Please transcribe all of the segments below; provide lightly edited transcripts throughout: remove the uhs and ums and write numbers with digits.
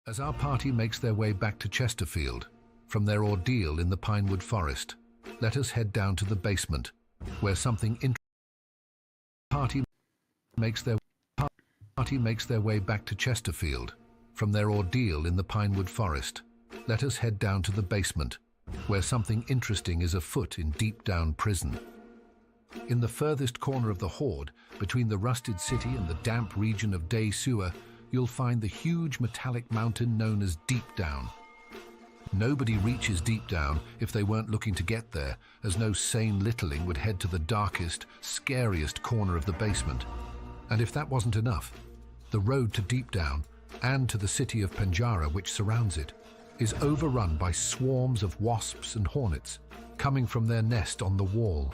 As our party makes their way back to Chesterfield from their ordeal in the Pinewood Forest, let us head down to the basement, where something party makes their way back to Chesterfield from their ordeal in the Pinewood Forest. Let us head down to the basement, where something interesting is afoot in deep down prison. In the furthest corner of the hoard, between the rusted city and the damp region of Day Sewer, you'll find the huge metallic mountain known as Deep Down. Nobody reaches Deep Down if they weren't looking to get there, as no sane littling would head to the darkest, scariest corner of the basement. And if that wasn't enough, the road to Deep Down, and to the city of Penjara which surrounds it, is overrun by swarms of wasps and hornets coming from their nest on the wall.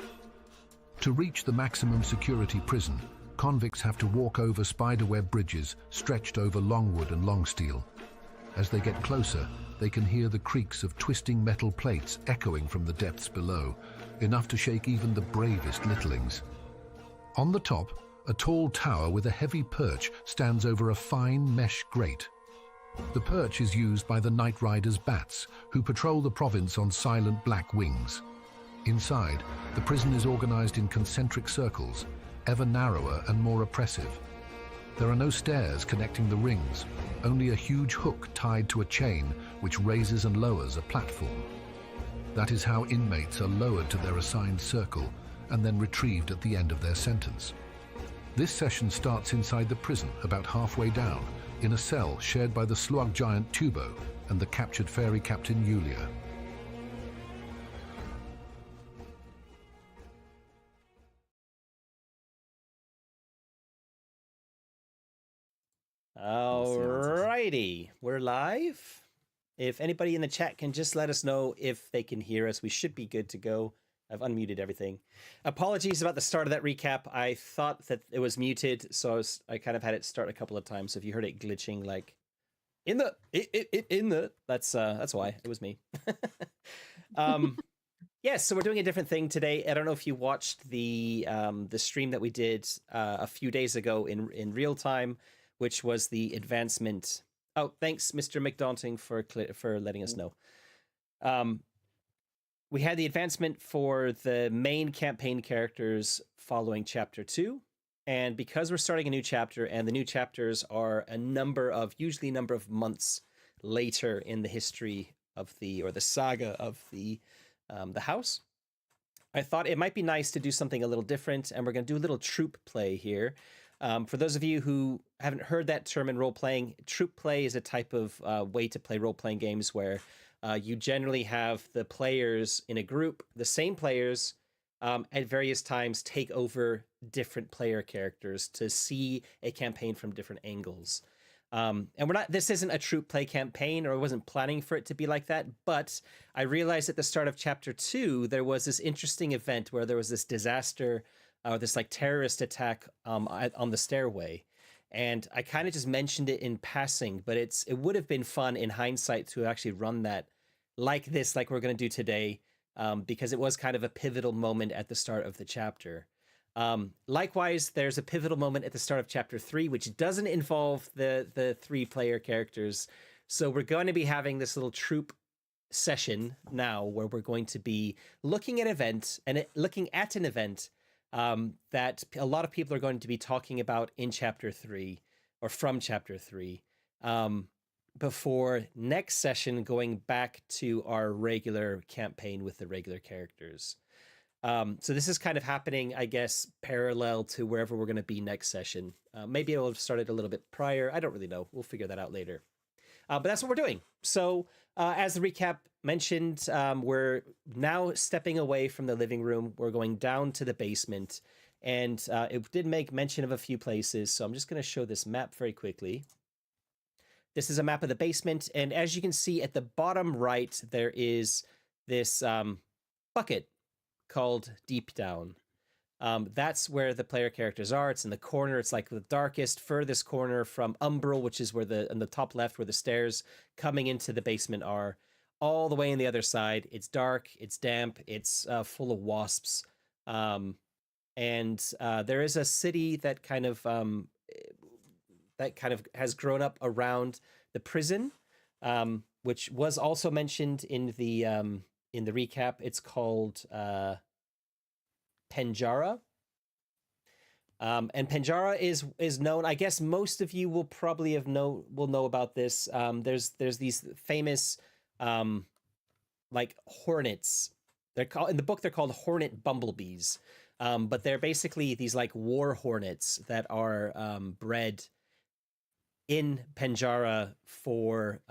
To reach the maximum security prison, convicts have to walk over spiderweb bridges stretched over Longwood and Longsteel. As they get closer, they can hear the creaks of twisting metal plates echoing from the depths below, enough to shake even the bravest littlings. On the top, a tall tower with a heavy perch stands over a fine mesh grate. The perch is used by the Night Riders bats, who patrol the province on silent black wings. Inside, the prison is organized in concentric circles, ever narrower and more oppressive. There are no stairs connecting the rings, only a huge hook tied to a chain which raises and lowers a platform. That is how inmates are lowered to their assigned circle and then retrieved at the end of their sentence. This session starts inside the prison, about halfway down, in a cell shared by the slug giant Tubo and the captured fairy captain Yulia. Alrighty, we're live. If anybody in the chat can just let us know if they can hear us, we should be good to go. I've unmuted everything. Apologies about the start of that recap. I thought that it was muted, so I kind of had it start a couple of times. So if you heard it glitching, like that's why it was me. Yes, so we're doing a different thing today. I don't know if you watched the stream that we did a few days ago in real time, which was the advancement. Oh, thanks, Mr. McDaunting, for letting us know. We had the advancement for the main campaign characters following Chapter 2. And because we're starting a new chapter, and the new chapters are usually a number of months later in the history of the saga of the house, I thought it might be nice to do something a little different, and we're going to do a little troop play here. For those of you who haven't heard that term in role-playing, troop play is a type of way to play role-playing games where you generally have the players in a group, the same players at various times take over different player characters to see a campaign from different angles. And this isn't a troop play campaign, or I wasn't planning for it to be like that, but I realized at the start of Chapter 2, there was this interesting event where there was this disaster, this like terrorist attack on the stairway. And I kind of just mentioned it in passing, but it would have been fun in hindsight to actually run that like we're going to do today, because it was kind of a pivotal moment at the start of the chapter. Likewise, there's a pivotal moment at the start of Chapter 3, which doesn't involve the three player characters. So we're going to be having this little troop session now where we're going to be looking at an event that a lot of people are going to be talking about in Chapter 3 or from Chapter 3 before next session going back to our regular campaign with the regular characters. So this is kind of happening, I guess, parallel to wherever we're going to be next session. Maybe it'll have started a little bit prior. I don't really know. We'll figure that out later. But that's what we're doing. So as the recap mentioned, we're now stepping away from the living room. We're going down to the basement. And it did make mention of a few places. So I'm just going to show this map very quickly. This is a map of the basement. And as you can see at the bottom right, there is this bucket called Deep Down. That's where the player characters are. It's in the corner. It's like the darkest, furthest corner from Umbral, which is where on the top left, where the stairs coming into the basement are. All the way on the other side, it's dark, it's damp, it's full of wasps. And there is a city that kind of has grown up around the prison. which was also mentioned in the recap. It's called Penjara. And Penjara is known. I guess most of you will probably will know about this. There's these famous like hornets. They're called in the book. They're called hornet bumblebees, but they're basically these like war hornets that are bred in Penjara for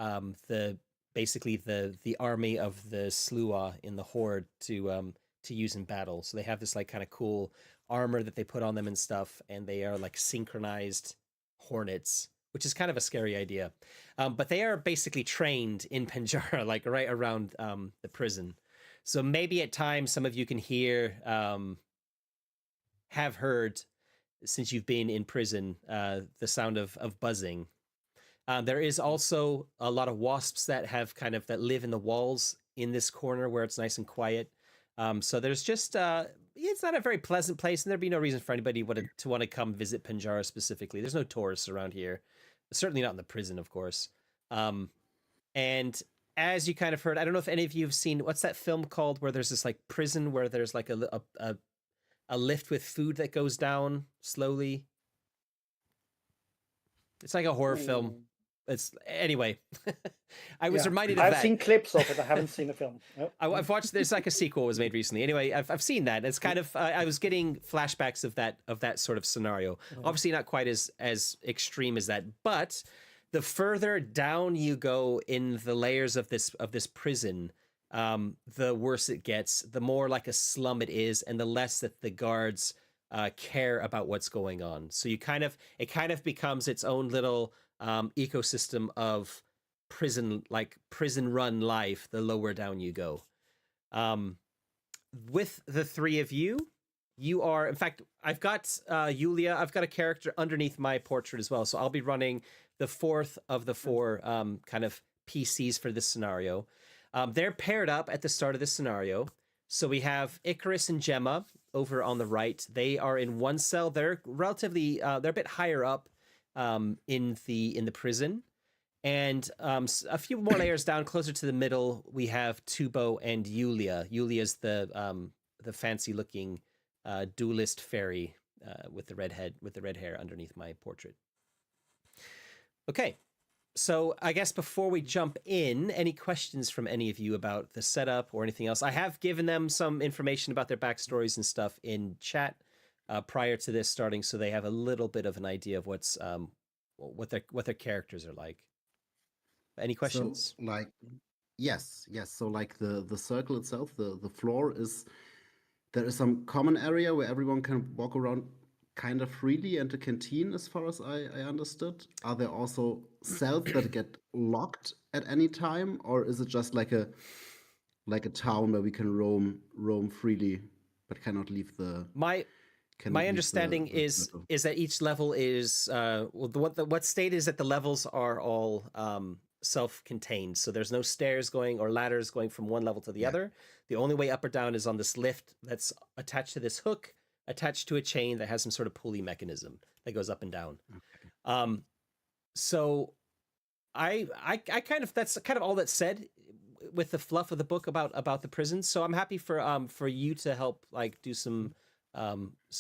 basically the army of the Slua in the Horde to use in battle. So they have this like kind of cool armor that they put on them and stuff, and they are like synchronized hornets, which is kind of a scary idea. But they are basically trained in Penjara, like right around the prison. So maybe at times some of you can hear, have heard, since you've been in prison, the sound of buzzing. There is also a lot of wasps that have that live in the walls in this corner where it's nice and quiet. So there's just it's not a very pleasant place, and there'd be no reason for anybody to want to come visit Penjara specifically. There's no tourists around here, certainly not in the prison, of course. And as you kind of heard, I don't know if any of you have seen, what's that film called where there's this like prison where there's like a lift with food that goes down slowly. It's like a horror film. It's anyway. I was reminded of that. I've seen clips of it. I haven't seen the film. Nope. I've watched. There's like a sequel was made recently. Anyway, I've seen that. It's kind of. I was getting flashbacks of that sort of scenario. Obviously, not quite as extreme as that, but the further down you go in the layers of this prison, the worse it gets. The more like a slum it is, and the less that the guards care about what's going on. So it kind of becomes its own little ecosystem of prison run life the lower down you go. With the three of you are, in fact, I've got Yulia, I've got a character underneath my portrait as well, so I'll be running the fourth of the four kind of PCs for this scenario. They're paired up at the start of this scenario. So we have Icarus and Gemma over on the right. They are in one cell. They're relatively they're a bit higher up in the prison, and a few more layers down, closer to the middle, we have Tubo and Yulia. Yulia's the fancy looking duelist fairy with the red hair underneath my portrait. Okay, so I guess before we jump in, any questions from any of you about the setup or anything else? I have given them some information about their backstories and stuff in chat prior to this starting, so they have a little bit of an idea of what their characters are like. Any questions? So, yes. So, like the circle itself, the floor there is some common area where everyone can walk around kind of freely, and a canteen, as far as I understood. Are there also cells that get locked at any time, or is it just like a town where we can roam freely but cannot leave the? My understanding is that each level is what state is that the levels are all self-contained. So there's no stairs going or ladders going from one level to the other. The only way up or down is on this lift that's attached to this hook, attached to a chain that has some sort of pulley mechanism that goes up and down. Okay. So I kind of, that's kind of all that's said with the fluff of the book about the prison. So I'm happy for you to help like do some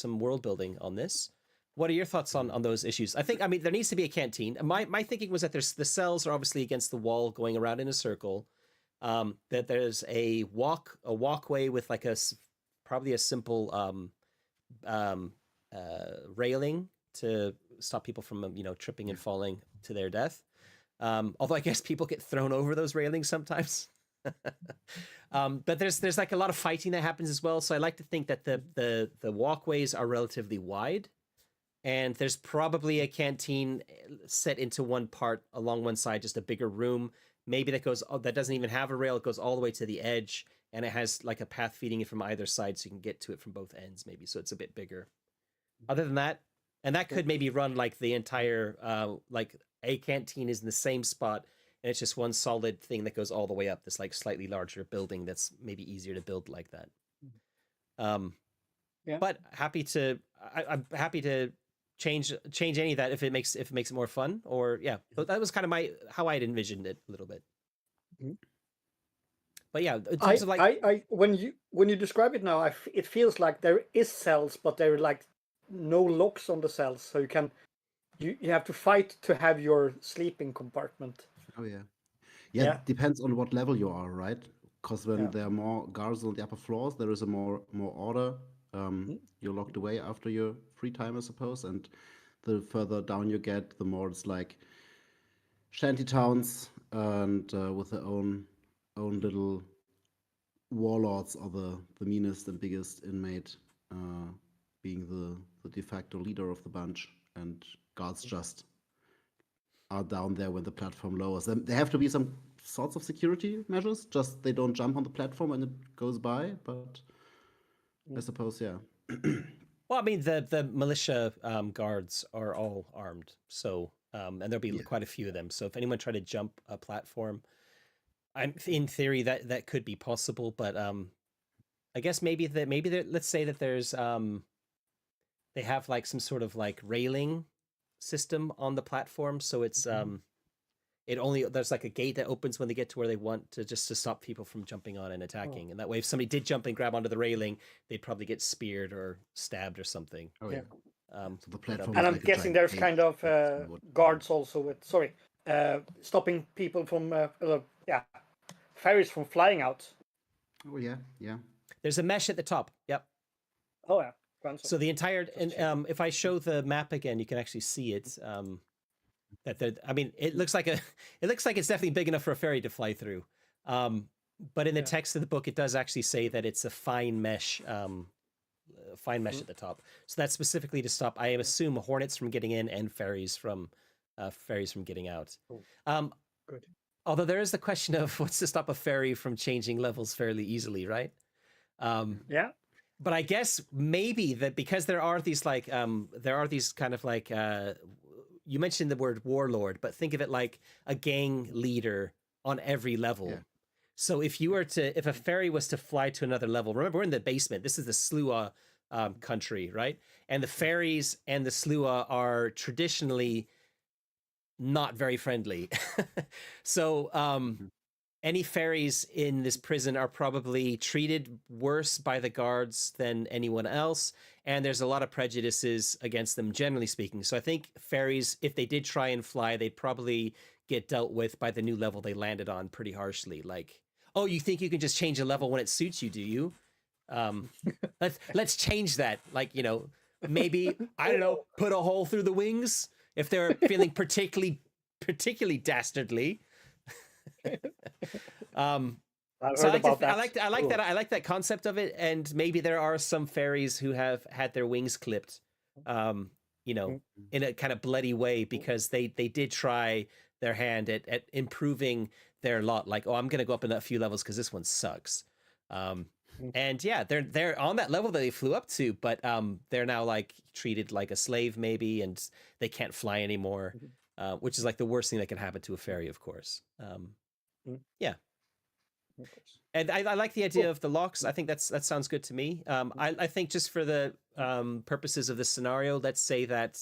world building on this. What are your thoughts on those issues? I mean, there needs to be a canteen. My thinking was that the cells are obviously against the wall going around in a circle. That there's a walkway with like probably a simple railing to stop people from tripping and falling to their death. Although I guess people get thrown over those railings sometimes. But there's like a lot of fighting that happens as well. So I like to think that the walkways are relatively wide, and there's probably a canteen set into one part along one side, just a bigger room. Maybe that doesn't even have a rail. It goes all the way to the edge, and it has like a path feeding it from either side, so you can get to it from both ends. Maybe so it's a bit bigger. Other than that, and that could maybe run like the entire like a canteen is in the same spot. And it's just one solid thing that goes all the way up this like slightly larger building that's maybe easier to build like that. But I'm happy to change any of that if it makes it more fun, or yeah. But that was kind of how I'd envisioned it a little bit. Mhm. But yeah, in terms of like I when you describe it now, it feels like there is cells, but there are like no locks on the cells, so you have to fight to have your sleeping compartment. Oh yeah. Yeah. Yeah, depends on what level you are, right? Because when Yeah. there are more guards on the upper floors, there is a more order. You're locked away after your free time, I suppose, and the further down you get, the more it's like shanty towns and with their own little warlords, or the meanest and biggest inmate being the de facto leader of the bunch, and guards just are down there when the platform lowers. There have to be some sorts of security measures, just they don't jump on the platform when it goes by, but I suppose, yeah. well, I mean the militia guards are all armed, so and there'll be Yeah. quite a few of them. So if anyone tried to jump a platform, in theory that could be possible, but I guess maybe let's say that there's they have like some sort of like railing system on the platform, so it's it only there's like a gate that opens when they get to where they want to, just to stop people from jumping on and attacking. And that way, if somebody did jump and grab onto the railing, they'd probably get speared or stabbed or something. Oh yeah. Yeah. So the platform And is I'm like a guessing giant there's cage kind of and wood. guards also with stopping people from ferries from flying out. Oh yeah, yeah. There's a mesh at the top. Yep. Oh yeah. Grandson. So the entire and if I show the map again, you can actually see it. I mean, it looks like it's definitely big enough for a ferry to fly through. But in the text of the book, it does actually say that it's a fine mesh at the top. So that's specifically to stop, I assume, hornets from getting in and ferries from getting out. Good. Although there is the question of what's to stop a ferry from changing levels fairly easily, right? Yeah. But I guess maybe that because there are these kind of like you mentioned the word warlord, but think of it like a gang leader on every level. Yeah. So if a ferry was to fly to another level, remember we're in the basement. This is the Slua country, right? And the ferries and the Slua are traditionally not very friendly. So any ferries in this prison are probably treated worse by the guards than anyone else, and there's a lot of prejudices against them, generally speaking. So I think ferries, if they did try and fly, they'd probably get dealt with by the new level they landed on pretty harshly. Like, oh, you think you can just change a level when it suits you, do you? Let's change that. Like, maybe, I don't know, put a hole through the wings if they're feeling particularly dastardly. So I like that concept of it, and maybe there are some fairies who have had their wings clipped, in a kind of bloody way because they did try their hand at improving their lot. Like, oh, I'm gonna go up in a few levels because this one sucks. And yeah, they're on that level that they flew up to, but they're now like treated like a slave maybe, and they can't fly anymore, which is like the worst thing that can happen to a fairy, of course. Yeah. And I like the idea of the locks. I think that sounds good to me. I think just for the purposes of this scenario, let's say that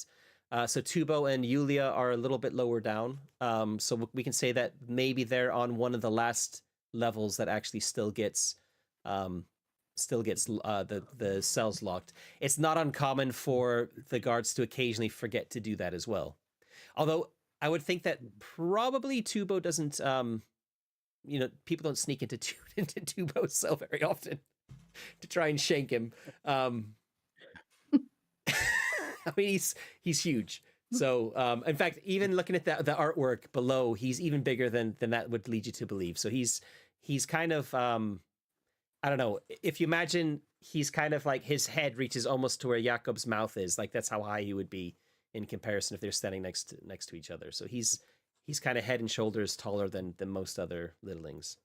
so Tubo and Yulia are a little bit lower down. So we can say that maybe they're on one of the last levels that actually still gets the cells locked. It's not uncommon for the guards to occasionally forget to do that as well. Although I would think that probably Tubo doesn't people don't sneak into Tubo's cell very often to try and shank him. I mean, he's huge. So, in fact, even looking at the artwork below, he's even bigger than that would lead you to believe. So he's kind of, I don't know, if you imagine he's kind of like his head reaches almost to where Jakob's mouth is. Like that's how high he would be in comparison if they're standing next to each other. So he's kind of head and shoulders taller than most other littlings.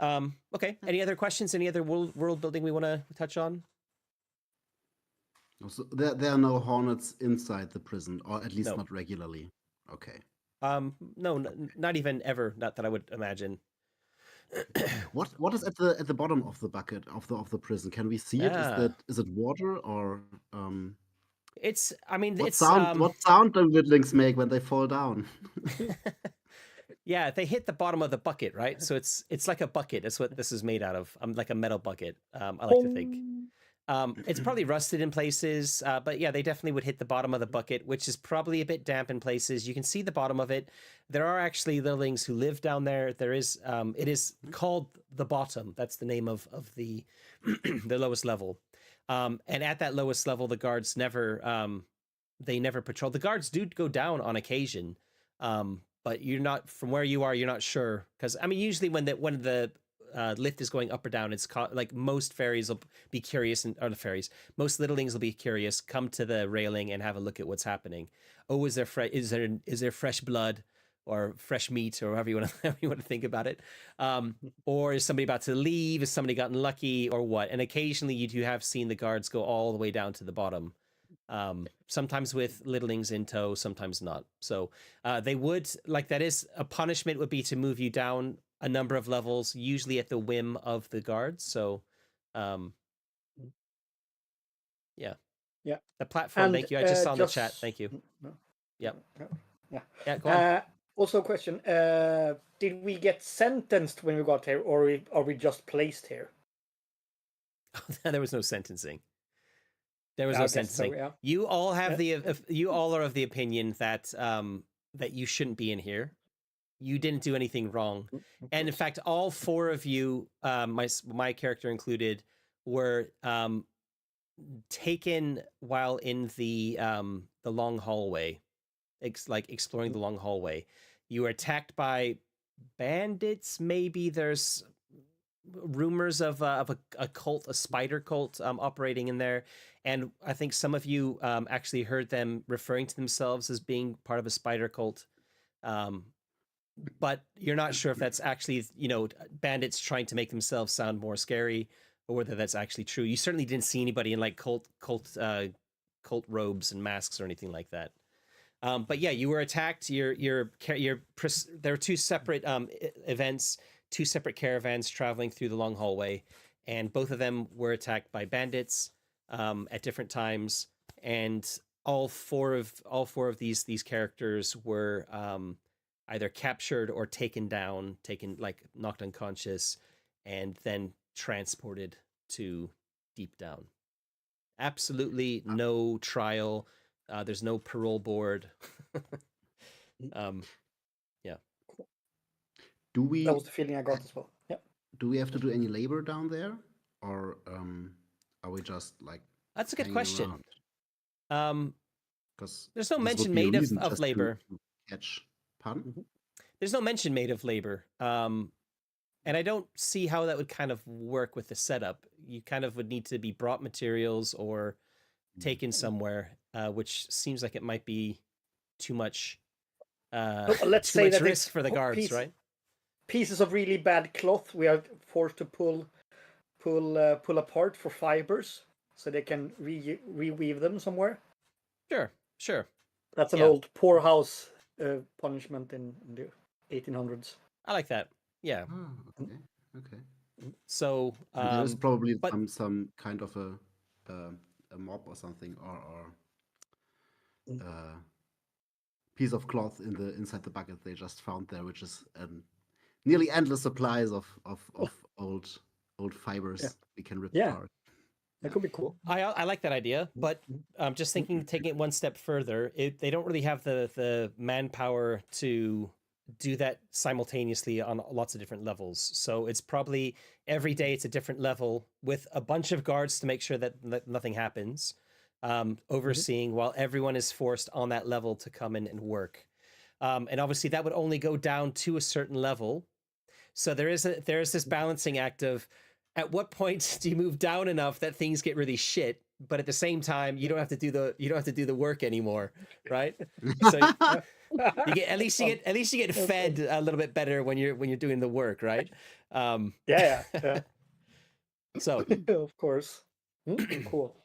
Okay. Any other questions? Any other world building we want to touch on? So there are no hornets inside the prison, or at least No. not regularly. Okay. No, not even ever. Not that I would imagine. What is at the bottom of the bucket of the prison? Can we see it? Is it water or I mean, What it's sound do Whittlings make when they fall down? yeah, they hit the bottom of the bucket, right? So it's like a bucket. That's what this is made out of. Like a metal bucket. I like to think. It's probably rusted in places, but yeah, they definitely would hit the bottom of the bucket, which is probably a bit damp in places. You can see the bottom of it. There are actually littlings who live down there. There is, it is called the bottom. That's the name of the the lowest level. And at that lowest level, the guards never they never patrol. The guards do go down on occasion, but you're not from where you are. You're not sure because I mean, usually when the lift is going up or down, it's like most fairies will be curious, or the fairies, most littlings will be curious, come to the railing and have a look at what's happening. Oh, is there fresh blood or fresh meat or however you want to think about it? Or is somebody about to leave? Has somebody gotten lucky or what? And occasionally you do have seen the guards go all the way down to the bottom. Sometimes with littlings in tow, sometimes not. So they would, like, that is a punishment would be to move you down a number of levels, usually at the whim of the guards. So yeah. The platform, And thank you. I just saw in the chat. Thank you. Yep. Yeah, go on. Also a question, did we get sentenced when we got here, or are we just placed here? There was no sentencing. There was no sentencing. So, yeah. You all have you all are of the opinion that that you shouldn't be in here. You didn't do anything wrong. And in fact, all four of you, my character included, were taken while in the long hallway, like exploring the long hallway. You were attacked by bandits. Maybe there's rumors of a cult, a spider cult, operating in there. And I think some of you actually heard them referring to themselves as being part of a spider cult. But you're not sure if that's actually, bandits trying to make themselves sound more scary, or whether that's actually true. You certainly didn't see anybody in like cult robes and masks or anything like that. But yeah, you were attacked. There were two separate events, two separate caravans traveling through the long hallway, and both of them were attacked by bandits at different times. And all four of these characters were either captured or taken down, like knocked unconscious, and then transported to Deep Down. Absolutely no trial. There's no parole board. Yeah. That was the feeling I got as well. Yeah. Do we have to do any labor down there, or are we just like? That's a good question. Because there's no mention made of labor. To catch. Pardon? There's no mention made of labor. And I don't see how that would kind of work with the setup. You kind of would need to be brought materials or taken somewhere, which seems like it might be too much. Let's too say much that risk for the guards, right? Pieces of really bad cloth we are forced to pull apart for fibers, so they can reweave them somewhere. Sure. That's an old poorhouse punishment in the 1800s. I like that. Yeah. Oh, okay. So there's probably some kind of a mop or something, or piece of cloth inside the bucket they just found there, which is nearly endless supplies of old fibers we can rip apart. That could be cool. I like that idea, but I'm just thinking, taking it one step further, they don't really have the manpower to do that simultaneously on lots of different levels. So it's probably every day it's a different level with a bunch of guards to make sure that nothing happens, overseeing while everyone is forced on that level to come in and work. And obviously that would only go down to a certain level. So there is this balancing act of, at what point do you move down enough that things get really shit, but at the same time you don't have to do the work anymore, right? So you get at least you get fed a little bit better when you're doing the work, right? Yeah. So of course. Cool.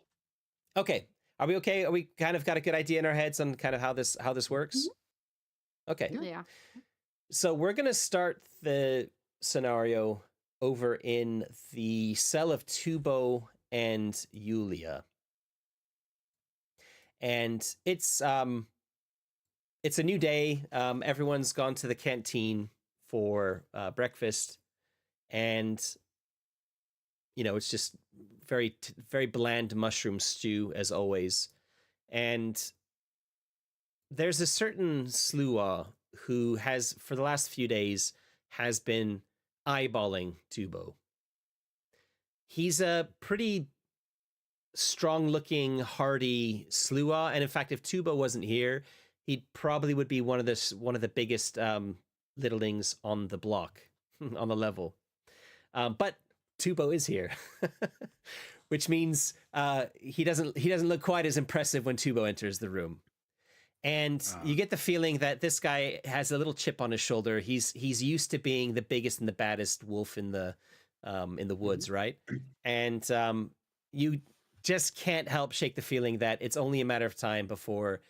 Okay, are we okay? Are we kind of got a good idea in our heads on kind of how this works? Okay. Yeah. So we're gonna start the scenario over in the cell of Tubo and Yulia. and it's a new day. Everyone's gone to the canteen for breakfast, and it's just very bland mushroom stew as always. And there's a certain Sluagh who has, for the last few days, has been eyeballing Tubo. He's a pretty strong-looking, hardy Sluagh, and in fact, if Tubo wasn't here, he probably would be one of the biggest littlings on the block, on the level. But Tubo is here, which means he doesn't look quite as impressive when Tubo enters the room. And you get the feeling that this guy has a little chip on his shoulder. He's used to being the biggest and the baddest wolf in the woods, right? And you just can't help shake the feeling that it's only a matter of time before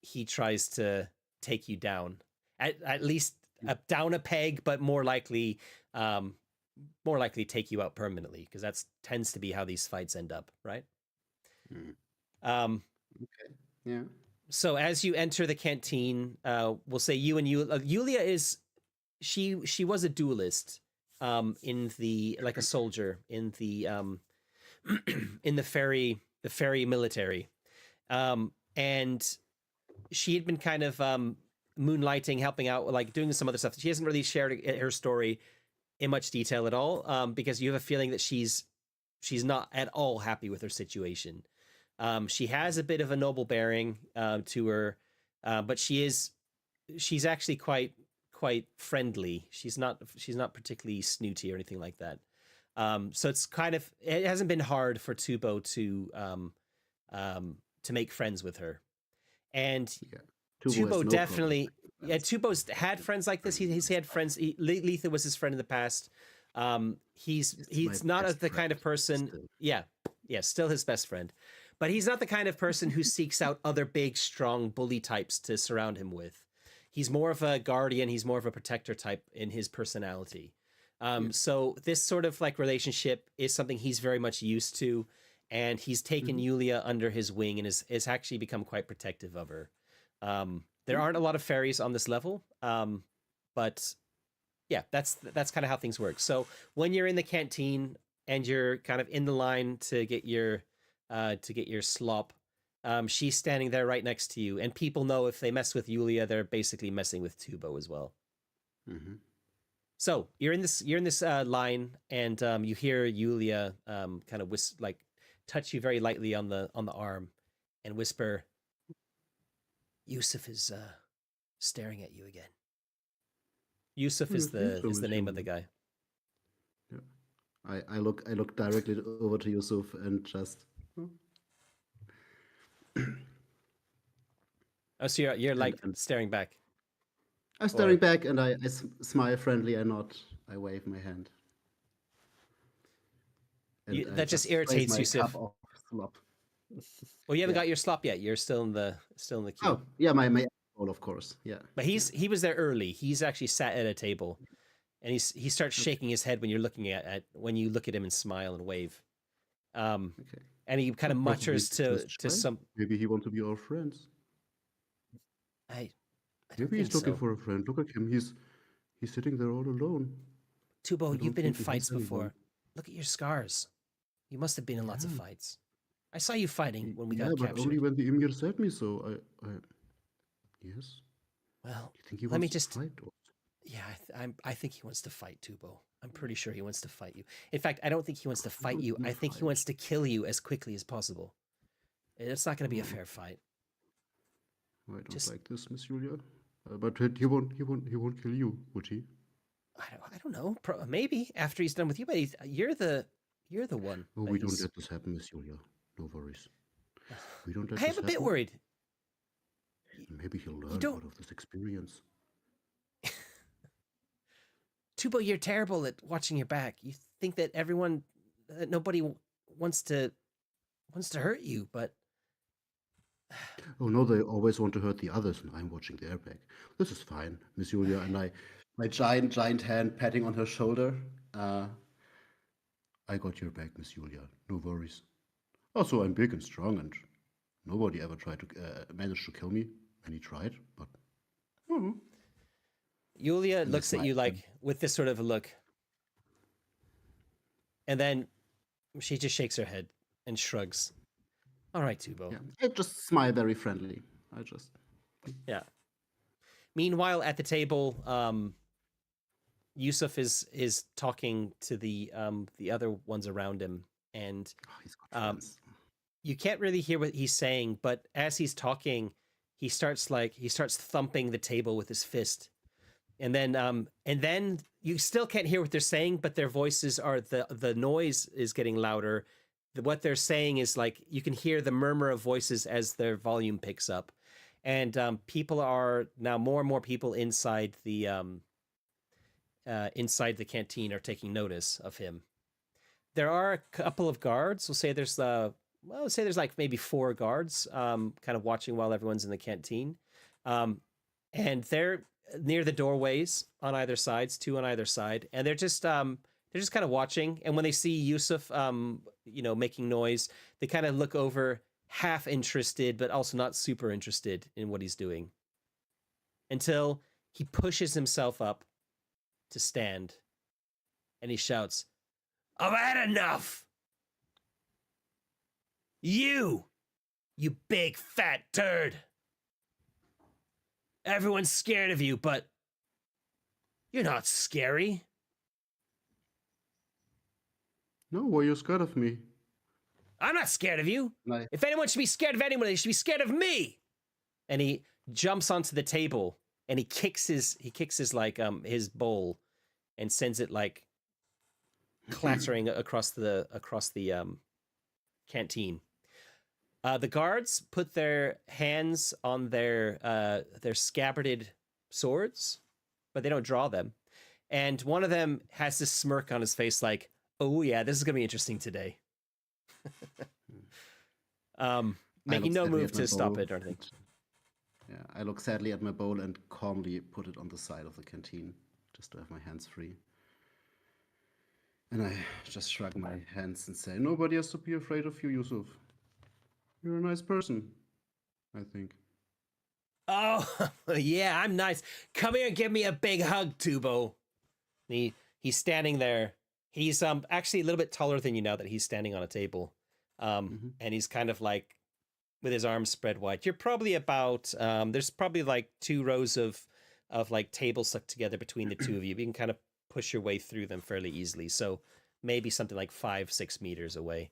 he tries to take you down. At least down a peg, but more likely take you out permanently, because that tends to be how these fights end up, right? Okay. Yeah. So as you enter the canteen, we'll say you and Yulia is she was a duelist, like a soldier in the in the fairy military, and she had been kind of moonlighting, helping out, like doing some other stuff. She hasn't really shared her story in much detail at all, because you have a feeling that she's not at all happy with her situation. She has a bit of a noble bearing to her, but she's actually quite friendly. She's not particularly snooty or anything like that. So it hasn't been hard for Tubo to make friends with her. And Tubo definitely, Tubo's had friends like this. He's had friends. Letha was his friend in the past. He's not the kind of person. Still his best friend. But he's not the kind of person who seeks out other big, strong bully types to surround him with. He's more of a guardian. He's more of a protector type in his personality. So this sort of like relationship is something he's very much used to, and he's taken Yulia under his wing and has actually become quite protective of her. There aren't a lot of fairies on this level, but yeah, that's kind of how things work. So when you're in the canteen and you're kind of in the line to get your slop, she's standing there right next to you, and people know if they mess with Yulia, they're basically messing with Tubo as well. So you're in this line, and you hear Yulia kind of touch you very lightly on the arm, and whisper, "Yusuf is staring at you again." Yusuf is the name of the guy. Yeah. I look directly over to Yusuf and just. Oh, so you're like staring back. I'm staring back, and I smile friendly. I nod. I wave my hand. That just irritates Yusuf. Well, you haven't got your slop yet. You're still in the queue. Oh, yeah, my bowl, of course. Yeah. But he was there early. He's actually sat at a table, and he starts shaking his head when you're looking when you look at him and smile and wave. Okay. And he kind of mutters to some. Maybe he wants to be our friends. Maybe he's looking for a friend. Look at him. He's sitting there all alone. Tubo, you've been in fights before. Look at your scars. You must have been in lots of fights. I saw you fighting when we got captured. But only when the Emir said me so. Yes. Well, you think he wants to fight? Or? Yeah, I think he wants to fight, Tubo. I'm pretty sure he wants to fight you. In fact, I don't think he wants to fight you. I think he wants to kill you as quickly as possible. It's not going to be a fair fight. I don't like this, Miss Julia. But he won't kill you, would he? I don't know. Maybe after he's done with you. But you're the one. Oh, we don't let this happen, Miss Julia. No worries. We don't let I am a bit worried. Maybe he'll learn out of this experience. Tubo, you're terrible at watching your back. You think that nobody wants to hurt you, but oh no, they always want to hurt the others, and I'm watching their back. This is fine, Miss Julia, and my giant hand patting on her shoulder. I got your back, Miss Julia. No worries. Also, I'm big and strong, and nobody ever tried to manage to kill me, and he tried, but Yulia And looks they at you smile. like with this sort of a look, and then she just shakes her head and shrugs. All right, Tubo. yeah, I just smile very friendly. I just Yeah. Meanwhile, at the table, Yusuf is talking to the other ones around him, and he's got um, friends. you can't really hear what he's saying. But as he's talking, he starts thumping the table with his fist, and then you still can't hear what they're saying, but their voices are the noise is getting louder. What they're saying is like you can hear the murmur of voices as their volume picks up, and people are now more and more people inside the canteen are taking notice of him. There are a couple of guards. We'll say there's like maybe 4 guards, kind of watching while everyone's in the canteen, and they're near the doorways on either sides, 2 on either side, and they're just kind of watching. And when they see Yusuf, making noise, they kind of look over, half interested, but also not super interested in what he's doing, until he pushes himself up to stand, and he shouts, "I've had enough! You big fat turd! Everyone's scared of you, but you're not scary." No, why are you scared of me? "I'm not scared of you. Like, If anyone should be scared of anyone, they should be scared of me." And he jumps onto the table and he kicks his like his bowl and sends it like clattering across the canteen. The guards put their hands on their scabbarded swords, but they don't draw them. And one of them has this smirk on his face, like, "Oh yeah, this is gonna be interesting today." I Making look no sadly move at my to stop bowl it or anything. Yeah, I look sadly at my bowl and calmly put it on the side of the canteen, just to have my hands free. And I just shrug my hands and say, nobody has to be afraid of you, Yusuf. You're a nice person, I think. "Oh yeah, I'm nice. Come here and give me a big hug, Tubo." He's standing there. He's actually a little bit taller than you now that he's standing on a table. And he's kind of like with his arms spread wide. You're probably about there's probably like 2 rows of like tables stuck together between the two of you. You can kind of push your way through them fairly easily. So maybe something like 5-6 meters away.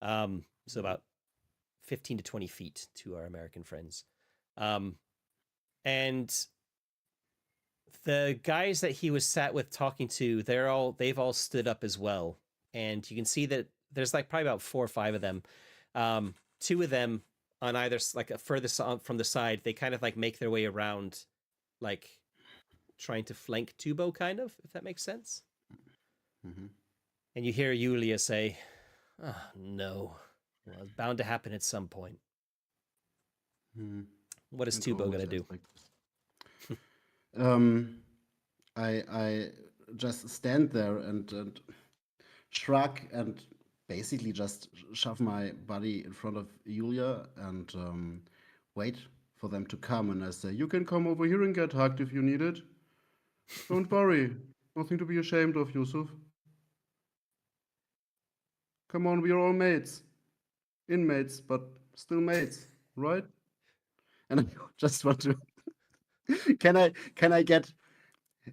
So about 15 to 20 feet to our American friends. And the guys that he was sat with talking to, they've all stood up as well. And you can see that there's like probably about 4 or 5 of them. 2 of them on either, like furthest on from the side, they kind of like make their way around, like trying to flank Tubo, kind of, if that makes sense. And you hear Yulia say, "Oh, no. Well, it's bound to happen at some point." What is It Tubo always gonna do? ends like this. I just stand there and shrug and basically just shove my body in front of Yulia and wait for them to come. And I say, you can come over here and get hugged if you need it. Don't worry. Nothing to be ashamed of, Yusuf. Come on, we are all mates. Inmates, but still mates, right? And I just want to can I get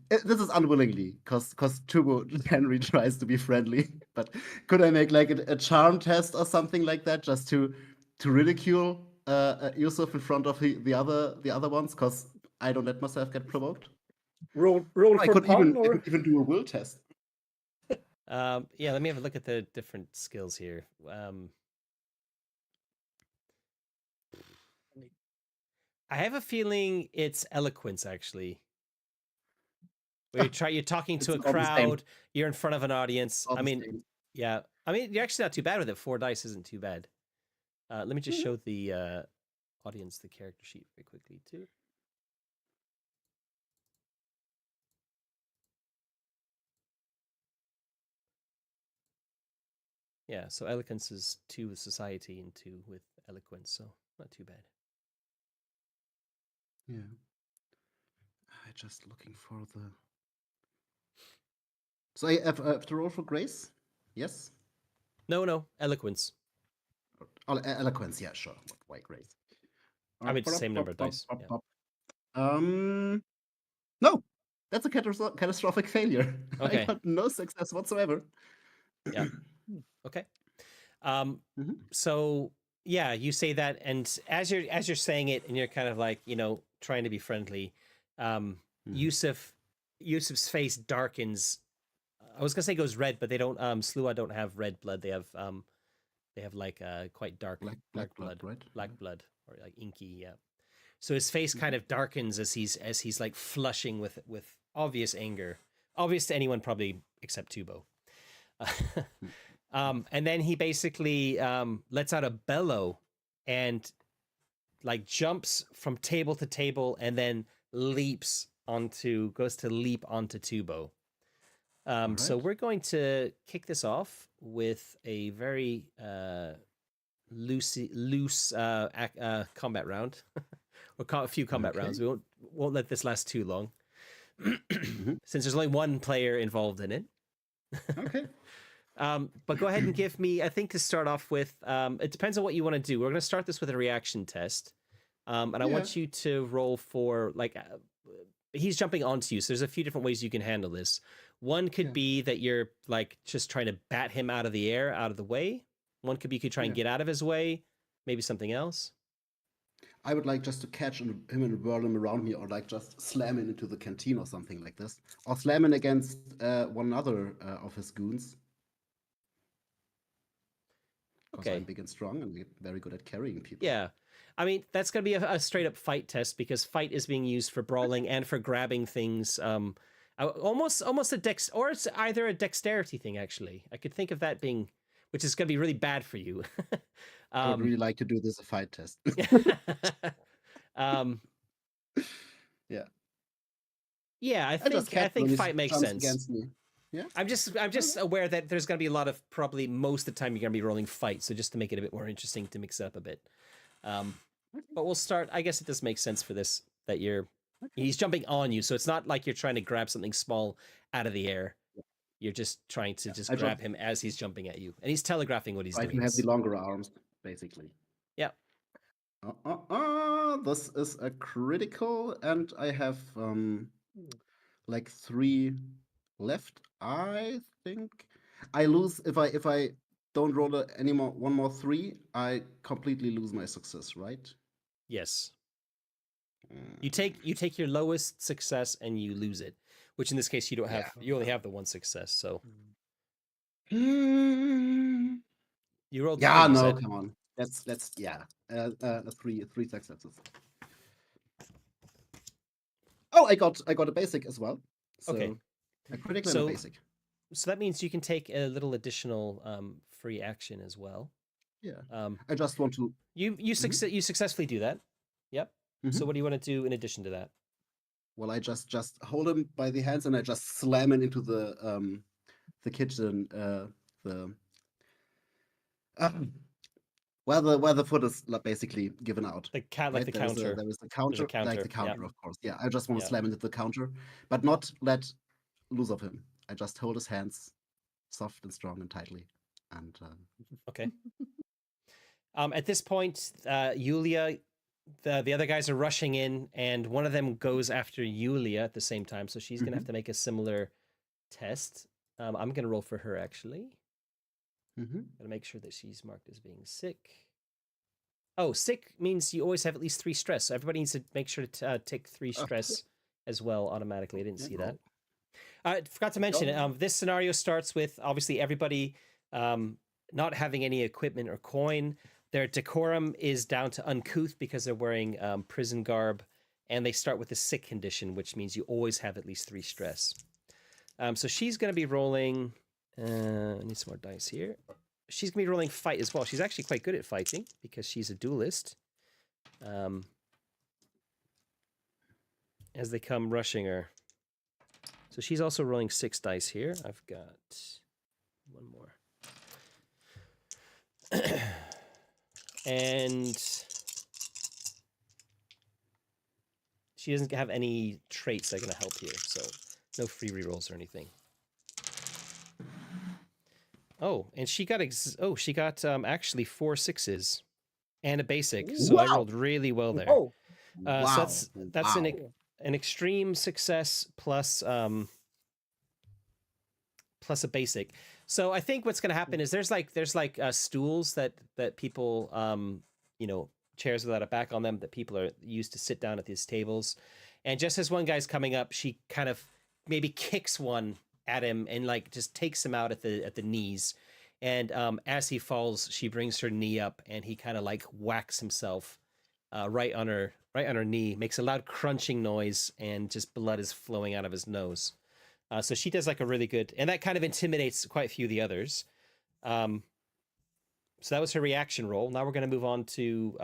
this is unwillingly because Tubo Henry tries to be friendly, but could I make like a charm test or something like that just to ridicule Yusuf in front of the other ones because I don't let myself get provoked. Roll I for could pun, or even do a will test. Yeah, let me have a look at the different skills here. I have a feeling it's eloquence, actually. Where you're talking to a It's all the same. crowd, you're in front of an audience. All I the mean, same. yeah. I mean, you're actually not too bad with it. 4 dice isn't too bad. Let me just show the audience the character sheet very quickly, too. Yeah, so eloquence is 2 with society and 2 with eloquence, so not too bad. Yeah. I just looking for the. So I have to roll for grace. Yes. No, eloquence. Oh, eloquence. Yeah, sure. Why grace? I mean, it's the same number of dice. Yeah. No, that's a catastrophic failure. I Okay. got no success whatsoever. Yeah. Okay. Mhm. So yeah, you say that, and as you're saying it, and you're kind of like, trying to be friendly, Yusuf's face darkens. I was gonna say goes red, but they don't. Slua don't have red blood. They have like quite dark Black blood, right? black blood, or like inky. Yeah. So his face kind of darkens as he's like flushing with obvious anger, obvious to anyone probably except Tubo. And then he basically lets out a bellow and like jumps from table to table and then goes to leap onto Tubo. So Right. we're going to kick this off with a very loose combat round, or a few combat Okay. rounds. We won't let this last too long, Mhm. since there's only one player involved in it. Okay. But go ahead and give me, I think to start off with, it depends on what you want to do. We're going to start this with a reaction test. And I want you to roll for, like, he's jumping onto you. So there's a few different ways you can handle this. One could be that you're, like, just trying to bat him out of the air, out of the way. One could be you could try and get out of his way. Maybe something else. I would like just to catch him and whirl him around me, or like just slam him into the canteen or something like this, or slam him against one other of his goons. Because I'm big and strong and very good at carrying people. Yeah. I mean, that's going to be a straight up fight test, because fight is being used for brawling and for grabbing things. Almost a dex, or it's either a dexterity thing, actually. I could think of that being, which is going to be really bad for you. I would really like to do this a fight test. Yeah. Yeah, I think fight makes sense. Against me. Yeah. I'm just aware that there's going to be a lot of, probably most of the time you're going to be rolling fight, so just to make it a bit more interesting, to mix it up a bit. But we'll start. I guess it does make sense for this that he's jumping on you, so it's not like you're trying to grab something small out of the air. You're just trying to grab him as he's jumping at you, and he's telegraphing what he's doing. You have the longer arms, basically. Yeah. This is a critical, and I have like 3 left. I think I lose if I don't roll one more 3. I completely lose my success, right? Yes. You take your lowest success and you lose it, which in this case you don't have. You only have the 1 success, so you rolled. Yeah, no, come on. Let's 3 successes. Oh, I got a basic as well. So okay. A critical and a basic. So that means you can take a little additional free action as well. Yeah. I just want to. You successfully do that. Yep. So what do you want to do in addition to that? Well, I just hold him by the hands and I just slam him into the kitchen, where the foot is basically given out. The counter. There is a counter. Like the counter, of course. Yeah, I just want to slam into the counter, but not let loose of him. I just hold his hands, soft and strong and tightly, and. Okay. At this point, Yulia, the other guys are rushing in, and one of them goes after Yulia at the same time, so she's gonna have to make a similar test. I'm gonna roll for her, actually. Gotta make sure that she's marked as being sick. Oh, sick means you always have at least 3 stress, so everybody needs to make sure to take 3 stress as well automatically. I didn't see that. I forgot to mention, this scenario starts with, obviously, everybody not having any equipment or coin. Their decorum is down to uncouth because they're wearing prison garb, and they start with the sick condition, which means you always have at least 3 stress. So she's going to be rolling... I need some more dice here. She's going to be rolling fight as well. She's actually quite good at fighting because she's a duelist. As they come rushing her. So she's also rolling 6 dice here. I've got 1 more. And she doesn't have any traits that are going to help here, so no free rerolls or anything. Oh, and she got actually 4 6s and a basic, so I Wow. rolled really well there. Oh, So Wow. that's wow. an extreme success plus plus a basic. So I think what's going to happen is there's like stools that people chairs without a back on them that people are used to sit down at these tables, and just as one guy's coming up, she kind of maybe kicks one at him and like just takes him out at the knees, and as he falls, she brings her knee up and he kind of like whacks himself right on her knee, makes a loud crunching noise, and just blood is flowing out of his nose. So she does like a really good, and that kind of intimidates quite a few of the others. So that was her reaction roll. Now we're going to move on to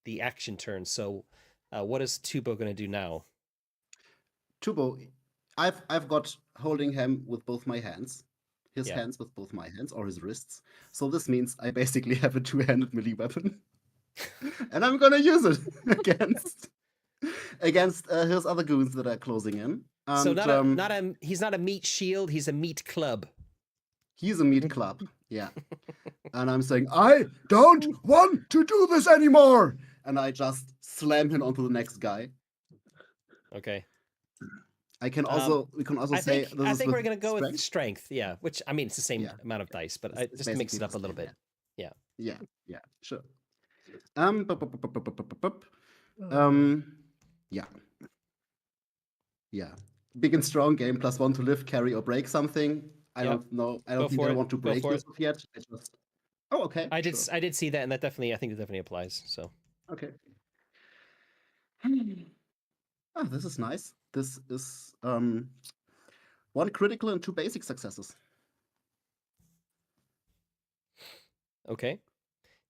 the action turn. So what is Tubo going to do now? Tubo, I've got holding him with both my hands, his Yeah. hands with both my hands, or his wrists. So this means I basically have a two-handed melee weapon, and I'm gonna use it against his other goons that are closing in. And, so he's not a meat shield. He's a meat club. He's a meat club, yeah. And I'm saying, I don't want to do this anymore. And I just slam him onto the next guy. Okay. We can also I say think, this I is think with we're going to go strength. with strength. Yeah. Which, I mean, it's the same Yeah. amount of dice, but It's just to mix it basically up a little bit. Yeah. Yeah, sure. Yeah. Yeah. Big and strong, game +1 to live, carry, or break something. I Yep. don't know. I Go don't think for I it. want to Go break for this yet. I just. Oh, okay. I did Sure. see that, and I think it definitely applies. So Okay. Oh, this is nice. This is 1 critical and 2 basic successes. okay.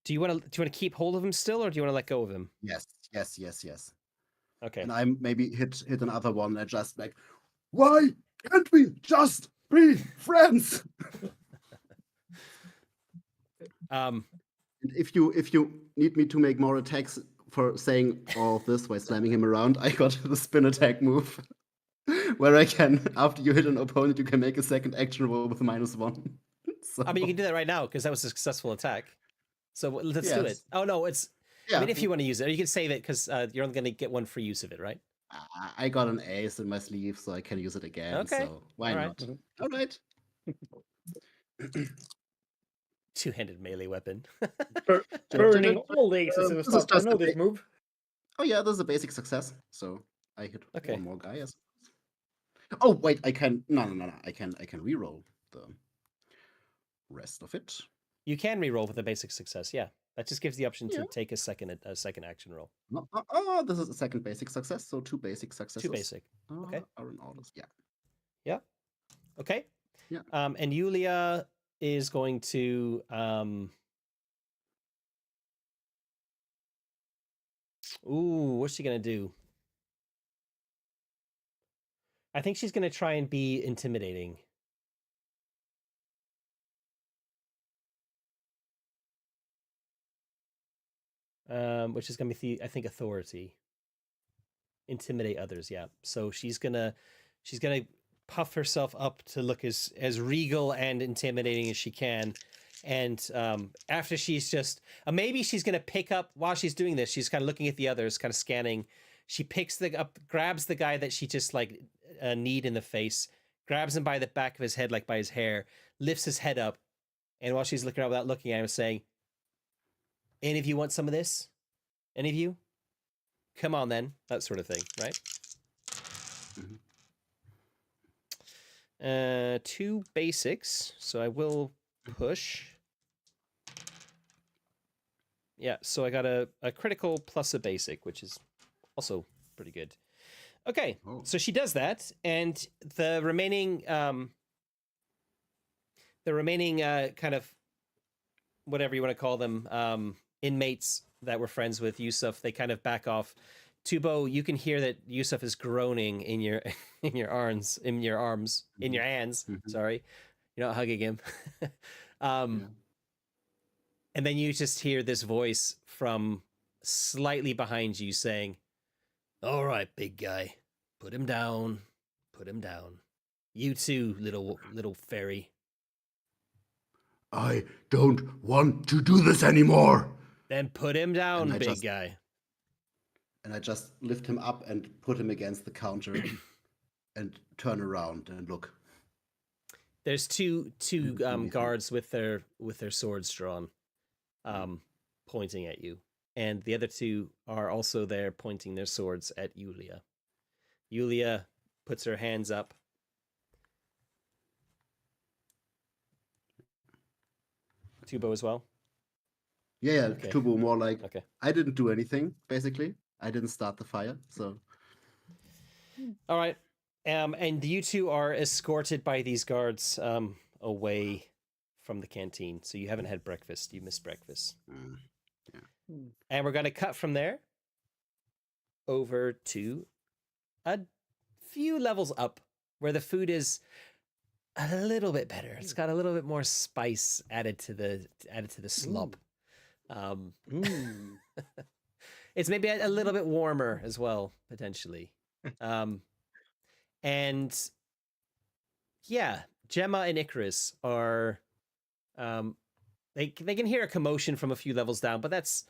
Do you want to keep hold of him still, or do you want to let go of him? Yes. Okay. And I maybe hit another one and just like, why can't we just be friends? Um. And if you need me to make more attacks for saying all of this while slamming him around, I got the spin attack move, where I can, after you hit an opponent, you can make a second action roll with -1. So, I mean, you can do that right now because that was a successful attack. So let's do it. Yes. Oh no, it's. Yeah. I mean, if you want to use it, or you can save it because you're only going to get one free use of it, right? I got an ace in my sleeve, so I can use it again. Okay. So why All right. not? All right. Two-handed melee weapon. burning all the aces in the This is start. I just know a this move. Oh yeah, this is a basic success. So I hit Okay. one more guy. Oh wait, I can no. I can reroll the rest of it. You can re-roll with a basic success. Yeah, that just gives the option to take a second action roll. Oh, this is a second basic success. So 2 basic successes. 2 basic. Okay. Are in orders. Yeah. Yeah. Okay. Yeah. And Yulia is going to what's she gonna do? I think she's gonna try and be intimidating. Which is gonna be I think authority. Intimidate others, yeah. So she's gonna puff herself up to look as regal and intimidating as she can. And after she's just maybe she's gonna pick up while she's doing this, she's kind of looking at the others, kind of scanning. She picks grabs the guy that she just like kneed in the face, grabs him by the back of his head, like by his hair, lifts his head up, and while she's looking up without looking at him, saying, "Any of you want some of this? Any of you? Come on then," that sort of thing, right? Mm-hmm. 2 basics, so I will push. Yeah, so I got a critical plus a basic, which is also pretty good. Okay, so she does that, and the remaining kind of whatever you want to call them, inmates that were friends with Yusuf, they kind of back off. Tubo, you can hear that Yusuf is groaning in your hands. Sorry, you're not hugging him. And then you just hear this voice from slightly behind you saying, "All right, big guy, put him down, put him down. You too, little fairy. I don't want to do this anymore. Then put him down, I big just- guy." And I just lift him up and put him against the counter and turn around and look. There's two Anything. guards with their swords drawn, pointing at you, and the other two are also there, pointing their swords at Yulia. Yulia puts her hands up. Tubo as well. Yeah, Okay. Tubu more like, Okay. I didn't do anything, basically. I didn't start the fire, so. All right. And you two are escorted by these guards away from the canteen. So you haven't had breakfast. You missed breakfast. And we're going to cut from there over to a few levels up where the food is a little bit better. It's got a little bit more spice added to the slop. It's maybe a little bit warmer as well, potentially. And yeah, Gemma and Icarus are they can hear a commotion from a few levels down, but that's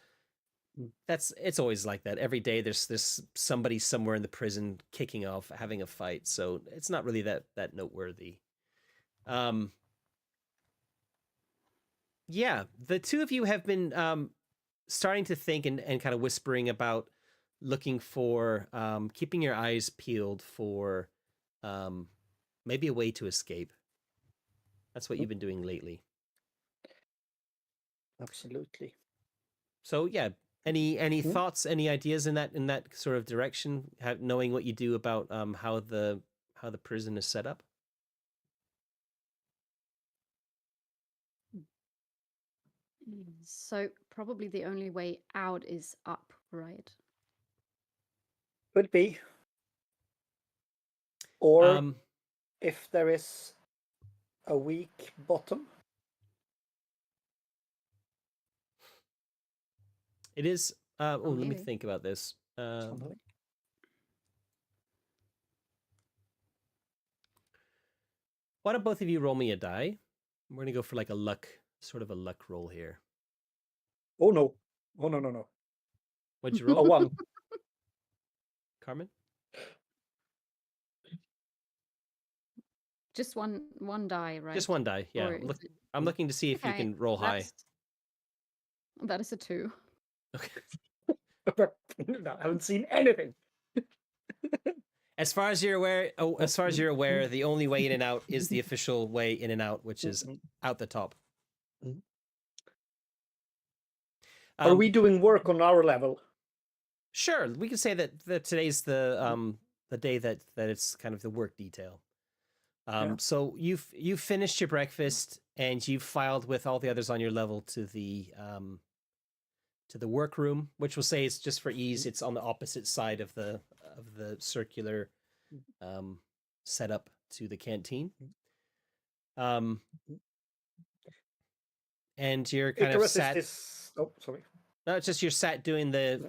it's always like that. Every day there's somebody somewhere in the prison kicking off, having a fight, so it's not really that noteworthy. Yeah, the two of you have been starting to think and kind of whispering about looking for keeping your eyes peeled for maybe a way to escape. That's what you've been doing lately. Absolutely. So yeah, any thoughts, any ideas in that sort of direction, knowing what you do about how the prison is set up? So probably the only way out is up, right? Could be. Or Um, if there is a weak bottom. it is. Let me maybe. think about this. Something. Why don't both of you roll me a die? We're gonna go for like a luck roll here. Oh no. Oh no. What'd you A roll, 1. Carmen? Just one die, right? Just one die. Yeah. Or is it- I'm looking to see if you Okay, can roll high. That is a 2. Okay. No, I haven't seen anything. As far as you're aware, the only way in and out is the official way in and out, which is out the top. Are we doing work on our level? Sure, we can say that today's the day that it's kind of the work detail. So you've finished your breakfast and you've filed with all the others on your level to the workroom, which we'll say is just for ease. It's on the opposite side of the circular setup to the canteen. And you're kind Icarus of sat. is this... Oh, sorry. No, it's just you're sat doing the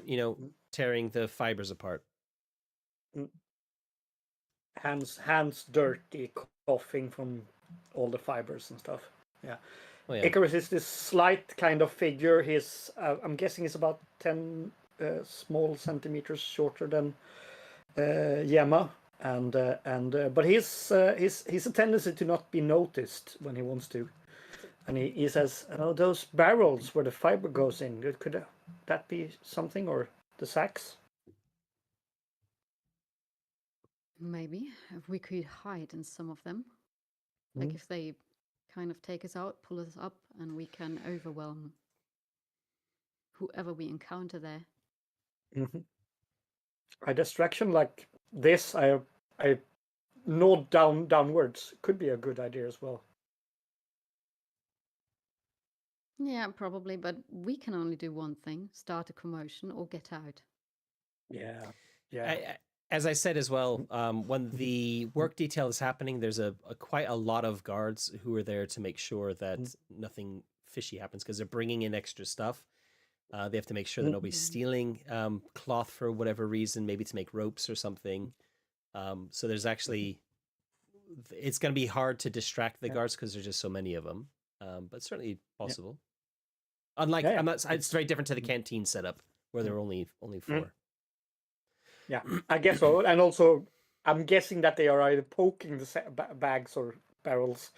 tearing the fibers apart. Hands dirty, coughing from all the fibers and stuff. Yeah. Oh, yeah. Icarus is this slight kind of figure. He's, I'm guessing, he's about 10 small centimeters shorter than Gemma, but he's a tendency to not be noticed when he wants to, and he says, "Oh, those barrels where the fiber goes in. Could that be something, or the sacks?" Maybe if we could hide in some of them, like if they kind of take us out, pull us up, and we can overwhelm whoever we encounter there. A distraction like this, I nod downwards. Could be a good idea as well. Yeah, probably, but we can only do one thing: start a commotion or get out. Yeah. As I said as well, when the work detail is happening, there's quite a lot of guards who are there to make sure that nothing fishy happens because they're bringing in extra stuff. They have to make sure that nobody's stealing cloth for whatever reason, maybe to make ropes or something. So there's actually, it's going to be hard to distract the guards because there's just so many of them. But certainly possible. Unlike, I'm not. It's very different to the canteen setup where there are only 4. Yeah, I guess so. And also, I'm guessing that they are either poking the bags or barrels.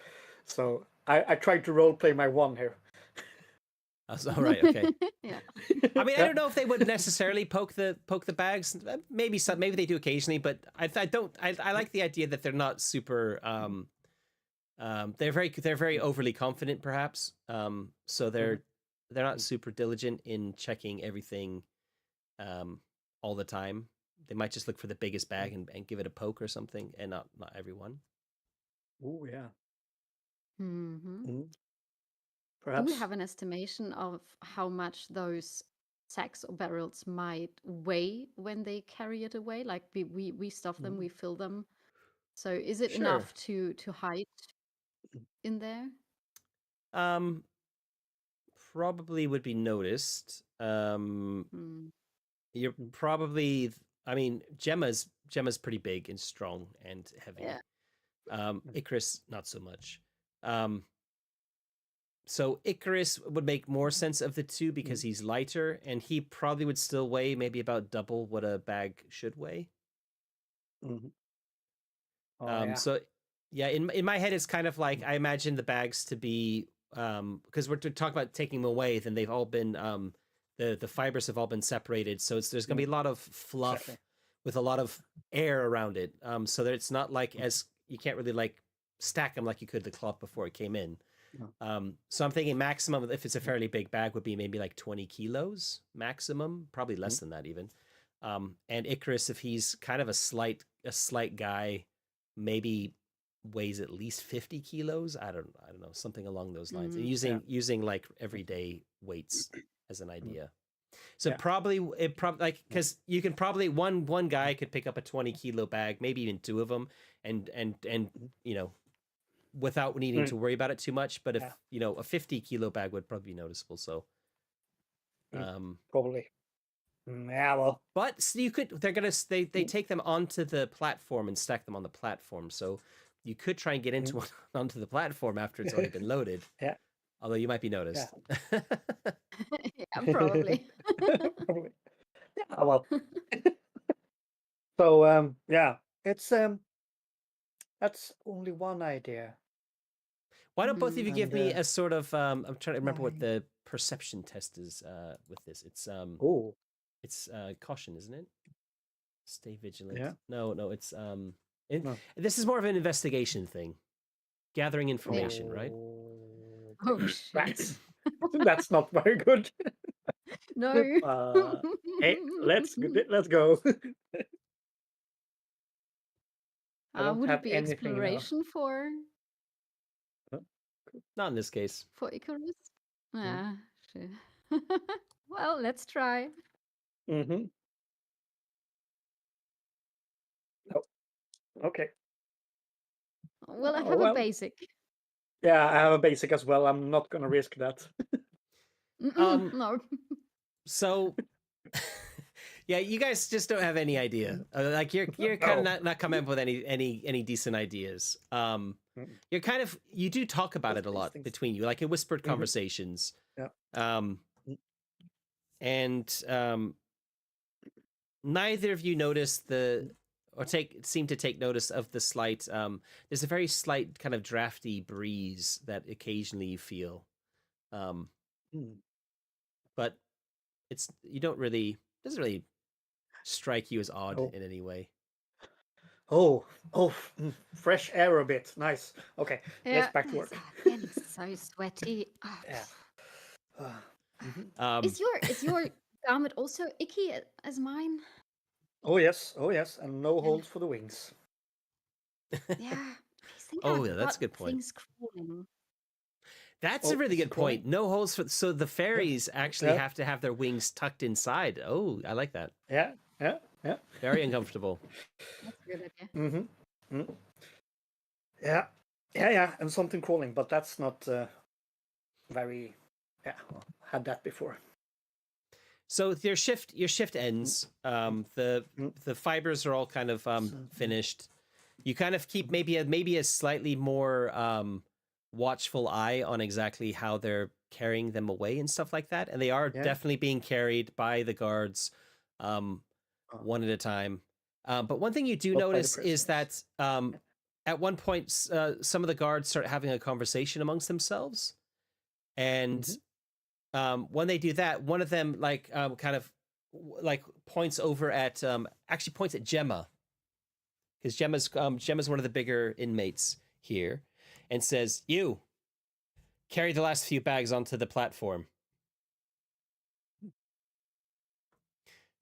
So I tried to role play my one here. All right, okay. Yeah. I mean, I don't know if they would necessarily poke the bags. Maybe maybe they do occasionally, but I don't. I like the idea that they're not super. They're very overly confident, perhaps. So they're not super diligent in checking everything, all the time. They might just look for the biggest bag and give it a poke or something, and not everyone. Oh yeah. Mm-hmm. Perhaps. Do we have an estimation of how much those sacks or barrels might weigh when they carry it away? Like we stuff them, we fill them. So is it enough to hide in there? Probably would be noticed. You're probably. I mean, Gemma's pretty big and strong and heavy. Yeah. Icarus not so much. So Icarus would make more sense of the two because he's lighter, and he probably would still weigh maybe about double what a bag should weigh. So yeah, in my head, it's kind of like I imagine the bags to be because we're talking about taking them away, then they've all been the fibers have all been separated, so there's going to be a lot of fluff with a lot of air around it, so that it's not like as you can't really like stack them like you could the cloth before it came in. So I'm thinking maximum, if it's a fairly big bag, would be maybe like 20 kilos maximum, probably less than that even. And Icarus, if he's kind of a slight guy, maybe weighs at least 50 kilos. I don't know, something along those lines. And using like everyday weights as an idea. So probably like, because you can probably one guy could pick up a 20 kilo bag, maybe even 2 of them, and you know, without needing to worry about it too much. But if you know, a 50 kilo bag would probably be noticeable. So probably. Yeah, well, but you could. They take them onto the platform and stack them on the platform. So you could try and get into one onto the platform after it's already been loaded. Yeah. Although you might be noticed. Yeah, probably. Probably. Yeah, well. So yeah, it's that's only one idea. Why don't both of you give me a sort of I'm trying to remember what the perception test is with this. It's it's caution, isn't it? Stay vigilant. Yeah. No, it's this is more of an investigation thing. Gathering information, right? Oh shit. That's not very good. No. Hey, let's go. Would it be exploration for Not in this case. for Icarus? Yeah, sure. Well, let's try. Oh, okay. Well, I have a basic. Yeah, I have a basic as well. I'm not gonna risk that. No. So yeah, you guys just don't have any idea. Like you're kind of not coming up with any decent ideas. You're kind of, you do talk about it a lot between you, like in whispered conversations. Yeah. And neither of you notice seem to take notice of the slight. There's a very slight kind of drafty breeze that occasionally you feel. But doesn't really strike you as odd in any way. Fresh air a bit. Nice. Okay, let's back to work. Getting so sweaty. Is your garment also icky as mine? Oh yes, and no holes for the wings. Yeah. That's a good point. Things crawling. That's a really good point. No holes so the fairies actually have to have their wings tucked inside. Oh, I like that. Yeah. Very uncomfortable. That's a good idea. Yeah, and something crawling, but that's not very Yeah, well, had that before. So your shift ends. The fibers are all kind of finished. You kind of keep maybe a slightly more watchful eye on exactly how they're carrying them away and stuff like that. And they are definitely being carried by the guards, one at a time. But one thing you do notice is that at one point some of the guards start having a conversation amongst themselves, and when they do that, one of them kind of like points over at actually points at Gemma, because Gemma's one of the bigger inmates here, and says, "You carry the last few bags onto the platform."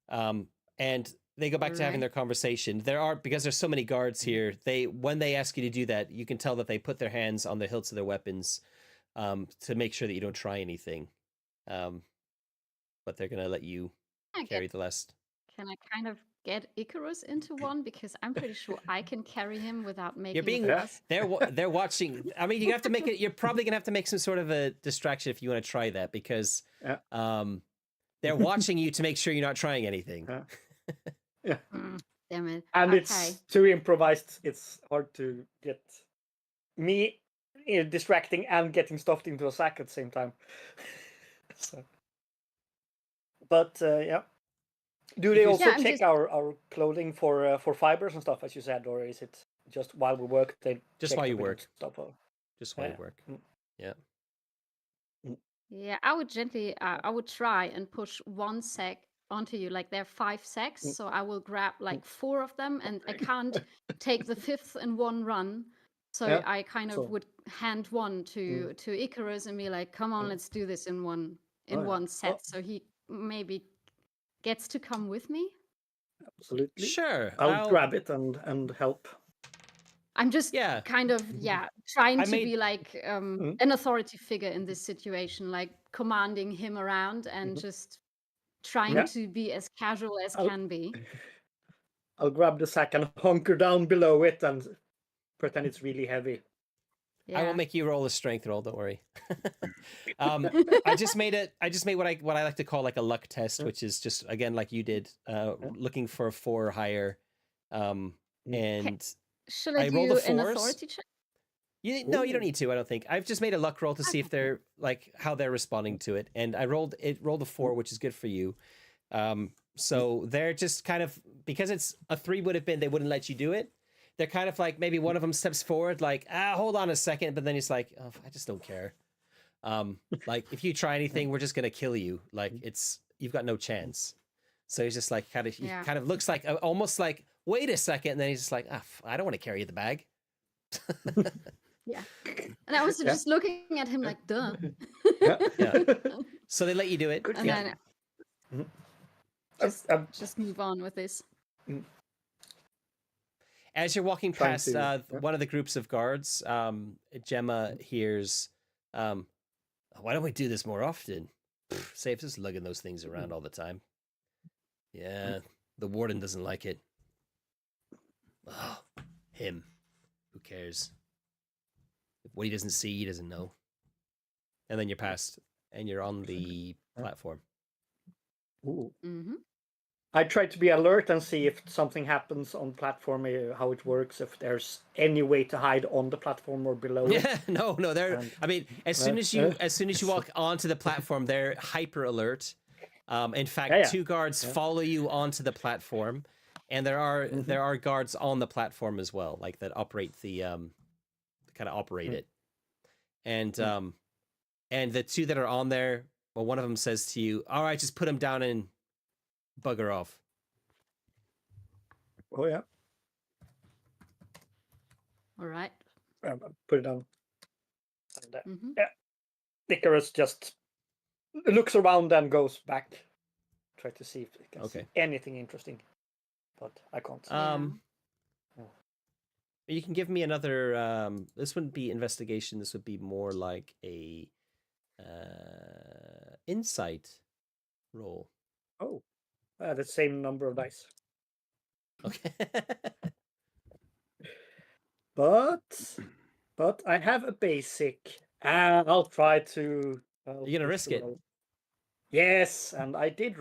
And they go back to having their conversation. Because there's so many guards here, when they ask you to do that, you can tell that they put their hands on the hilts of their weapons to make sure that you don't try anything. But they're gonna let you carry the last. Can I kind of get Icarus into one, because I'm pretty sure I can carry him without making You're being. a fuss. They're watching. I mean, you have to make it. You're probably gonna have to make some sort of a distraction if you want to try that, because they're watching you to make sure you're not trying anything. Yeah. Damn it. And it's too improvised. It's hard to get me distracting and getting stuffed into a sack at the same time. So. But yeah. Do they also check our clothing for fibers and stuff, as you said, or is it just while we work? Just while you work. Stuff? Just while you work. Yeah. Yeah, I would gently, I would try and push one sack onto you. Like there are 5 sacks, so I will grab like 4 of them, and I can't take the 5th in one run. So I kind of would hand one to Icarus and be like, "Come on, let's do this in one set." So he maybe gets to come with me. Absolutely. Sure. I'll grab it and help. I'm just kind of trying to be like an authority figure in this situation, like commanding him around and just trying to be as casual as can be. I'll grab the sack and hunker down below it and pretend it's really heavy. I won't make you roll a strength roll. Don't worry. I just made what I like to call like a luck test, which is just again like you did, looking for a 4 or higher, and. Should I do an authority check? No, you don't need to. I don't think. I've just made a luck roll to see if they're like how they're responding to it, and I rolled a 4, which is good for you. So they're just kind of, because it's a 3 would have been, they wouldn't let you do it. They're kind of like, maybe one of them steps forward, like, hold on a second, but then he's like, oh, I just don't care. Like if you try anything, we're just gonna kill you. Like you've got no chance. So he's just like he kind of looks like almost like, wait a second, and then he's just like, I don't want to carry the bag. Yeah. And I was just looking at him like, duh. Yeah. So they let you do it. And then just move on with this. As you're walking past one of the groups of guards, Gemma hears, why don't we do this more often? Saves us lugging those things around all the time. Yeah, the warden doesn't like it. Oh, him. Who cares? What he doesn't see, he doesn't know. And then you're past, and you're on the platform. Ooh. I try to be alert and see if something happens on the platform, how it works, if there's any way to hide on the platform or below. Yeah, no. I mean, as soon as you walk onto the platform, they're hyper alert. In fact, 2 guards follow you onto the platform, and there are guards on the platform as well, like that operate the kind of operate it. And the 2 that are on there, well, one of them says to you, "All right, just put him down and bugger off." Oh yeah. All right. Put it down. And, Icarus just looks around and goes back. Try to see if he can see anything interesting, but I can't. You can give me another. This wouldn't be investigation. This would be more like a insight roll. Oh, the same number of dice. Okay. But I have a basic. I'll try to I'll You're gonna push risk the it. roll. Yes, and I did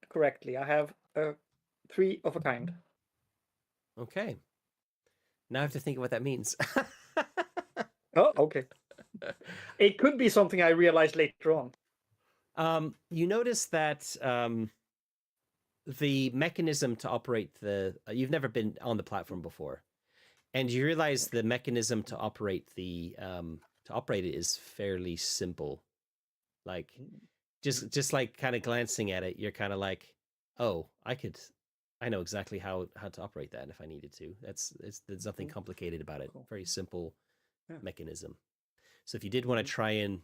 correctly. I have a 3 of a kind. Okay. Now I have to think of what that means. Oh, okay. It could be something I realized later on. You notice that the mechanism to operate you've never been on the platform before, and you realize the mechanism to operate it is fairly simple. Like just like kind of glancing at it, you're kind of like, oh, I know exactly how to operate that if I needed to. There's nothing complicated about it. Cool. Very simple Yeah. mechanism. So if you did want to try and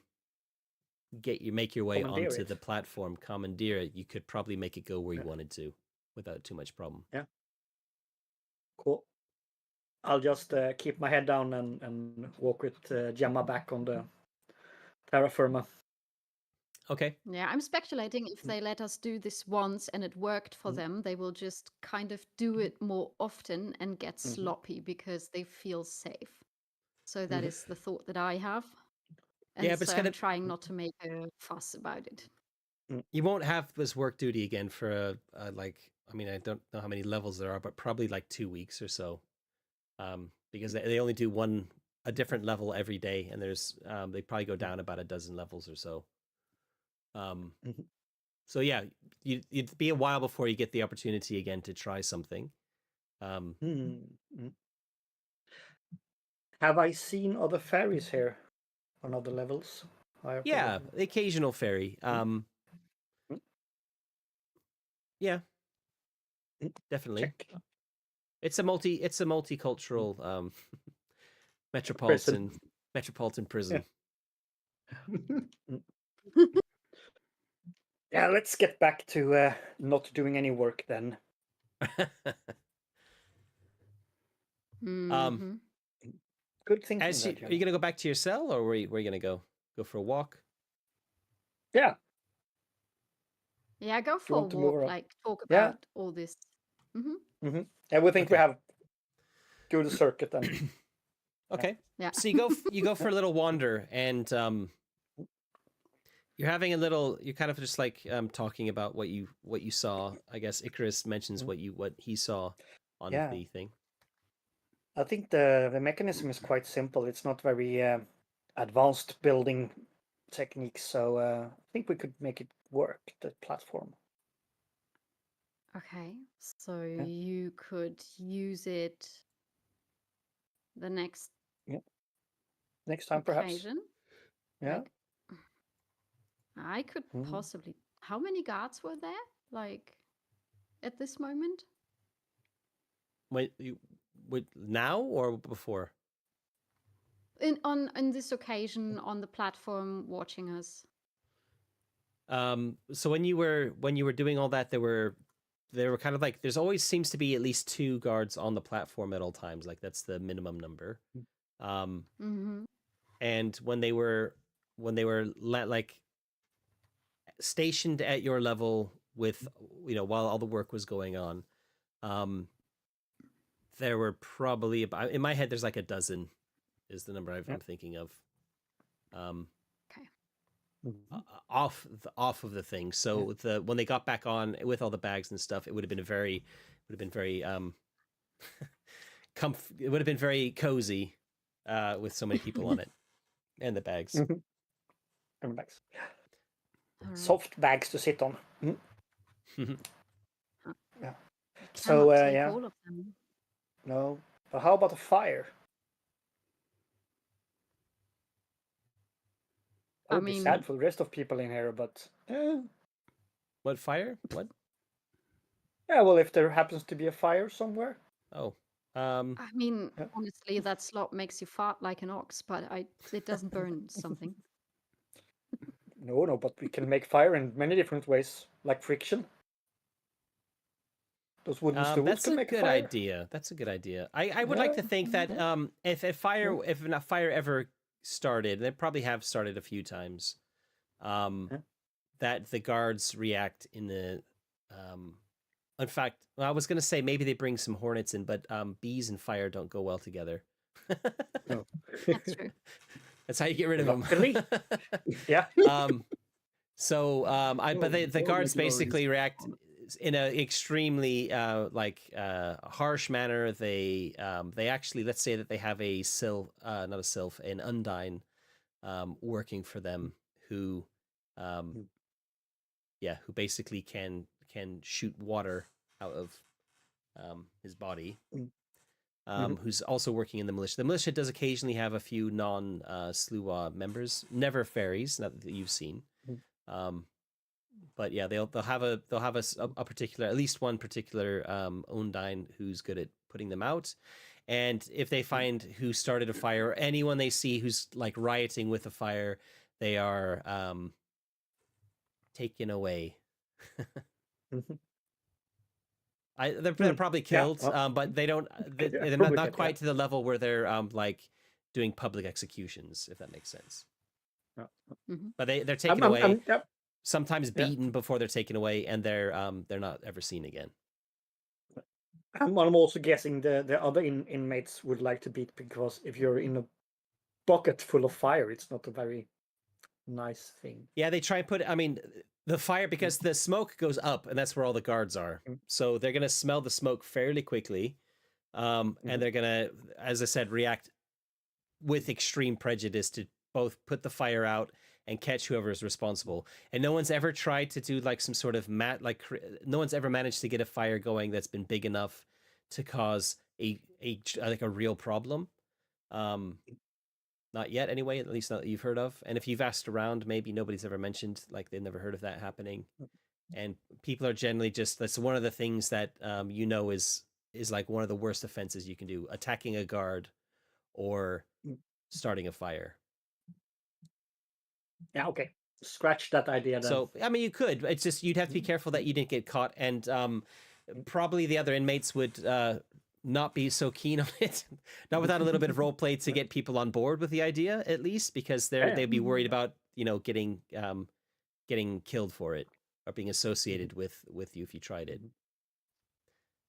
make your way Commandeer onto it. the platform, commandeer it, you could probably make it go where you wanted to without too much problem. Yeah. Cool. I'll just keep my head down and walk with Gemma back on the terra firma. Okay. Yeah, I'm speculating if they let us do this once and it worked for them, they will just kind of do it more often and get sloppy because they feel safe. So that is the thought that I have. And Yeah, but it's so kind I'm of trying not to make a fuss about it. you won't have this work duty again for I don't know how many levels there are, but probably like 2 weeks or so. Because they only do a different level every day, and there's they probably go down about a dozen levels or so. So yeah, it'd be a while before you get the opportunity again to try something. Have I seen other fairies here on other levels? Yeah, the occasional fairy. Yeah, definitely. Check. It's a multicultural metropolitan prison. Yeah, let's get back to not doing any work then. Good thinking. Are you gonna go back to your cell, or where are you gonna go? Go for a walk? Yeah. Yeah, go you for a want to move walk, around? like talk Yeah. about all this. Yeah, we think we Okay. have do the circuit then. Okay. Yeah. So you go for a little wander, and you're kind of just like talking about what you saw. I guess Icarus mentions what he saw on the thing. I think the mechanism is quite simple. It's not very advanced building techniques, so I think we could make it work, the platform. Okay, so you could use it the next time perhaps. occasion. Yeah. Like, I could possibly. How many guards were there? Like, at this moment? Wait, now or before? On this occasion on the platform watching us. So when you were doing all that, there were kind of like, there's always seems to be at least 2 guards on the platform at all times. Like that's the minimum number. And when they were like stationed at your level with, while all the work was going on, there were probably about, in my head, there's like a dozen is the number I'm thinking of. Off of the thing. So when they got back on with all the bags and stuff, it would have been very it would have been very cozy with so many people on it and the bags. And bags. Soft bags to sit on. Yeah. So take all of them. No, but how about a fire? I would be sad for the rest of people in here, but what fire? What? Yeah, well, if there happens to be a fire somewhere. Oh. Honestly, that slot makes you fart like an ox, but it doesn't burn something. No, but we can make fire in many different ways, like friction. Those wooden stools can make a fire. That's a good idea. I would like to think that if a fire ever started, they probably have started a few times, that the guards react in the in fact, I was going to say maybe they bring some hornets in, but bees and fire don't go well together. No. That's true. That's how you get rid of them. Luckily. Yeah. But the guards Glory basically is react on in an extremely harsh manner. They actually, let's say that they have a not a sylph, an undine working for them who who basically can shoot water out of his body. Who's also working in the militia. The militia does occasionally have a few non-Sluagh members, never fairies, not that you've seen. But yeah, they'll have a particular, at least one particular Undine who's good at putting them out. And if they find who started a fire, or anyone they see who's like rioting with a fire, they are taken away. They're probably killed, but they don't. They're not quite to the level where they're like doing public executions, if that makes sense. But they're taken away. Sometimes beaten before they're taken away, and they're not ever seen again. I'm also guessing the other inmates would like to beat, because if you're in a bucket full of fire, it's not a very nice thing. Yeah, they try and put. I mean, the fire, because the smoke goes up, and that's where all the guards are. So they're gonna smell the smoke fairly quickly, and they're gonna, as I said, react with extreme prejudice to both put the fire out and catch whoever is responsible. And no one's ever tried to do like some sort of no one's ever managed to get a fire going that's been big enough to cause a real problem. Not yet, anyway, at least not that you've heard of. And if you've asked around, maybe nobody's ever mentioned, like, they've never heard of that happening. And people are generally just, that's one of the things that is like one of the worst offenses you can do: attacking a guard or starting a fire. Yeah, okay. Scratch that idea then. So, I mean, you could. It's just you'd have to be careful that you didn't get caught, and probably the other inmates would not be so keen on it. Not without a little bit of role play to get people on board with the idea, at least, because they'd be worried about getting killed for it, or being associated with you if you tried it.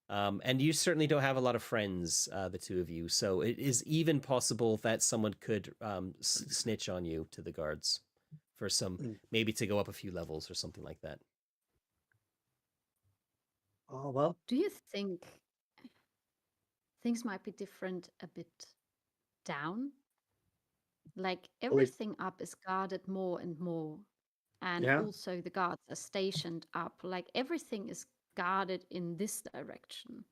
And you certainly don't have a lot of friends, the two of you, so it is even possible that someone could snitch on you to the guards for some, maybe to go up a few levels or something like that. Oh, well. Do you think things might be different a bit down? Like everything up is guarded more and more. And also the guards are stationed up. Like everything is guarded in this direction.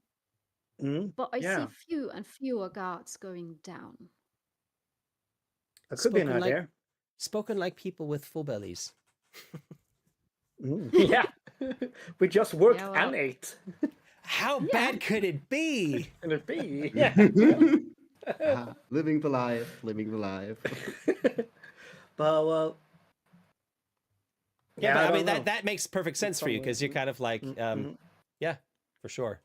But I see few and fewer guards going down. That could be an idea. Spoken like people with full bellies. Yeah. We just worked and ate. How bad could it be? Could it be? Yeah. Living the life. But but I mean that makes perfect sense for you, because you're kind of like yeah, for sure.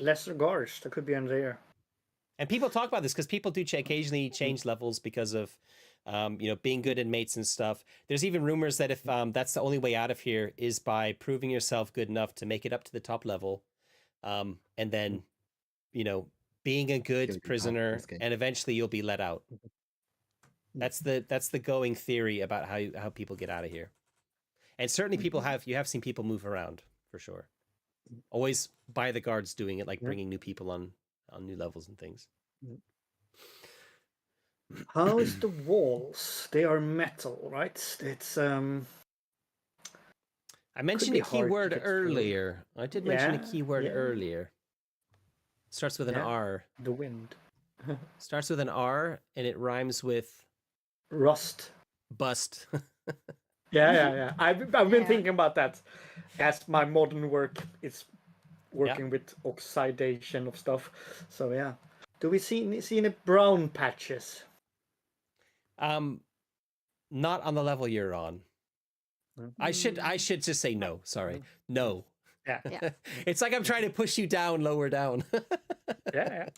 Lesser guards, that could be in there. And people talk about this because people do occasionally change levels because of being good inmates and stuff. There's even rumors that if that's the only way out of here is by proving yourself good enough to make it up to the top level, and then being a good prisoner, and eventually you'll be let out. That's the going theory about how people get out of here. And certainly you have seen people move around, for sure. Always by the guards doing it, like bringing new people on new levels and things. How is the walls? They are metal, right? It's I mentioned a keyword earlier. I did mention a keyword earlier. Starts with an R. The wind. Starts with an R, and it rhymes with rust. Bust. Yeah. I've been thinking about that as my modern work is working with oxidation of stuff. So yeah. Do we see any brown patches? Not on the level you're on. I should just say no. Sorry. No. Yeah. It's like I'm trying to push you down, lower down. Yeah.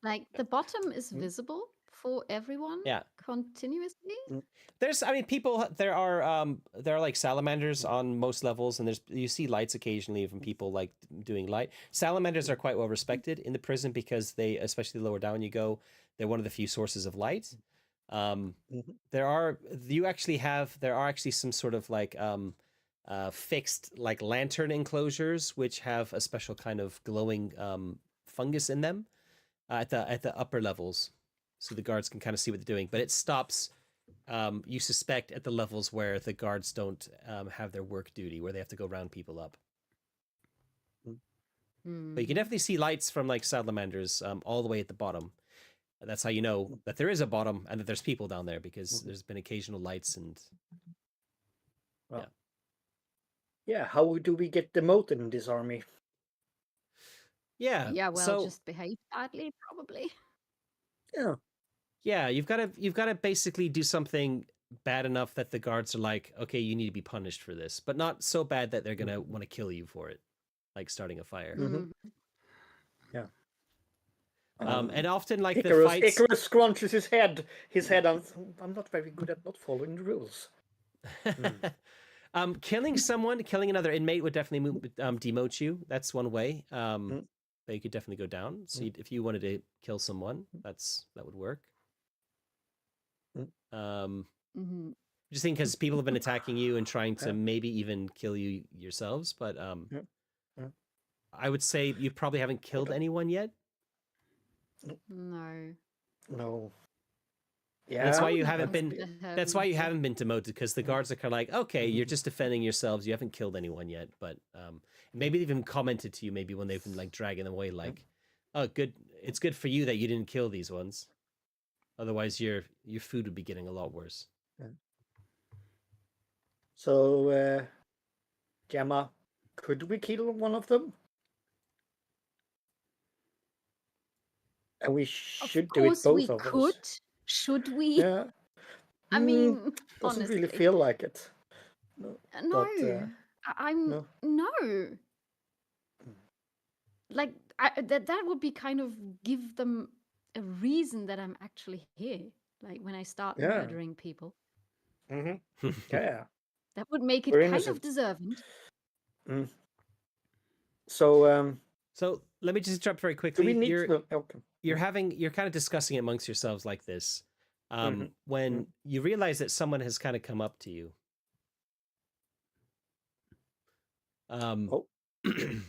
Like the bottom is visible for everyone continuously. There are like salamanders on most levels, and you see lights occasionally from people like doing light. Salamanders are quite well respected in the prison because they, especially the lower down you go, they're one of the few sources of light. There are actually some sort of like fixed like lantern enclosures which have a special kind of glowing fungus in them at the upper levels, so the guards can kind of see what they're doing. But it stops. You suspect at the levels where the guards don't have their work duty, where they have to go round people up. But you can definitely see lights from like salamanders all the way at the bottom. That's how you know that there is a bottom and that there's people down there, because there's been occasional lights and Yeah, how do we get demoted in this army? yeah. Yeah, well, so just behave badly, probably. Yeah. yeah, you've got to basically do something bad enough that the guards are like, okay, you need to be punished for this, but not so bad that they're gonna want to kill you for it, like starting a fire. Yeah. And often like the Icarus, fights. Icarus scrunches his head. I'm not very good at not following the rules. Killing another inmate would definitely demote you. That's one way. That you could definitely go down. So if you wanted to kill someone, that would work. Just think, because people have been attacking you and trying to maybe even kill you yourselves. But I would say you probably haven't killed anyone yet. No. Yeah. That's why you haven't been. That's why you haven't been demoted, because the guards are kind of like, okay, you're just defending yourselves. You haven't killed anyone yet, but maybe they've even commented to you. Maybe when they've been like dragging them away, like, oh, good. It's good for you that you didn't kill these ones. Otherwise, your food would be getting a lot worse. So, Gemma, could we kill one of them? And we should do it both of us. Should we? Yeah. I mean, doesn't honestly, really feel like it. no. But, I'm no. Like that would be kind of give them a reason that I'm actually here. Like when I start murdering people, Yeah. that would make it We're kind innocent. of deserving. So, So let me just interrupt very quickly. do we need You're kind of discussing it amongst yourselves like this. When you realize that someone has kind of come up to you.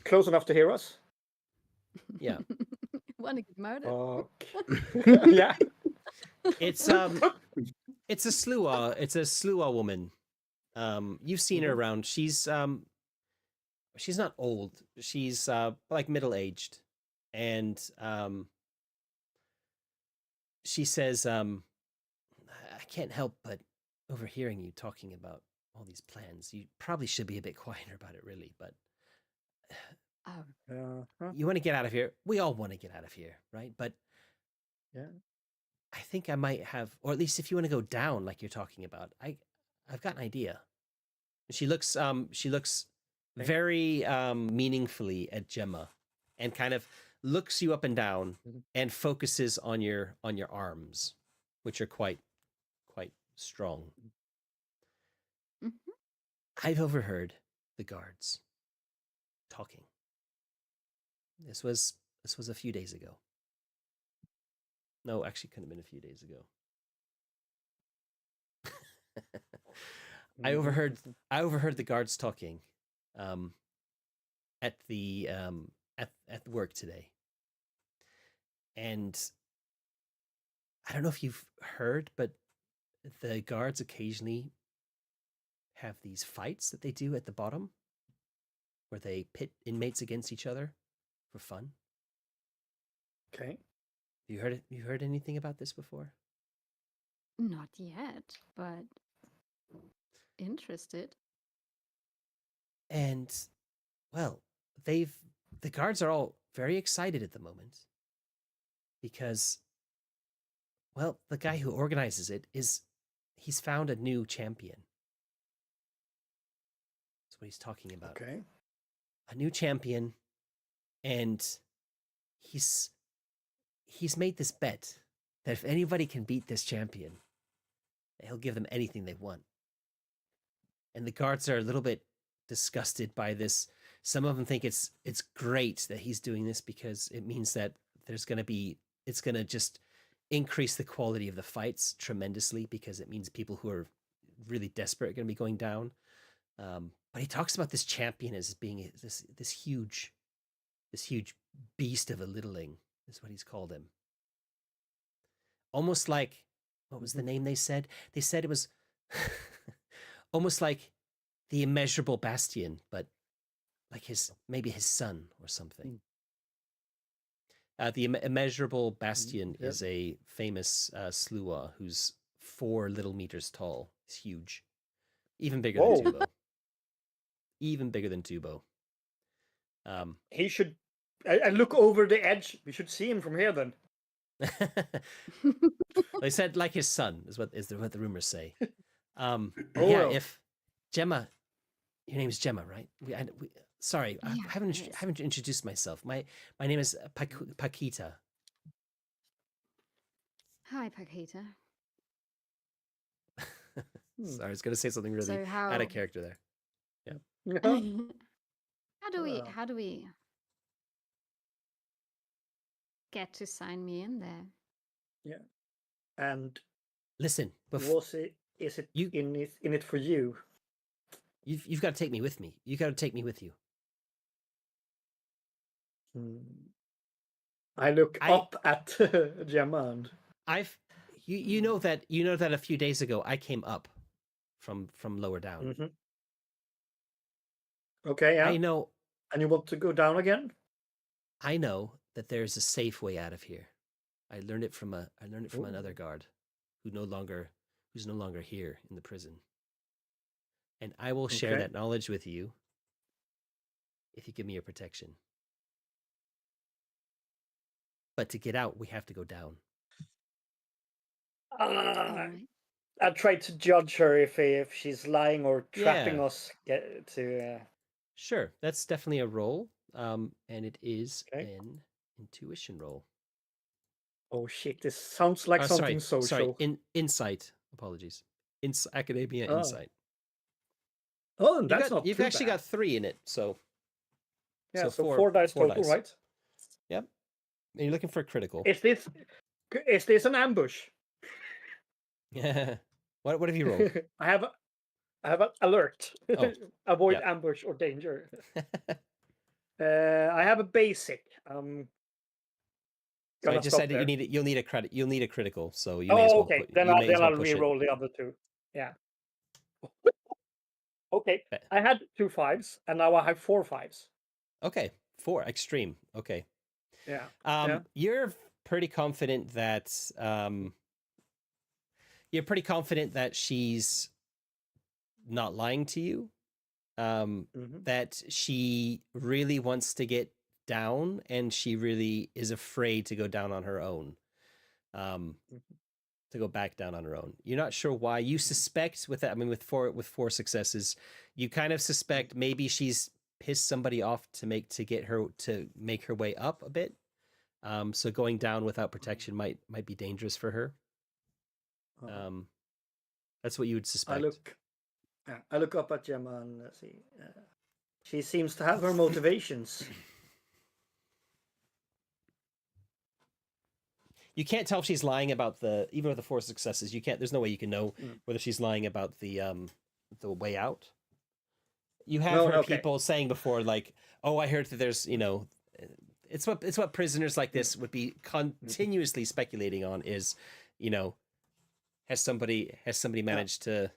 Close enough to hear us? Yeah. Want to get murdered? Okay. Yeah. It's a Slua. It's a Slua woman. You've seen her around. She's not old. She's like middle-aged. And she says, I can't help but overhearing you talking about all these plans. You probably should be a bit quieter about it, really, but you want to get out of here. We all want to get out of here, right? But I think I might have, or at least if you want to go down like you're talking about, I've got an idea. She looks very meaningfully at Gemma, and kind of looks you up and down and focuses on your arms, which are quite strong. I've overheard the guards talking. This was a few days ago. No, actually, couldn't have been a few days ago. I overheard the guards talking at the at work today. And I don't know if you've heard, but the guards occasionally have these fights that they do at the bottom, where they pit inmates against each other for fun. Okay. You heard anything about this before? Not yet, but interested. And well, the guards are all very excited at the moment, because well, the guy who organizes it he's found a new champion. That's what he's talking about. Okay. A new champion, and he's made this bet that if anybody can beat this champion, he'll give them anything they want. And the guards are a little bit disgusted by this. Some of them think it's great that he's doing this, because it means that it's going to just increase the quality of the fights tremendously because it means people who are really desperate are going to be going down. But he talks about this champion as being this huge beast of a littling is what he's called him. Almost like, what was the name they said? They said it was almost like the immeasurable bastion, but like maybe his son or something. The immeasurable bastion is a famous sluagh who's 4 little meters tall. He's huge, even bigger than Tubo. Even bigger than Tubo. He should. I look over the edge. We should see him from here then. They said like his son is what the rumors say. Oh. If Gemma, your name is Gemma, right? Sorry, Yeah, I haven't introduced myself. My name is Paquita. Hi, Paquita. Sorry, I was going to say something really So out of character there. How do we get to sign me in there? Yeah. And Listen, is it in it for you? You've got to take me with me. You got to take me with you. I look up at Gemma and you know that a few days ago I came up from lower down. Okay, yeah. I know. And you want to go down again? I know that there's a safe way out of here. I learned it from another guard who's no longer here in the prison. And I will share that knowledge with you if you give me your protection. But to get out, we have to go down. I tried to judge her if she's lying or trapping us to. Sure, that's definitely a roll, and it is an intuition roll. Oh shit! This sounds like something social. Sorry, insight. Apologies. Academia insight. Oh, and that's not You've actually got 3 in it, so. Yeah, so 4 dice total, right? Yep. And you're looking for a critical. Is this an ambush? Yeah. What have you rolled? I have an alert. Avoid ambush or danger. I have a basic. So I just said that you'll need a credit. You'll need a critical. So you may as well. Okay. Then I'll re-roll the other 2. Yeah. Okay. I had 2 5s, and now I have 4 5s. Okay, 4 extreme. Okay. Yeah. You're pretty confident that she's not lying to you. That she really wants to get down, and she really is afraid to go down on her own. To go back down on her own. You're not sure why. You suspect with that. I mean, with 4 successes, you kind of suspect maybe she's pissed somebody off to make her way up a bit. So going down without protection might be dangerous for her. That's what you would suspect. I look up at Gemma and see. She seems to have her motivations. You can't tell if she's lying about even with the 4 successes. You can't. There's no way you can know whether she's lying about the way out. You have heard people saying before, like, "Oh, I heard that there's it's what prisoners like this would be continuously speculating on is, has somebody managed to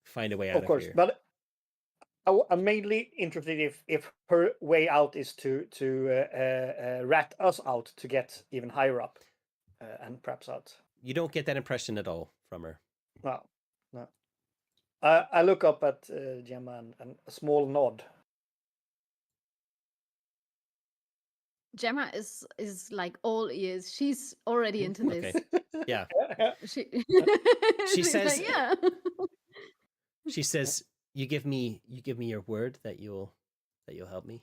find a way out of here?" Of course, but I'm mainly interested if her way out is to rat us out to get even higher up, and perhaps out. You don't get that impression at all from her. No. I look up at Gemma and a small nod. Gemma is like all ears. She's already into this. Yeah. She says. Like, yeah. She says, "You give me your word that you'll help me."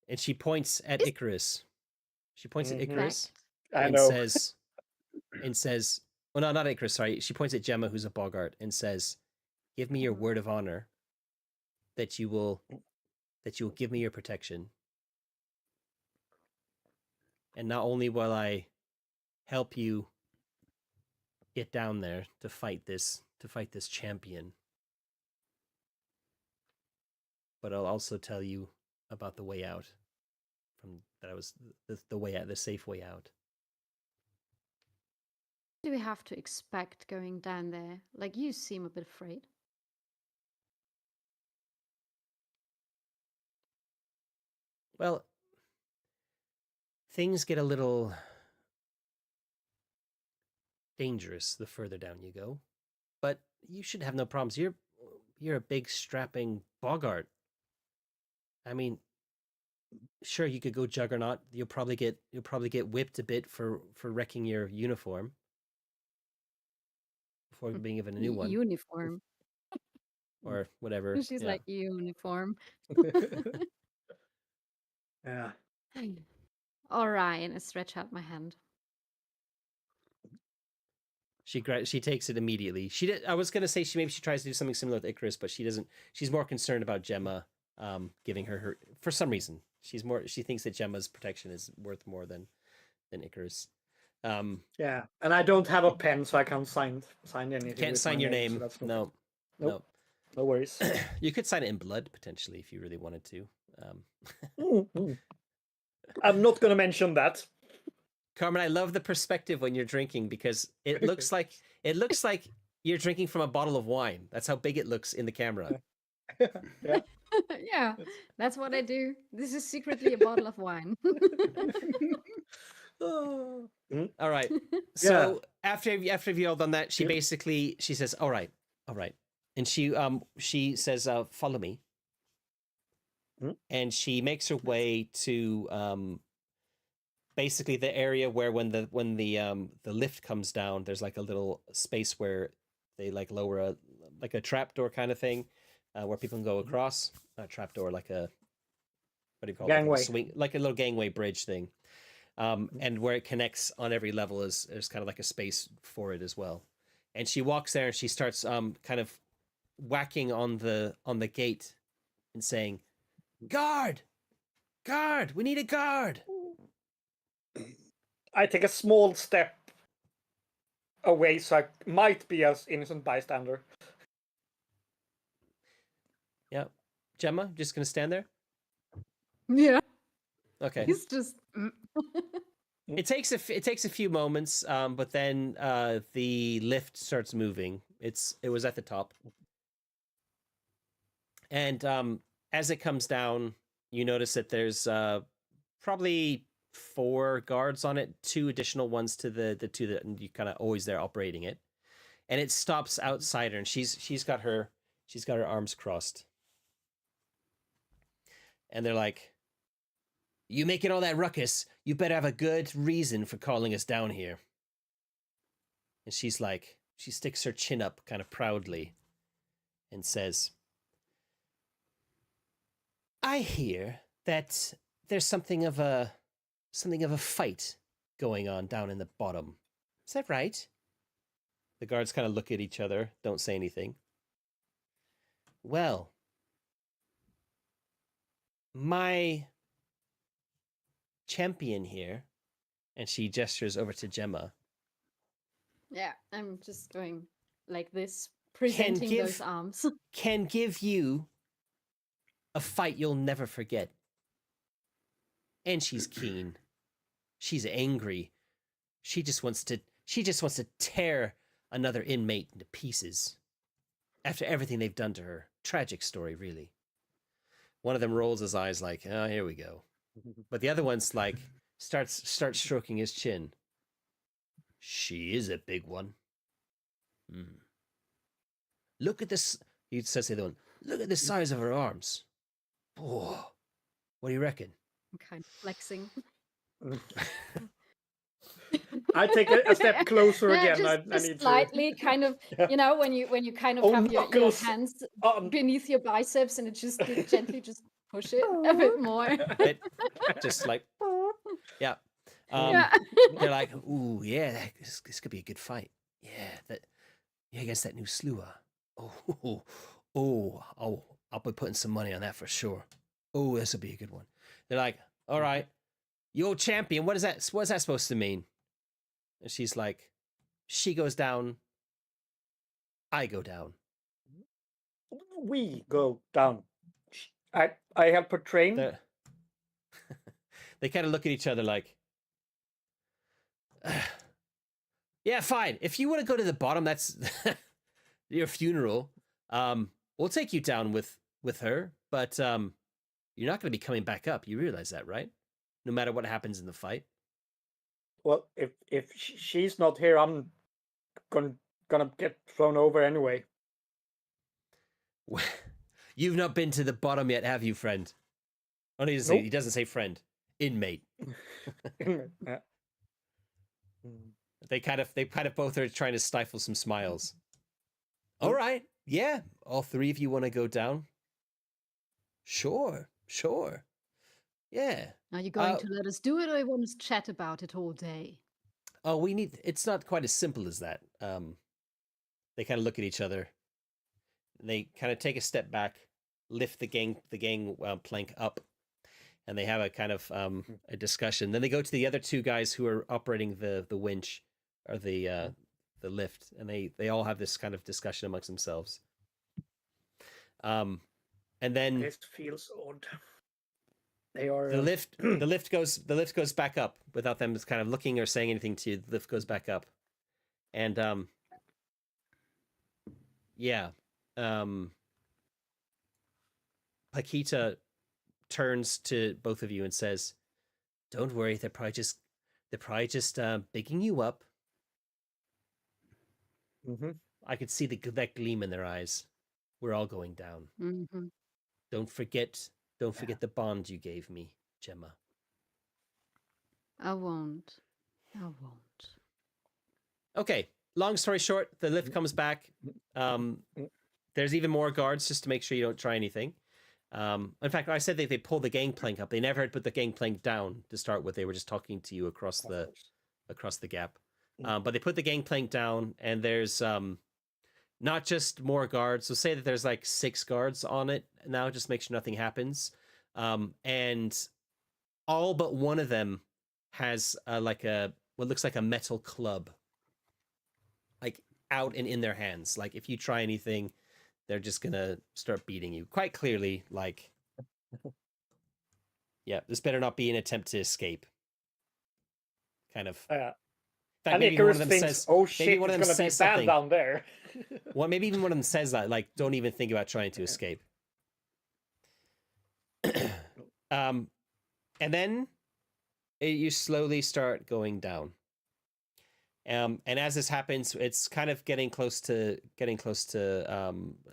And she points at Icarus. She points at Icarus and says, "Well, no, not Icarus. Sorry." She points at Gemma, who's a boggart, and says, "Give me your word of honor that you will give me your protection, And not only will I help you get down there to fight this champion, but I'll also tell you about the way out. The way out, the safe way out. Do we have to expect going down there? Like, you seem a bit afraid. Well, things get a little dangerous the further down you go, but you should have no problems. You're a big strapping boggart. I mean, sure, you could go Juggernaut. You'll probably get whipped a bit for wrecking your uniform before being given a new one Uniform. or whatever. She's yeah. like, uniform. Yeah. All right, and I stretch out my hand. She takes it immediately. I was gonna say maybe she tries to do something similar with Icarus, but she doesn't. She's more concerned about Gemma giving her for some reason. She thinks that Gemma's protection is worth more than Icarus. Yeah, and I don't have a pen, so I can't sign anything. Can't with sign my your name. name. So that's No. Nope. No worries. You could sign it in blood potentially if you really wanted to. I'm not going to mention that. Carmen, I love the perspective when you're drinking because it looks like you're drinking from a bottle of wine. That's how big it looks in the camera. Yeah. Yeah, that's what I do. This is secretly a bottle of wine. Oh. All right. So after you've all done that, she says, "All right," and she says, "Follow me." And she makes her way to basically the area where when the lift comes down, there's like a little space where they like lower a trapdoor kind of thing where people can go across. Not a trapdoor, like a what do you call it? Gangway. Like a swing, like a little gangway bridge thing. And where it connects on every level is there's kind of like a space for it as well. And she walks there and she starts kind of whacking on the gate and saying, "Guard! Guard! We need a guard!" I take a small step away, so I might be an innocent bystander. Yeah. Gemma, just gonna stand there? Yeah. Okay. He's just. It takes a few moments, but then the lift starts moving. It was at the top. And as it comes down, you notice that there's probably 4 guards on it, 2 additional ones to the 2 that you kind of always there operating it. And it stops outside her, and she's got her arms crossed. And they're like, "You making all that ruckus, you better have a good reason for calling us down here." And she's like, she sticks her chin up kind of proudly and says, "I hear that there's something of a fight going on down in the bottom. Is that right?" The guards kind of look at each other, don't say anything. "Well, my champion here," and she gestures over to Gemma, Yeah, I'm just going like this, presenting those arms. "can give you a fight you'll never forget. And she's keen. She's angry. She just wants to tear another inmate into pieces. After everything they've done to her. Tragic story, really." One of them rolls his eyes like, "Oh, here we go." But the other one's like, starts stroking his chin. "She is a big one. Look at this," he says to the other one. "Look at the size of her arms. Oh, what do you reckon?" I'm kind of flexing. I take a step closer again. Just, I need slightly to... kind of, you know, when you kind of have your hands beneath your biceps and it just gently just push it a bit more. It, just like, yeah. They're like, "Ooh, yeah, this could be a good fight. Yeah, against that new Slua. I'll be putting some money on that for sure. Oh, this will be a good one." They're like, "All right, Your champion, what is that? What's that supposed to mean? And she's like, she goes down, I go down. We go down. I help her train. They kind of look at each other like, yeah, fine. If you want to go to the bottom, that's your funeral. We'll take you down with her, but you're not going to be coming back up. You realize that, right? No matter what happens in the fight. Well, if she's not here, I'm gonna get thrown over anyway. You've not been to the bottom yet, have you, friend? Oh, he doesn't say friend. Inmate. Yeah. They kind of both are trying to stifle some smiles. All right. Yeah. All three of you want to go down? Sure. Yeah. Are you going to let us do it, or you want to chat about it all day? Oh, it's not quite as simple as that. They kind of look at each other. They kind of take a step back, lift the gang plank up, and they have a kind of a discussion. Then they go to the other two guys who are operating the winch or the lift, and they all have this kind of discussion amongst themselves. And then This feels odd. They are the lift goes back up without them kind of looking or saying anything to you. The lift goes back up, and Paquita turns to both of you and says, "Don't worry, they're probably just bigging you up." Mm-hmm. I could see that gleam in their eyes. We're all going down. Mm-hmm. Don't forget the bond you gave me, Gemma. I won't. Okay. Long story short, the lift comes back. There's even more guards just to make sure you don't try anything. In fact, I said they pulled the gangplank up. They never had put the gangplank down to start with. They were just talking to you across the gap. But they put the gangplank down, and there's not just more guards. So say that there's like 6 guards on it now, just make sure nothing happens. And all but one of them has what looks like a metal club, like out and in their hands. Like if you try anything, they're just gonna start beating you. Quite clearly, like, yeah, this better not be an attempt to escape. Kind of. In fact, and maybe Icarus one of them thinks, says, "Oh shit, maybe one it's of them gonna be says bad something. down there." Well, maybe even one of them says that, like, don't even think about trying to escape. And then you slowly start going down. And as this happens, it's kind of getting close to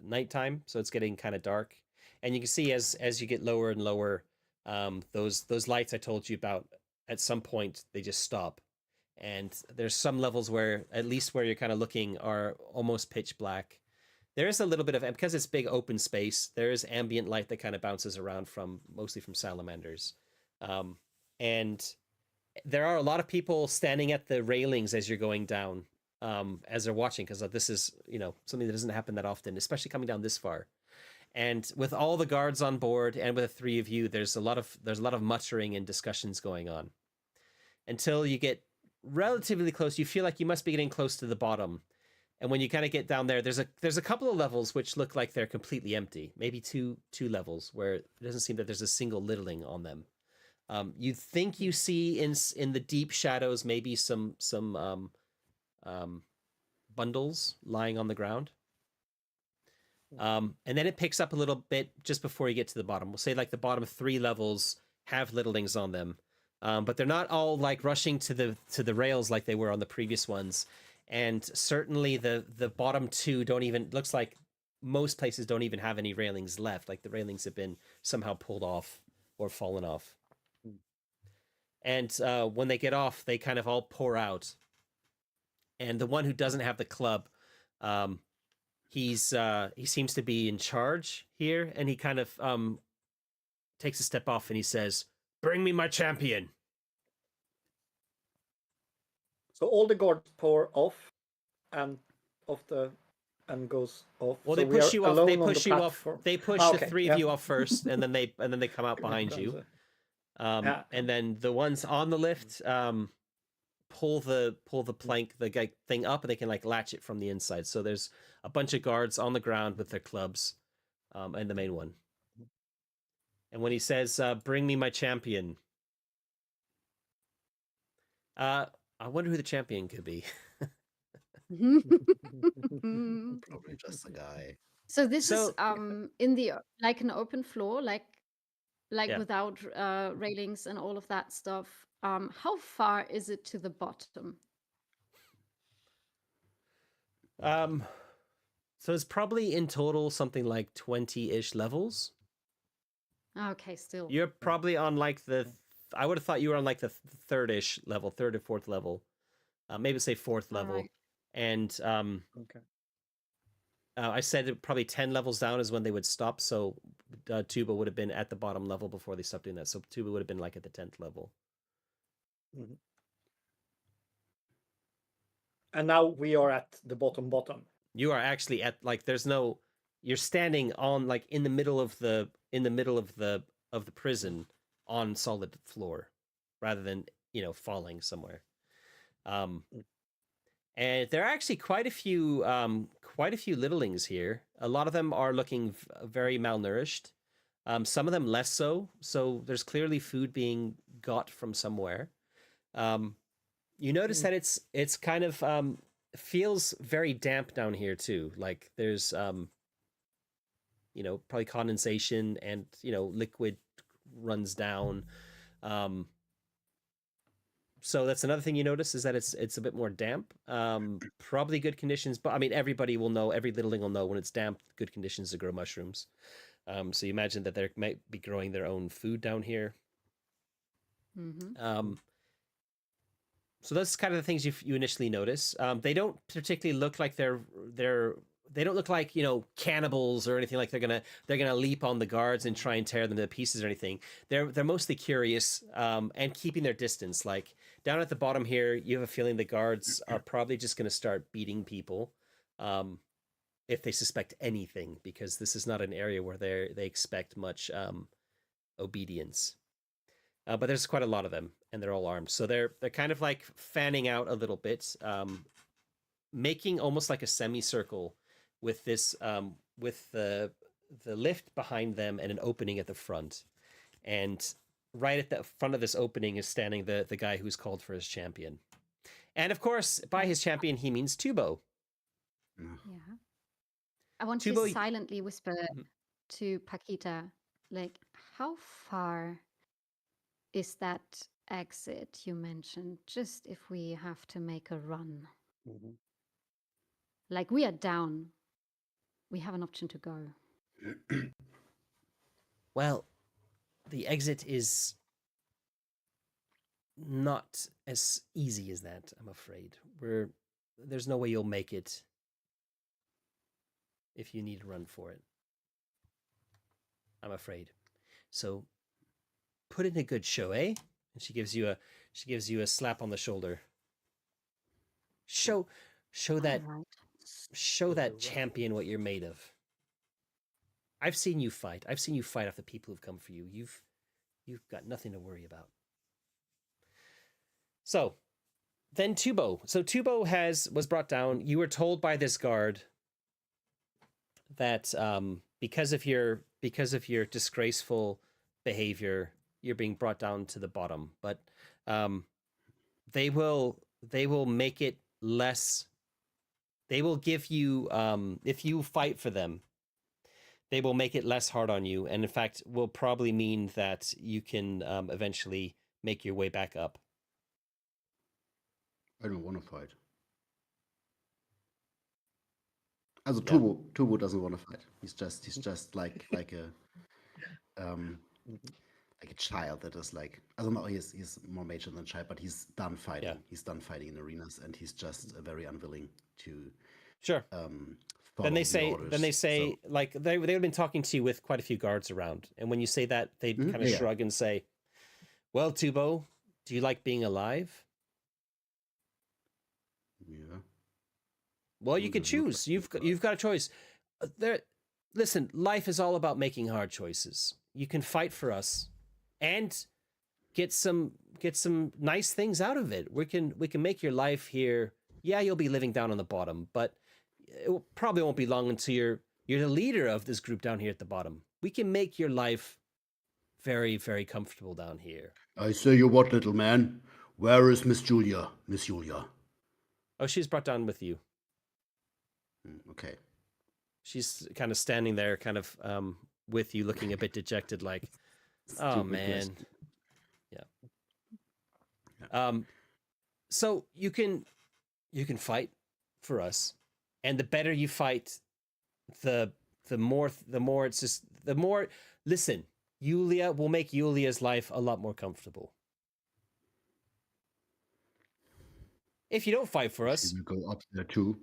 nighttime, so it's getting kind of dark. And you can see as you get lower and lower, those lights I told you about, at some point they just stop. And there's some levels where, at least where you're kind of looking, are almost pitch black. There is a little bit of, because it's big open space, there is ambient light that kind of bounces around mostly from salamanders. And there are a lot of people standing at the railings as you're going down, as they're watching, because this is, something that doesn't happen that often, especially coming down this far. And with all the guards on board, and with the 3 of you, there's a lot of muttering and discussions going on, until you get relatively close. You feel like you must be getting close to the bottom, and when you kind of get down there, there's a couple of levels which look like they're completely empty. Maybe two levels where it doesn't seem that there's a single littling on them. You think you see in the deep shadows maybe some bundles lying on the ground. And then it picks up a little bit just before you get to the bottom. We'll say like the bottom 3 levels have littlings on them, but they're not all like rushing to the rails like they were on the previous ones. And certainly the bottom 2 don't even, looks like most places don't even have any railings left. Like the railings have been somehow pulled off or fallen off. And when they get off, they kind of all pour out. And the one who doesn't have the club, he seems to be in charge here, and he kind of takes a step off and he says, "Bring me my champion." So all the guards pour off, and goes off. Well, so they push you off. They push you off. platform. They push the 3 of you off first, and then they come out behind you. And then the ones on the lift pull the plank, the thing up, and they can like latch it from the inside. So there's a bunch of guards on the ground with their clubs, and the main one. And when he says, "Bring me my champion," I wonder who the champion could be. Probably just a guy. So this is So- in the like an open floor, like Yeah. without railings and all of that stuff. How far is it to the bottom? So it's probably in total something like 20-ish levels. Okay, still. You're probably on like I would have thought you were on like the third-ish level, third or fourth level. Maybe say fourth level. Alright. And Okay. I said probably 10 levels down is when they would stop. So Tuba would have been at the bottom level before they stopped doing that. So Tuba would have been like at the 10th level. And now we are at the bottom. You are actually at like you're standing on like in the middle of the prison on solid floor rather than falling somewhere. And there are actually quite a few littlings here. A lot of them are looking very malnourished. Some of them less so. So there's clearly food being got from somewhere. You notice that it's kind of feels very damp down here too. Like there's probably condensation and liquid runs down. So that's another thing you notice is that it's a bit more damp. Probably good conditions, but I mean everybody will know, every littling will know when it's damp, good conditions to grow mushrooms. So you imagine that they might be growing their own food down here. Mm-hmm. So that's kind of the things you initially notice. They don't particularly look like they don't look like cannibals or anything like they're gonna leap on the guards and try and tear them to pieces or anything. They're mostly curious and keeping their distance. Like down at the bottom here, you have a feeling the guards are probably just gonna start beating people if they suspect anything, because this is not an area where they expect much obedience. But there's quite a lot of them, and they're all armed. So they're kind of like fanning out a little bit, making almost like a semicircle with this with the lift behind them and an opening at the front. And right at the front of this opening is standing the guy who's called for his champion. And of course, by his champion, he means Tubo. Yeah. I want Tubo- to silently whisper to Paquita, like, how far is that exit you mentioned, just if we have to make a run? Like, we are down. We have an option to go. Well, the exit is not as easy as that, I'm afraid. There's no way you'll make it if you need to run for it. I'm afraid. So put in a good show, eh? And she gives you a slap on the shoulder. Show that Alright. show that champion what you're made of. I've seen you fight. I've seen you fight off the people who've come for you. You've got nothing to worry about. So then Tubo. So Tubo was brought down. You were told by this guard that because of your disgraceful behavior, you're being brought down to the bottom. But they will make it less. They will give you if you fight for them, they will make it less hard on you, and in fact will probably mean that you can eventually make your way back up. I don't want to fight. Also Yeah. Turbo doesn't want to fight. He's just like a like a child that is like, I don't know, he's more mature than a child, but he's done fighting. Yeah. He's done fighting in arenas, and he's just very unwilling to Sure. follow Then they the say orders. like they've been talking to you with quite a few guards around, and when you say that, they Mhm. kind of Yeah. shrug and say, "Well, Tubo, do you like being alive?" Yeah. Well, you Ooh, could doesn't look choose. like You've got a choice. Listen, life is all about making hard choices. You can fight for us, and get some nice things out of it. We can make your life here. Yeah, you'll be living down on the bottom, but probably won't be long until you're the leader of this group down here at the bottom. We can make your life very, very comfortable down here. I say you what, little man? Where is Miss Julia? Miss Julia. Oh, she's brought down with you. Okay. She's kind of standing there, kind of with you, looking a bit dejected, like, oh Stupid man. question. Yeah. So you can fight for us, and the better you fight, the more it's just the more. Listen, Yulia will make Yulia's life a lot more comfortable. If you don't fight for us, She will go up there too.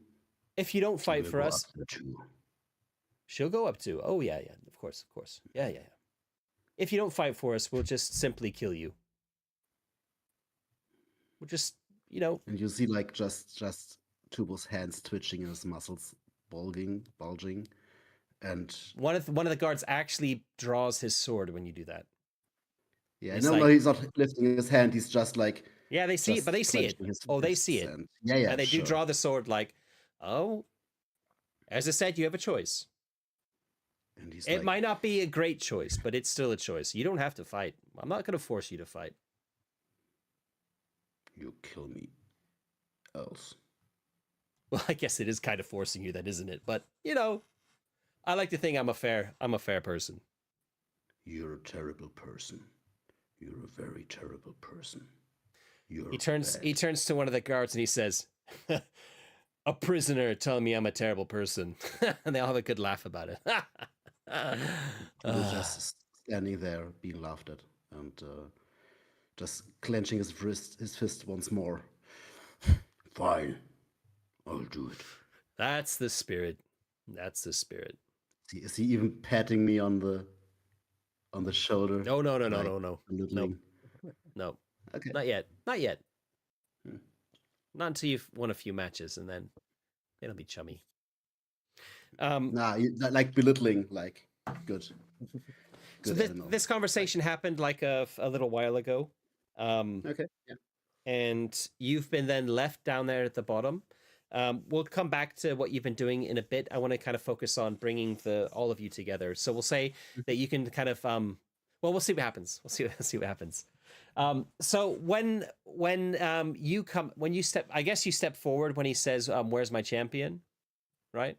if you don't She fight will for go us, up there too. she'll go up to. Oh yeah, of course, yeah. If you don't fight for us, we'll just simply kill you. We'll just, And you see like just Tubo's hands twitching and his muscles bulging, and one of the guards actually draws his sword when you do that. yeah, It's no, like- he's not lifting his hand. He's just like Yeah, they see it, just but they see it. clenching his Oh, they fists see it. and- yeah, And they do sure. draw the sword like, oh, as I said, you have a choice. And he's It like, might not be a great choice, but it's still a choice. You don't have to fight. I'm not going to force you to fight. you kill me, else. Well, I guess it is kind of forcing you, then, isn't it? But I like to think I'm a fair person. You're a terrible person. You're a very terrible person. You're He turns bad. to one of the guards and he says, "A prisoner telling me I'm a terrible person," and they all have a good laugh about it. He was just standing there being laughed at and just clenching his fist once more. Fine, I'll do it. That's the spirit. That's the spirit. Is he even patting me on the shoulder? No. Belittling? No. Okay. Not yet. Hmm. Not until you've won a few matches, and then it'll be chummy. Nah, like belittling, like good. So Good, I don't know. this conversation happened like a little while ago. Okay. Yeah. And you've been then left down there at the bottom. We'll come back to what you've been doing in a bit. I want to kind of focus on bringing all of you together. So we'll say that you can kind of we'll see what happens. We'll see what happens. So when you step forward when he says, "Where's my champion?" Right?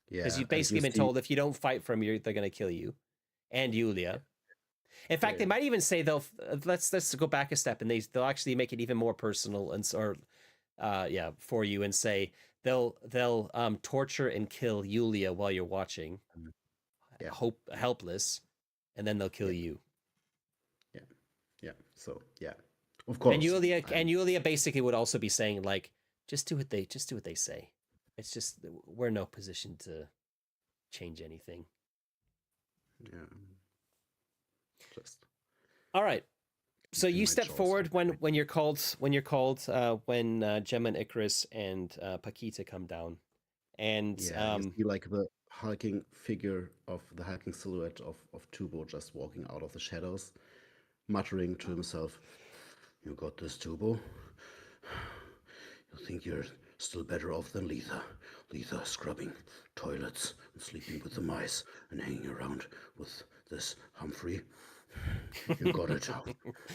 Yeah. Because you've and basically you been see- told if you don't fight for him, they're going to kill you, and Yulia. In fact, they Yeah. might even say let's go back a step, and they'll actually make it even more personal for you, and say they'll torture and kill Yulia while you're watching, Yeah. helpless, and then they'll kill you. Yeah. So yeah, of course. And Yulia basically would also be saying like, just do what they say. It's just we're in no position to change anything. Yeah. Just All right. So Making you my step choice, forward when hopefully. you're called when Gemma and Icarus and Paquita come down, and yeah, you see like the hulking silhouette of Tubo just walking out of the shadows, muttering to himself, "You got this, Tubo? You think you're still better off than Letha? Letha scrubbing toilets and sleeping with the mice and hanging around with this Humphrey. You got it.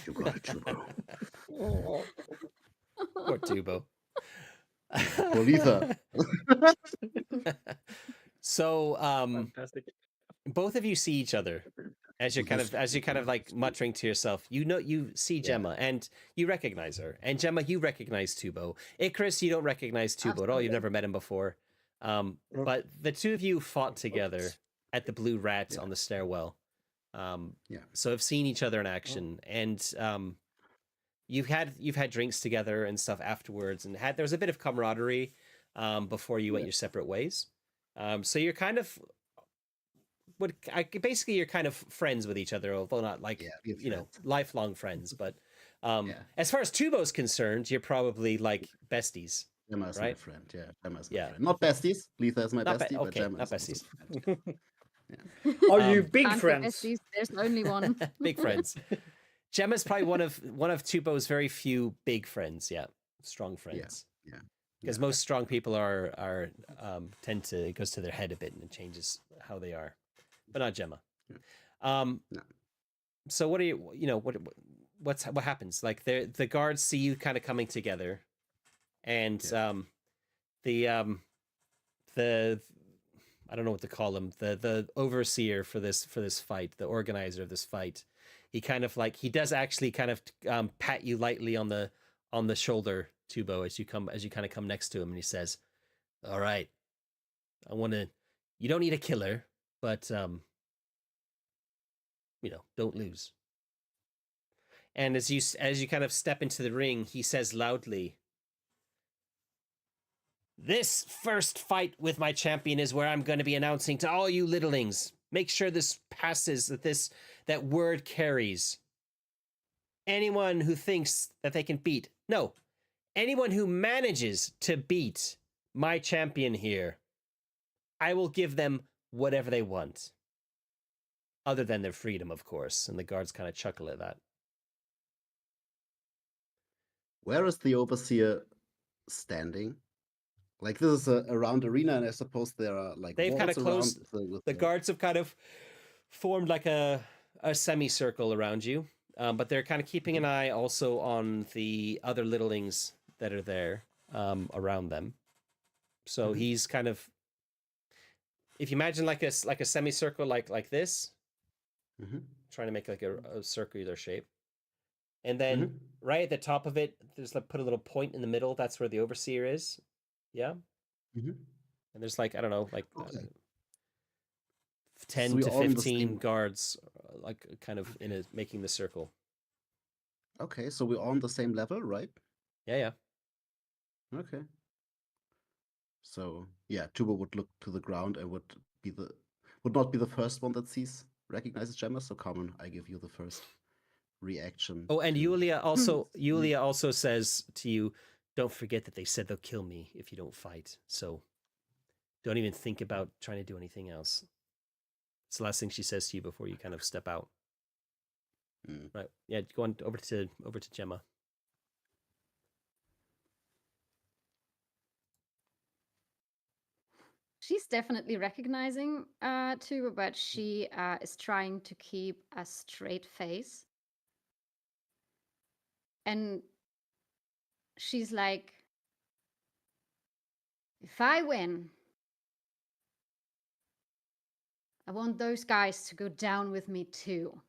You got it, Tubo. poor Tubo. Poor Letha." So Fantastic. both of you see each other as you're kind of like muttering to yourself. You see Gemma and you recognize her, and Gemma, you recognize Tubo. Icarus, you don't recognize Tubo at all. You've never met him before. But the two of you fought together at the Blue Rat on the stairwell. So have seen each other in action, and you've had drinks together and stuff afterwards, and there was a bit of camaraderie before you went your separate ways. So you're kind of basically you're kind of friends with each other, although not like lifelong friends. But as far as Tubo's concerned, you're probably like besties. Gemma is my Right? friend. Yeah, Gemma is my friend. Not besties. Letha is my Not bestie, but okay, Gemma not is also besties. my friend. Are you big Can't be friends? besties, there's only one. Big friends. Gemma's probably one of Tubo's very few big friends. Yeah, strong friends. Yeah. Because most strong people are tend to, it goes to their head a bit and it changes how they are, but not Gemma. No. So what are what happens? Like the guards see you kind of coming together, and the I don't know what to call him, the overseer for this fight, the organizer of this fight. He kind of like, he does actually kind of pat you lightly on the shoulder, Tubo, as you kind of come next to him, and he says, "All right, you don't need a killer, but don't lose." And as you kind of step into the ring, he says loudly, "This first fight with my champion is where I'm going to be announcing to all you littlings. Make sure this passes, that word carries. Anyone who thinks that they can anyone who manages to beat my champion here, I will give them whatever they want. Other than their freedom, of course." And the guards kind of chuckle at that. Where is the overseer standing? Like, this is a round arena, and I suppose there are like They've kind of walls closed. around The guards have kind of formed like a semicircle around you, but they're kind of keeping an eye also on the other littlings that are there around them. So he's kind of, if you imagine like a semicircle like this, trying to make like a circular shape, and then right at the top of it, there's like, put a little point in the middle. That's where the overseer is. Yeah. And there's like, I don't know, like 10 to 15 guards, like kind of making the circle. Okay, so we're on the same level, right? Yeah. Okay. So yeah, Tuba would look to the ground and would not be the first one that recognizes Gemma. So Carmen, I give you the first reaction. Oh, and Yulia also says to you, "Don't forget that they said they'll kill me if you don't fight. So don't even think about trying to do anything else." It's the last thing she says to you before you kind of step out. Right. Yeah, go on over to Gemma. She's definitely recognizing Tuba, but she is trying to keep a straight face. And she's like, "If I win, I want those guys to go down with me too.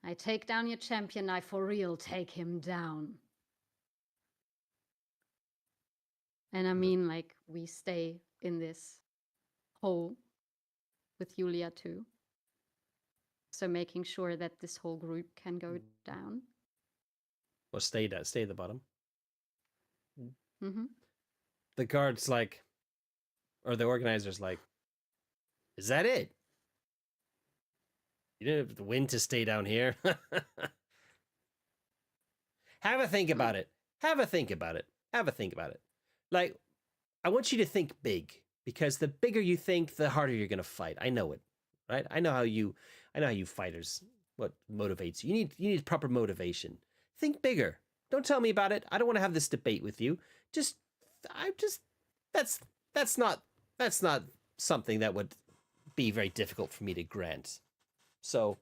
I take down your champion, I for real take him down." And I mean, like, we stay in this hole with Julia too. So making sure that this whole group can go down. Or stay at the bottom. The guards like, or the organizers like, "Is that it? You didn't have the wind to stay down here." Have a think about it. Like, I want you to think big, because the bigger you think, the harder you're going to fight. I know it, right? I know how you fighters, what motivates you. You need proper motivation. Think bigger. Don't tell me about it. I don't want to have this debate with you. That's not something that would be very difficult for me to grant. So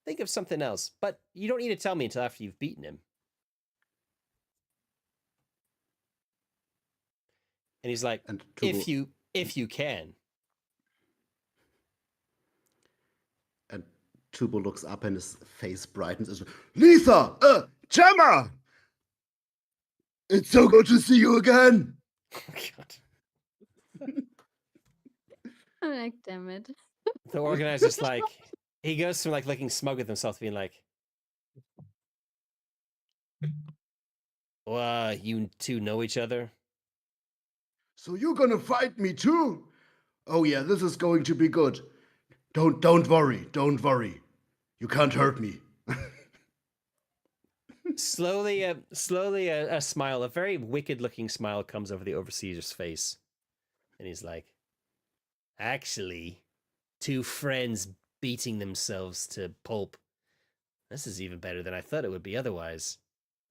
think of something else, but you don't need to tell me until after you've beaten him. And he's like, if you can. And Tubo looks up and his face brightens. "Letha! Gemma! It's so good to see you again!" Oh, God. I'm like, damn it. The organizer's like, he goes from like looking smug with himself to being like, "Well, you two know each other?" "So you're gonna fight me too? Oh yeah, this is going to be good. Don't worry. You can't hurt me." Slowly, a smile, a very wicked-looking smile, comes over the overseer's face, and he's like, "Actually, two friends beating themselves to pulp. This is even better than I thought it would be otherwise.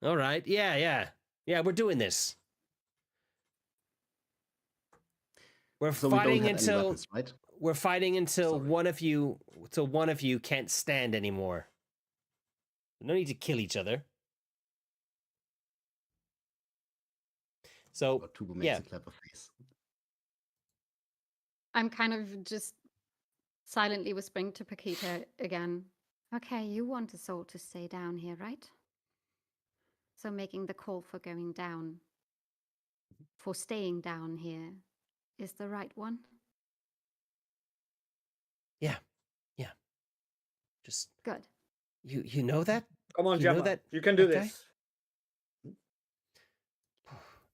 All right, yeah, we're doing this. We're So we don't fighting have any until weapons, right? we're fighting until Sorry. one of you can't stand anymore. No need to kill each other. So Or Tubo makes yeah, a clever face. I'm kind of just silently whispering to Paquita again. Okay, you want us all to stay down here, right? So making the call for going down, for staying down here, is the right one? yeah. Just Good. you know that? Come on, You know Gemma. that You can do that guy? this.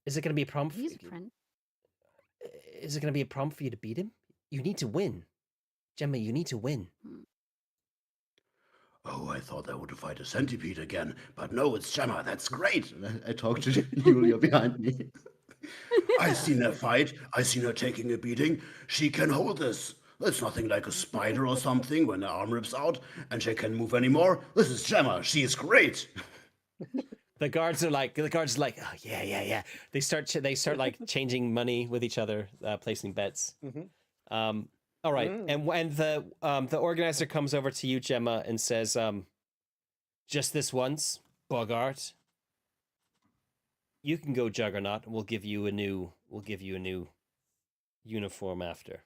Is it going to be a problem? He's friend. Is it going to be a problem for you to beat him? You need to win, Gemma. You need to win. Oh, I thought I would fight a centipede again, but no, it's Gemma. That's great. I talked to Julia behind me. I seen her fight. I seen her taking a beating. She can hold this. It's nothing like a spider or something when her arm rips out and she can't move anymore. This is Gemma. She is great. The guards are like, oh, yeah. They start like changing money with each other, placing bets. All right, and when the organizer comes over to you, Gemma, and says, just this once, Bogart, you can go Juggernaut, and we'll give you a new uniform after.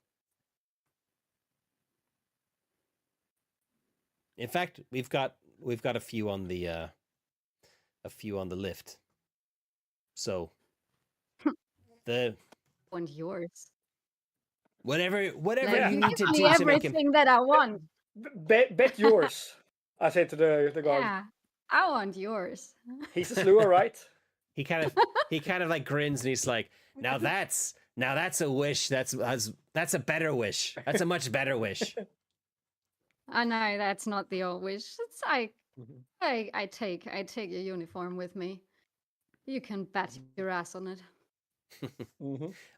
In fact, we've got a few on the lift. So the Want yours. whatever Yeah. you need to Give do me to make him. everything that I want. Bet yours. I say to the guard. Yeah, I want yours. He's a slewer, right? He kind of like grins and he's like, now that's a wish. That's a better wish. That's a much better wish. I know that's not the old wish. It's like I take your uniform with me. You can bet your ass on it.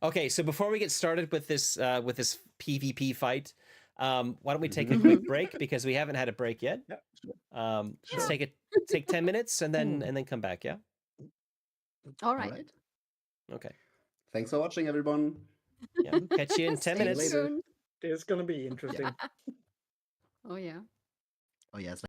Okay, so before we get started with this PvP fight, why don't we take a quick break because we haven't had a break yet. Let's take 10 minutes and then come back. Yeah. All right. Okay. Thanks for watching, everyone. Yeah. Catch you in 10 See you minutes. soon. It's gonna be interesting. Oh yeah. Oh, yes.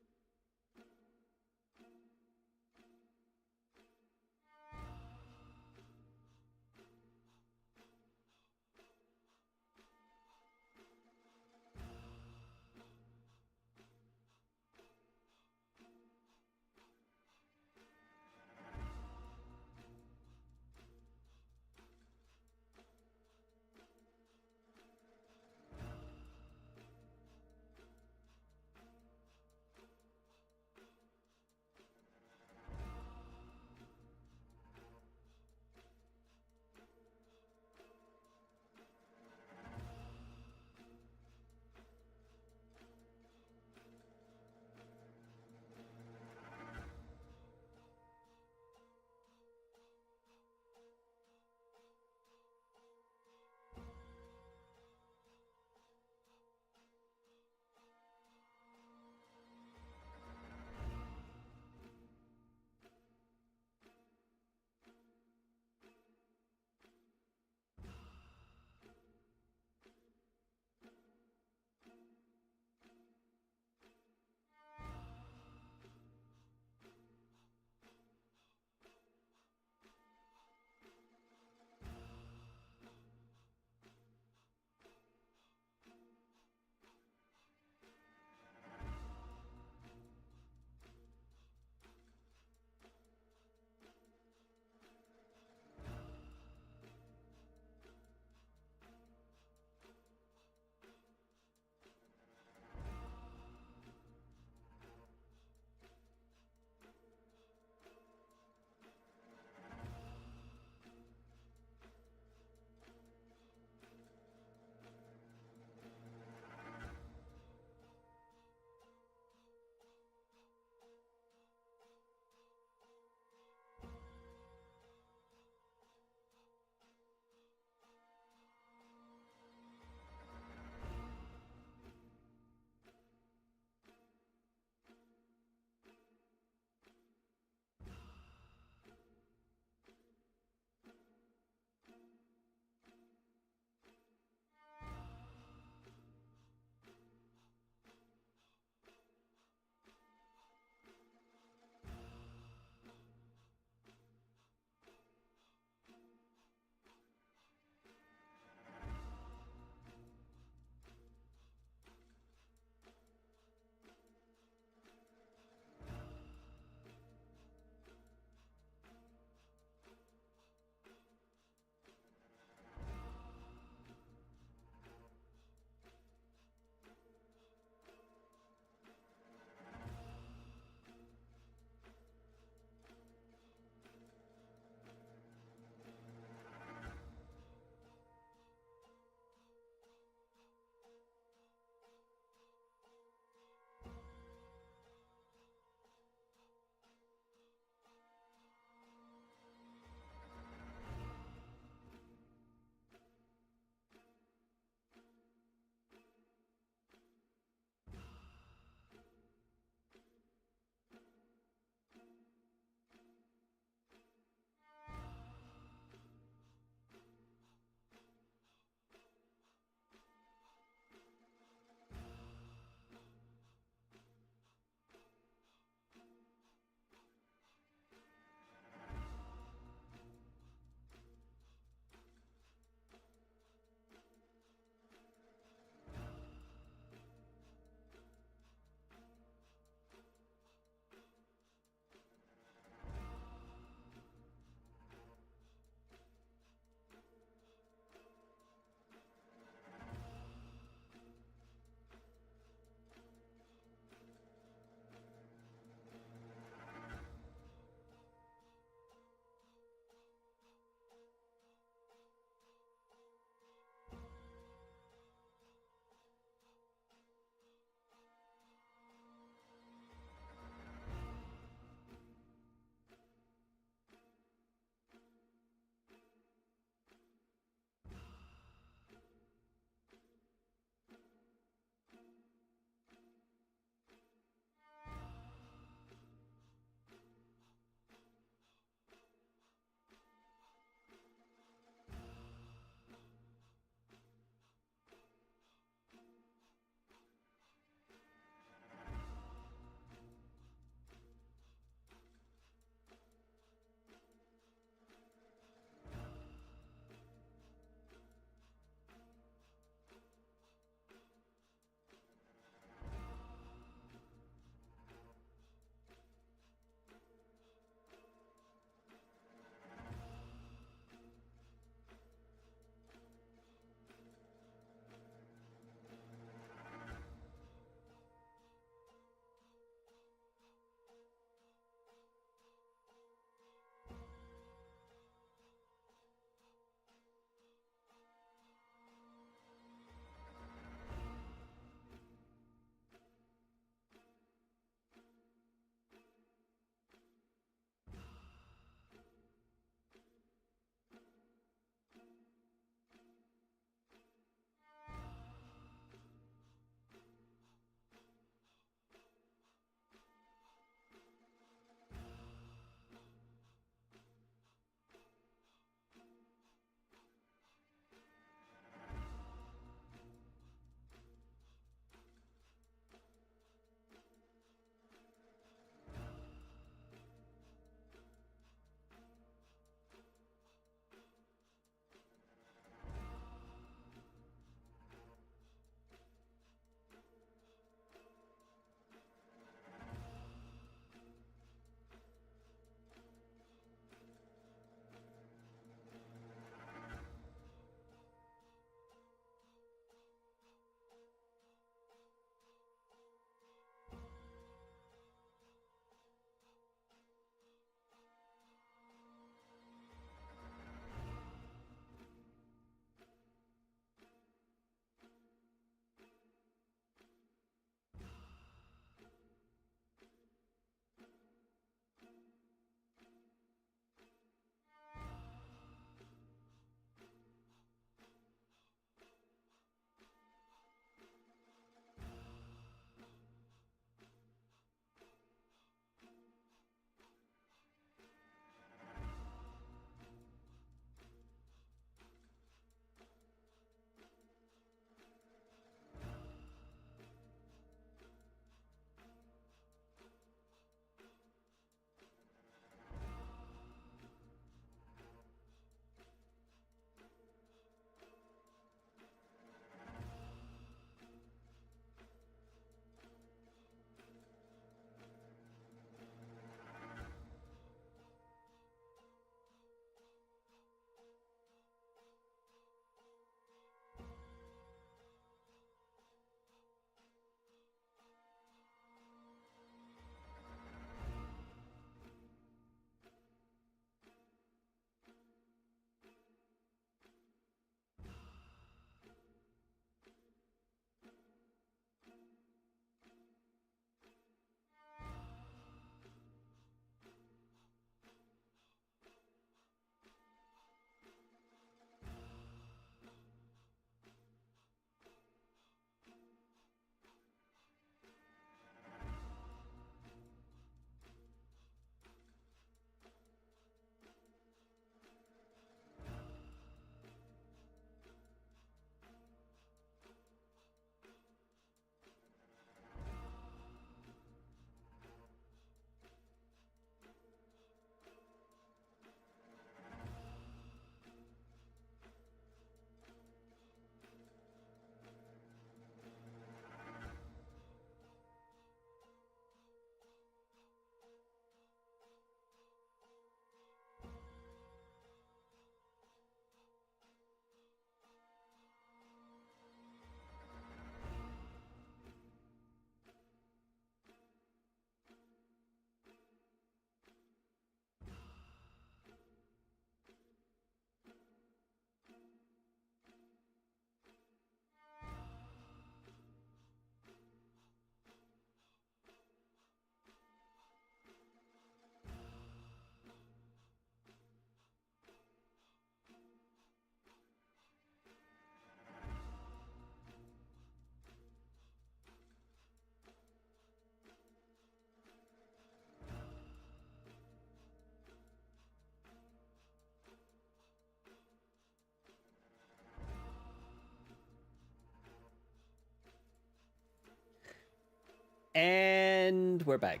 And we're back.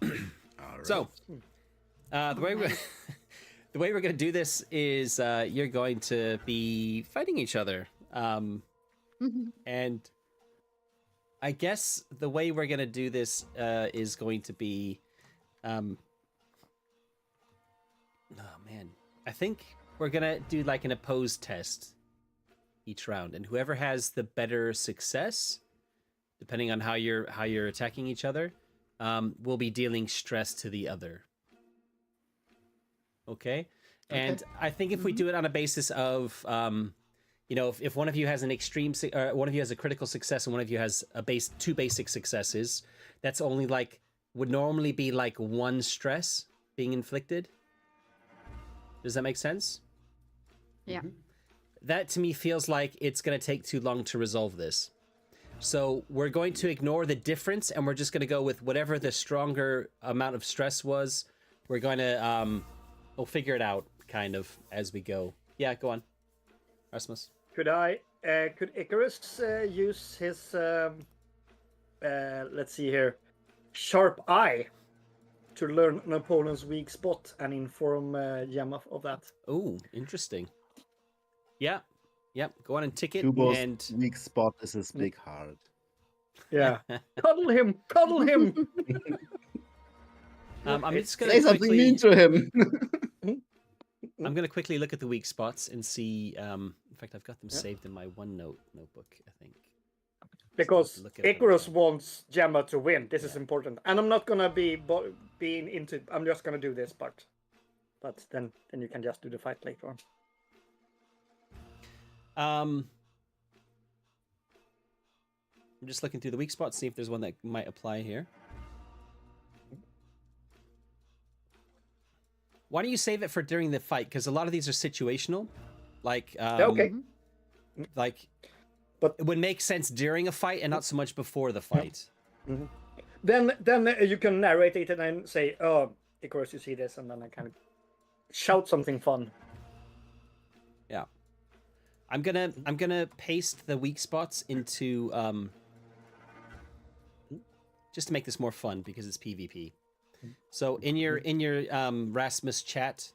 All right. So, the way we're the way we're gonna do this is you're going to be fighting each other, and I guess the way we're gonna do this is going to be, oh man, I think we're gonna do like an opposed test each round, and whoever has the better success, depending on how you're attacking each other, will be dealing stress to the other. Okay? And I think if we do it on a basis of, you know, if one of you has an extreme, one of you has a critical success and one of you has two basic successes, that's only like, would normally be like one stress being inflicted. Does that make sense? Yeah. That to me feels like it's going to take too long to resolve this. So we're going to ignore the difference and we're just going to go with whatever the stronger amount of stress was. We're going to, we'll figure it out kind of as we go. Yeah, go on. Rasmus. Could Icarus use his, let's see here, sharp eye to learn an opponent's weak spot and inform Gemma of that? Oh, interesting. Yeah. Yep. Go on and tick it. Tubo's And weak spot is his big heart. Yeah. Cuddle him! Cuddle him! I'm just going Say to something quickly... mean to him. I'm going to quickly look at the weak spots and see... in fact, I've got them saved in my OneNote notebook, I think. Because Look at it. Icarus wants Gemma to win. This is important. And I'm not going to be being into... I'm just going to do this part. But then you can just do the fight later on. I'm just looking through the weak spots, see if there's one that might apply here. Why don't you save it for during the fight? Because a lot of these are situational. Like, Okay. Like, But it would make sense during a fight and not so much before the fight. then you can narrate it and then say, "Oh, Icarus, you see this," and then I kind of shout something fun. Yeah. I'm gonna paste the weak spots into just to make this more fun because it's PvP. So in your Rasmus chat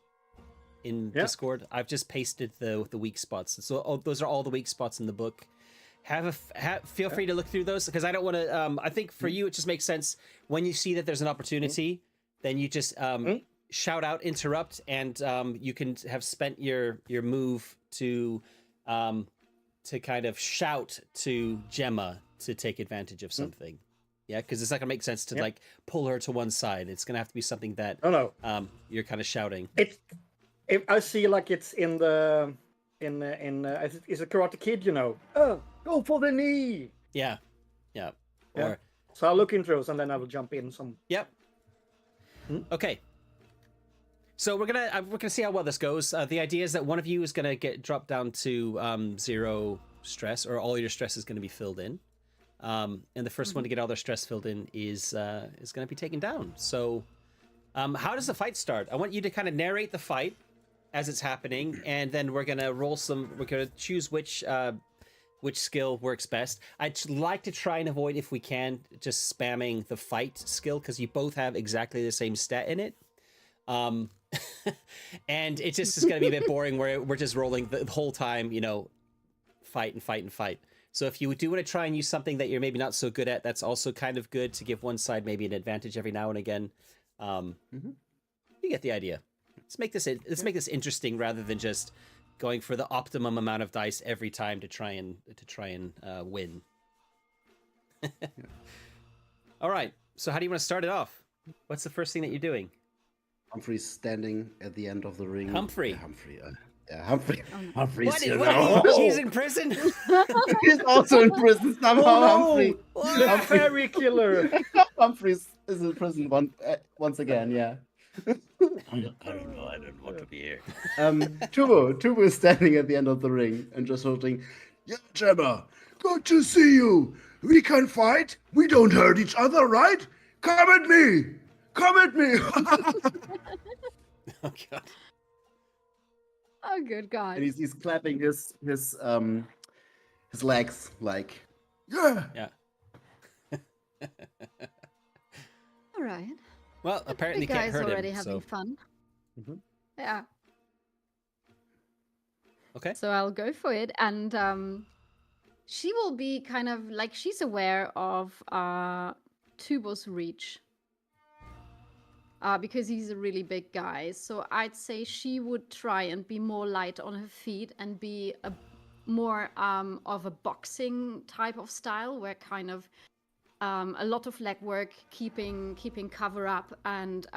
in Discord, I've just pasted the weak spots. So those are all the weak spots in the book. Feel free to look through those because I don't want to. I think for you it just makes sense when you see that there's an opportunity, then you just shout out, interrupt, and you can have spent your move to kind of shout to Gemma to take advantage of something. Yeah, because it's not gonna make sense to like pull her to one side. It's gonna have to be something that you're kind of shouting. If I see like it's in the is a Karate Kid, you know? Oh, go for the knee. Yeah. Or so I'll look into those and then I will jump in some. Yep. Okay. So we're gonna see how well this goes. The idea is that one of you is gonna get dropped down to 0 stress, or all your stress is gonna be filled in. And the first one to get all their stress filled in is gonna be taken down. So, how does the fight start? I want you to kind of narrate the fight as it's happening, and then we're gonna roll some. We're gonna choose which skill works best. I'd like to try and avoid, if we can, just spamming the fight skill because you both have exactly the same stat in it. And it just is going to be a bit boring where we're just rolling the whole time, you know, fight and fight and fight. So if you do want to try and use something that you're maybe not so good at, that's also kind of good to give one side maybe an advantage every now and again. You get the idea. Let's make this interesting rather than just going for the optimum amount of dice every time to try and win. All right. So how do you want to start it off? What's the first thing that you're doing? Humphrey's standing at the end of the ring. Humphrey. Yeah, Humphrey. Humphrey. Oh, no. Humphrey's What? here What? now. He's in prison? He's also in prison somehow. Oh, Humphrey. the fairy killer. Humphrey is in prison once again. Yeah. I don't know. I don't want to be here. Tubo is standing at the end of the ring and just holding. Yeah, Gemma. Good to see you. We can fight. We don't hurt each other, right? Come at me. Come at me. Oh god. Oh, good God. And he's clapping his legs like. Yeah. Yeah. All right. Well, The apparently big can't guy's hurt already him. having So fun. Mhm. Yeah. okay. So I'll go for it, and she will be kind of like she's aware of Tubo's reach. Because he's a really big guy. So I'd say she would try and be more light on her feet and be a more of a boxing type of style, where kind of a lot of leg work, keeping cover up, and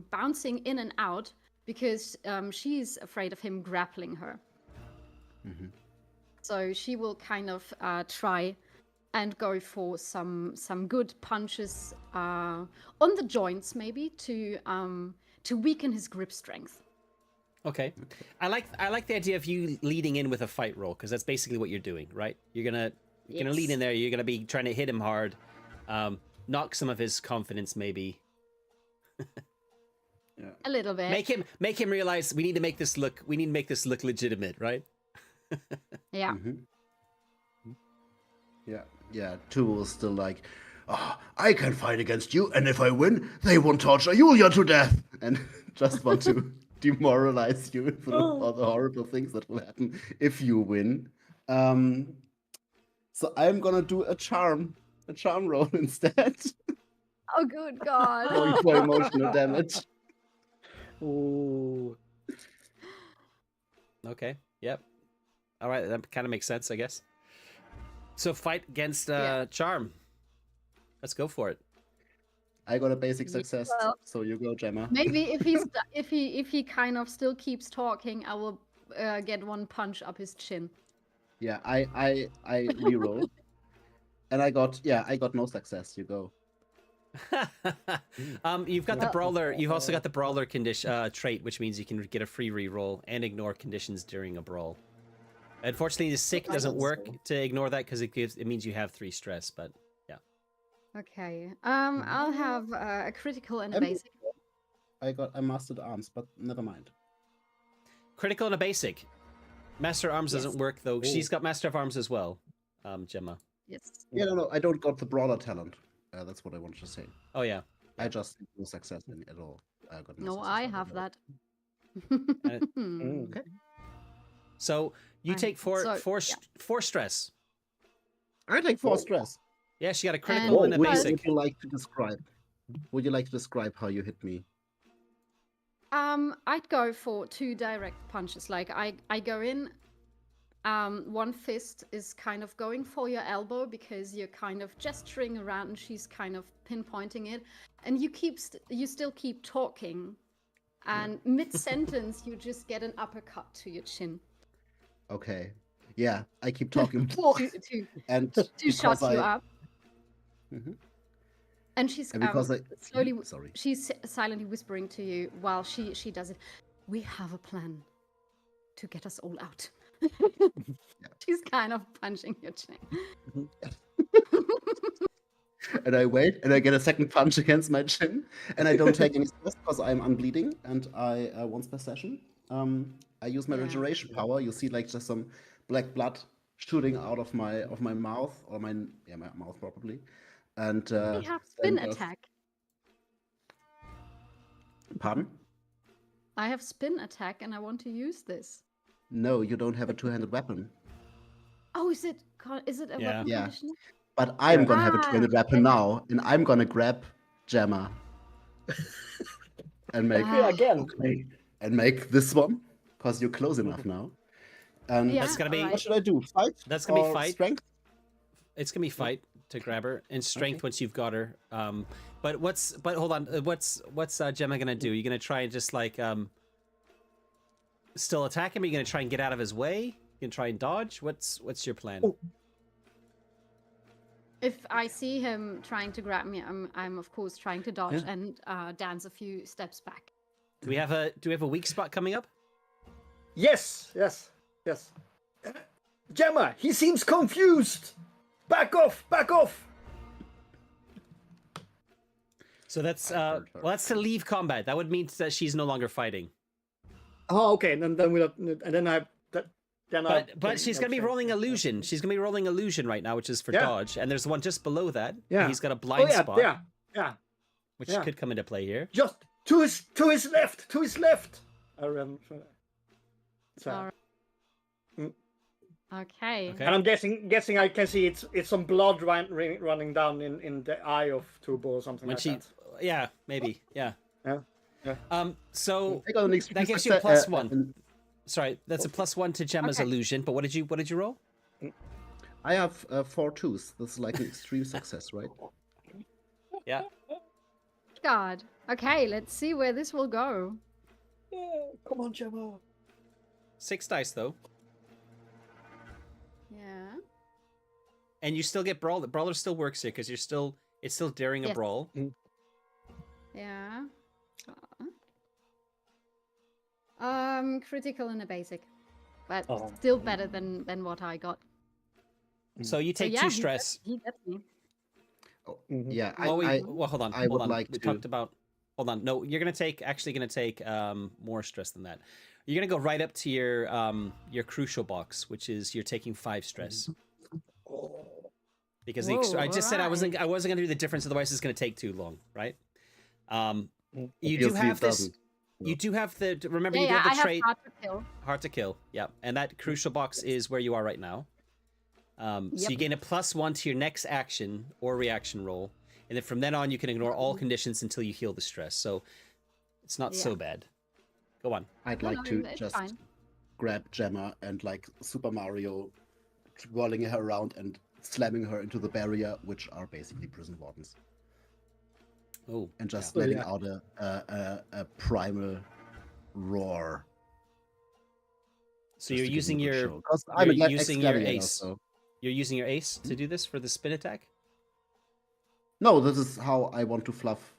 bouncing in and out because she's afraid of him grappling her. Mhm. So she will kind of try and go for some good punches on the joints, maybe to weaken his grip strength. Okay. I like the idea of you leading in with a fight roll, because that's basically what you're doing, right? You're gonna lead in there. You're gonna be trying to hit him hard, knock some of his confidence, maybe. A little bit. Make him realize we need to make this look legitimate, right? Yeah. Mhm. Yeah. Two was still like, oh, I can fight against you, and if I win, they won't torture Julia to death, and just want to demoralize you with all the horrible things that will happen if you win. So I'm gonna do a charm roll instead, Oh, good God. going for emotional damage. Ooh. Okay. Yep. All right. That kind of makes sense, I guess. So fight against charm. Let's go for it. I got a basic success, well, so you go, Gemma. Maybe if he kind of still keeps talking, I will get one punch up his chin. Yeah, I reroll, and I got no success. You go. You've got the brawler. You've also got the brawler condition trait, which means you can get a free reroll and ignore conditions during a brawl. Unfortunately, the sick doesn't work to ignore that because it means you have 3 stress. But yeah. Okay. I'll have a critical and a basic. I mastered arms, but never mind. Critical and a basic. Master Arms Yes. doesn't work though. She's got Master of Arms as well. Gemma. Yes. Yeah, no, I don't got the brawler talent. That's what I wanted to say. Oh yeah. I just no success at all. I got No, success I at have all. that. Okay. So you take so, four stress. I take 4 stress. Yeah, she got a critical and a Would basic. you like to describe? Would you like to describe how you hit me? I'd go for 2 direct punches. Like I go in. One fist is kind of going for your elbow because you're kind of gesturing around, and she's kind of pinpointing it, and you still keep talking, and mid-sentence you just get an uppercut to your chin. Okay. Yeah, I keep talking. and to shut you up. Mhm. And she's And because slowly. Sorry. She's silently whispering to you while she does it. We have a plan to get us all out. She's kind of punching your chin. And I wait, and I get a second punch against my chin, and I don't take any stress because I'm unbleeding, and I once per session, I use my regeneration power. You see, like just some black blood shooting out of my mouth, or my mouth probably, and We have spin and, attack. Pardon? I have spin attack, and I want to use this. No, you don't have a 2-handed weapon. Oh, is it a weapon Yeah. conditioner? But I'm gonna have a 2-handed weapon now, and I'm gonna grab Gemma and make and make this one, because you're close enough now. And Yeah, That's gonna be. alright. what should I do? Fight? That's gonna be or fight. Strength? It's gonna be fight to grab her, and strength once you've got her. But hold on. What's Gemma gonna do? You gonna try and just like still attack him? Are you gonna try and get out of his way? You gonna try and dodge? What's your plan? If I see him trying to grab me, I'm of course trying to dodge and dance a few steps back. Do we have a weak spot coming up? Yes. Gemma, he seems confused. Back off. So that's that's to leave combat. That would mean that she's no longer fighting. Oh, okay. And then Jenna But she's gonna be rolling illusion. She's gonna be rolling illusion right now, which is for dodge. And there's one just below that. Yeah. He's got a blind spot. Yeah. Which could come into play here. Just to his left. I ran. So. Okay. And I'm guessing I can see it's some blood running down in the eye of Tubo or something that. Yeah, maybe. Yeah. So that gives you a +1. Sorry, that's a +1 to Gemma's illusion. But what did you roll? I have 4 2s. This is like an extreme success, right? Yeah. God. Okay, let's see where this will go. Yeah, come on, Gemma. 6 dice though. Yeah. And you still get brawl. Brawler still works here because it's still daring a brawl. Yeah. Critical and a basic, but still better than what I got. So you take 2 stress. He gets me. Oh, yeah. Well, hold on. Hold on. Like we talked about. Hold on. No, you're gonna take more stress than that. You're gonna go right up to your crucial box, which is you're taking 5 stress. Because I just said I wasn't gonna do the difference, otherwise it's gonna take too long, right? You do have this. You do have the. Remember, you do have the trait. Hard to kill. Hard to kill. Yeah, and that crucial box is where you are right now. So you gain a +1 to your next action or reaction roll, and then from then on you can ignore all conditions until you heal the stress. So it's not so bad. Go on. I'd like to just grab Gemma and like Super Mario, rolling her around and slamming her into the barrier, which are basically prison wardens. Oh, and just letting out a primal roar. So you're using your ace. You're using your ace to do this for the spin attack? No, this is how I want to fluff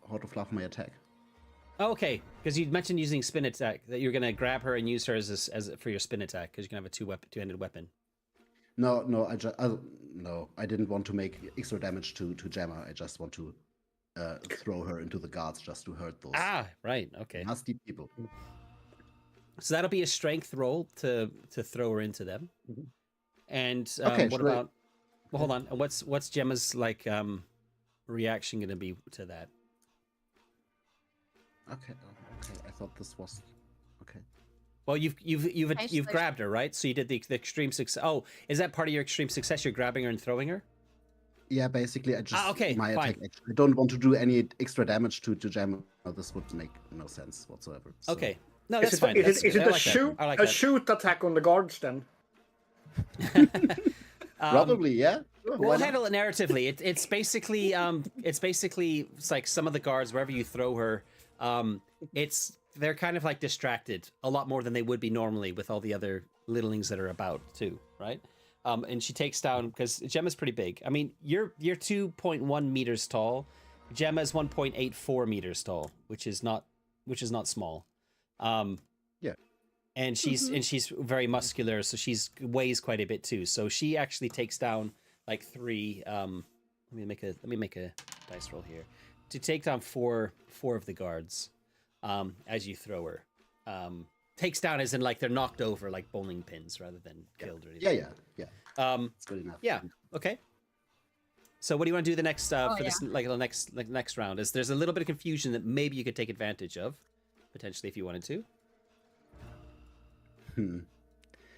my attack. Oh, okay, because you mentioned using spin attack, that you're gonna grab her and use her as for your spin attack, because you can have a two-handed weapon. No, I didn't want to make extra damage to Gemma. I just want to throw her into the guards just to hurt those. Right. Okay. Nasty people. So that'll be a strength roll to throw her into them. And what about? Well, hold on. What's Gemma's like reaction going to be to that? Okay. I thought this was okay. Well, you've grabbed her, right? So you did the extreme success. Oh, is that part of your extreme success? You're grabbing her and throwing her? Yeah, basically, I just my fine. attack. I don't want to do any extra damage to Gemma. This would make no sense whatsoever. So. Okay, no, that's fine. Is it a shoot attack on the guards then? Probably, yeah. Sure, we'll handle it narratively. It's basically it's like some of the guards wherever you throw her, they're kind of like distracted a lot more than they would be normally with all the other littlings that are about too, right? And she takes down, because Gemma's pretty big. I mean, you're 2.1 meters tall. Gemma's 1.84 meters tall, which is not small. Yeah. And she's very muscular, so she's weighs quite a bit too. So she actually takes down like 3. Let me make a dice roll here to take down four of the guards. As you throw her, takes down as in like they're knocked over like bowling pins rather than killed or anything. Yeah. It's good enough. Yeah. Okay. So what do you want to do the next this like the next round? Is there's a little bit of confusion that maybe you could take advantage of, potentially if you wanted to.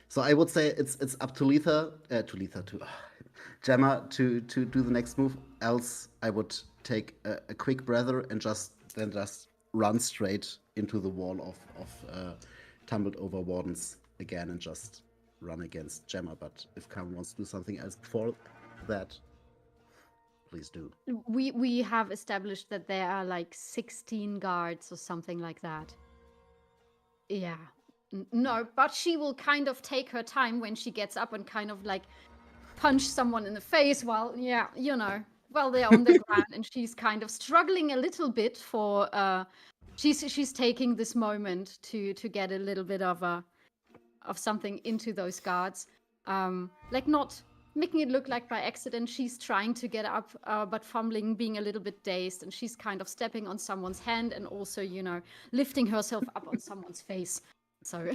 So I would say it's up to Gemma to do the next move. Else I would take a quick breather and just run straight into the wall of tumbled over wardens again and just run against Gemma. But if Karen wants to do something else before that, please do. We have established that there are like 16 guards or something like that. Yeah. No, but she will kind of take her time when she gets up and kind of like punch someone in the face while they're on the ground, and she's kind of struggling a little bit for she's taking this moment to get a little bit of something into those guards, like not making it look like by accident she's trying to get up, but fumbling, being a little bit dazed, and she's kind of stepping on someone's hand and also lifting herself up on someone's face. So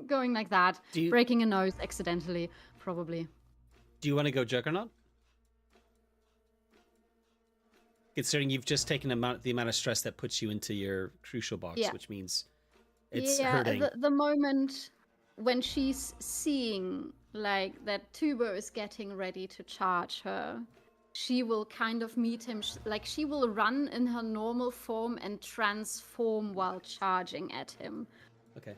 going like that, Do you breaking a nose accidentally, probably. do you want to go Juggernaut? Considering you've just taken the amount of stress that puts you into your crucial box, Yeah. which means it's yeah, hurting. the moment when she's seeing like that Tubo is getting ready to charge her, she will kind of meet him. Like she will run in her normal form and transform while charging at him. Okay.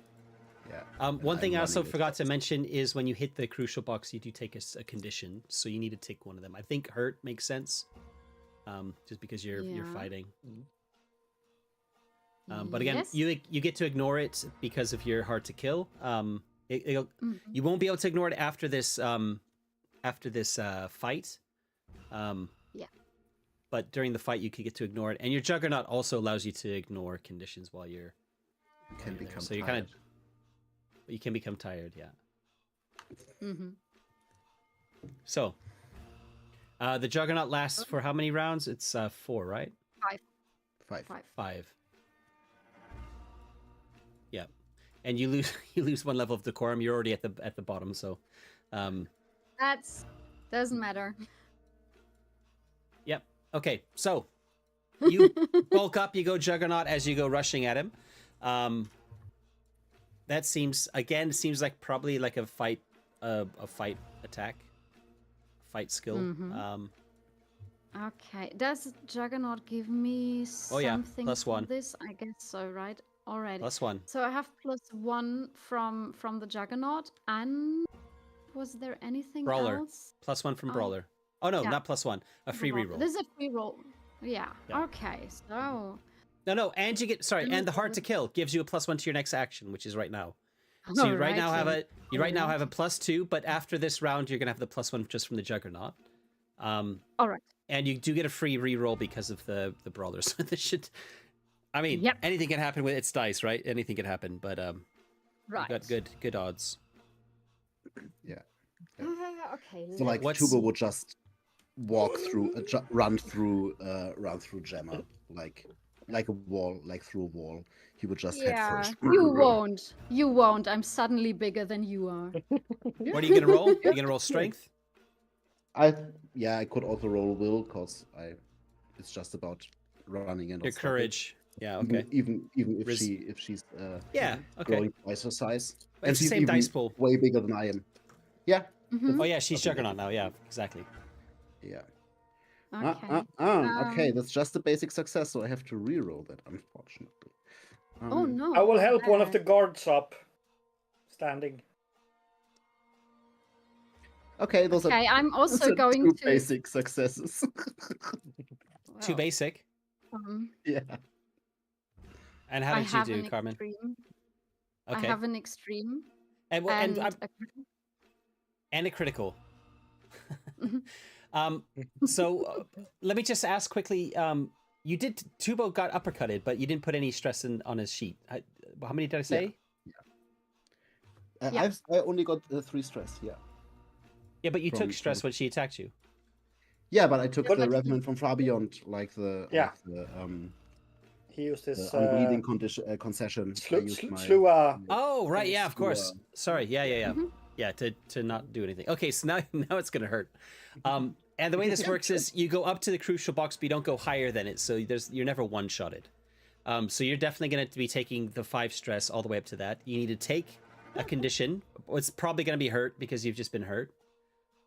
Yeah. One thing I also running as forgot to fast. mention is when you hit the crucial box, you do take a condition, so you need to take one of them. I think hurt makes sense, just because you're Yeah. fighting. But again, Yes. you get to ignore it because of your hard to kill. Mhm. You won't be able to ignore it after this fight. Yeah. But during the fight, you could get to ignore it, and your Juggernaut also allows you to ignore conditions while you're. You can there. become So you're tired. you can become tired, yeah. Mm-hmm. So, the Juggernaut lasts for how many rounds? It's 4, right? 5. 5. Yeah, and you lose 1 level of decorum. You're already at the bottom, so. That's doesn't matter. Yep. Okay, so you bulk up. You go Juggernaut as you go rushing at him. That seems like probably like a fight attack, fight skill. Mhm. Okay. Does Juggernaut give me Oh, yeah, something plus for 1. this? I guess so, right? Already. +1. So I have +1 from the Juggernaut, and was there anything Brawler. else? +1 from Oh, Brawler. Oh no, yeah. not +1. A free reroll. This is a free roll. Yeah. Yeah. Okay. So. No, and you get Then and the it's hard to good. kill gives you a +1 to your next action, which is right now. So you right now have a +2, but after this round you're gonna have the +1 just from the Juggernaut. All right. And you do get a free reroll because of the Brawler. So this should, I mean, Yep. anything can happen with its dice, right? Anything can happen, but Right. you've got good odds. Yeah. Okay. So like What's- Tubo would just walk through, run through Gemma, like a wall, like through a wall. He would just head Yeah. first. You won't. You won't. I'm suddenly bigger than you are. What are you gonna roll? You're gonna roll strength? I could also roll will, cause it's just about running and Your not stopping. courage. Yeah, okay. Even if Riz- she's Yeah, okay. growing twice her size, But it's the she's same even dice pool. way bigger than I am. Yeah, Mhm. Oh yeah, she's Something Juggernaut now, yeah, exactly. yeah. Okay. Okay, that's just a basic success, so I have to re-roll that, unfortunately. Oh no. I will help one of bad. the guards up, standing. Okay, those Okay, I'm are also going two to. basic successes. Too well, basic. Yeah. And how I did you have do, an Carmen? extreme. Okay. I have an extreme and and a critical. So let me just ask quickly. You did Tubo got uppercutted, but you didn't put any stress on his sheet. How many did I say? Yeah. I only got 3 stress. Yeah. Yeah, but you From- took stress when she attacked you. Yeah, but I took But the like- Revenant from Far Beyond, like the He used his unbleeding concession. I used my- slew a Oh right, yeah, of Slew, course. Sorry, yeah. Mhm. Yeah, to not do anything. Okay, so now it's gonna hurt. And the way this works is you go up to the crucial box, but you don't go higher than it. So you're never one-shotted. So you're definitely going to be taking the 5 stress all the way up to that. You need to take a condition. It's probably going to be hurt because you've just been hurt.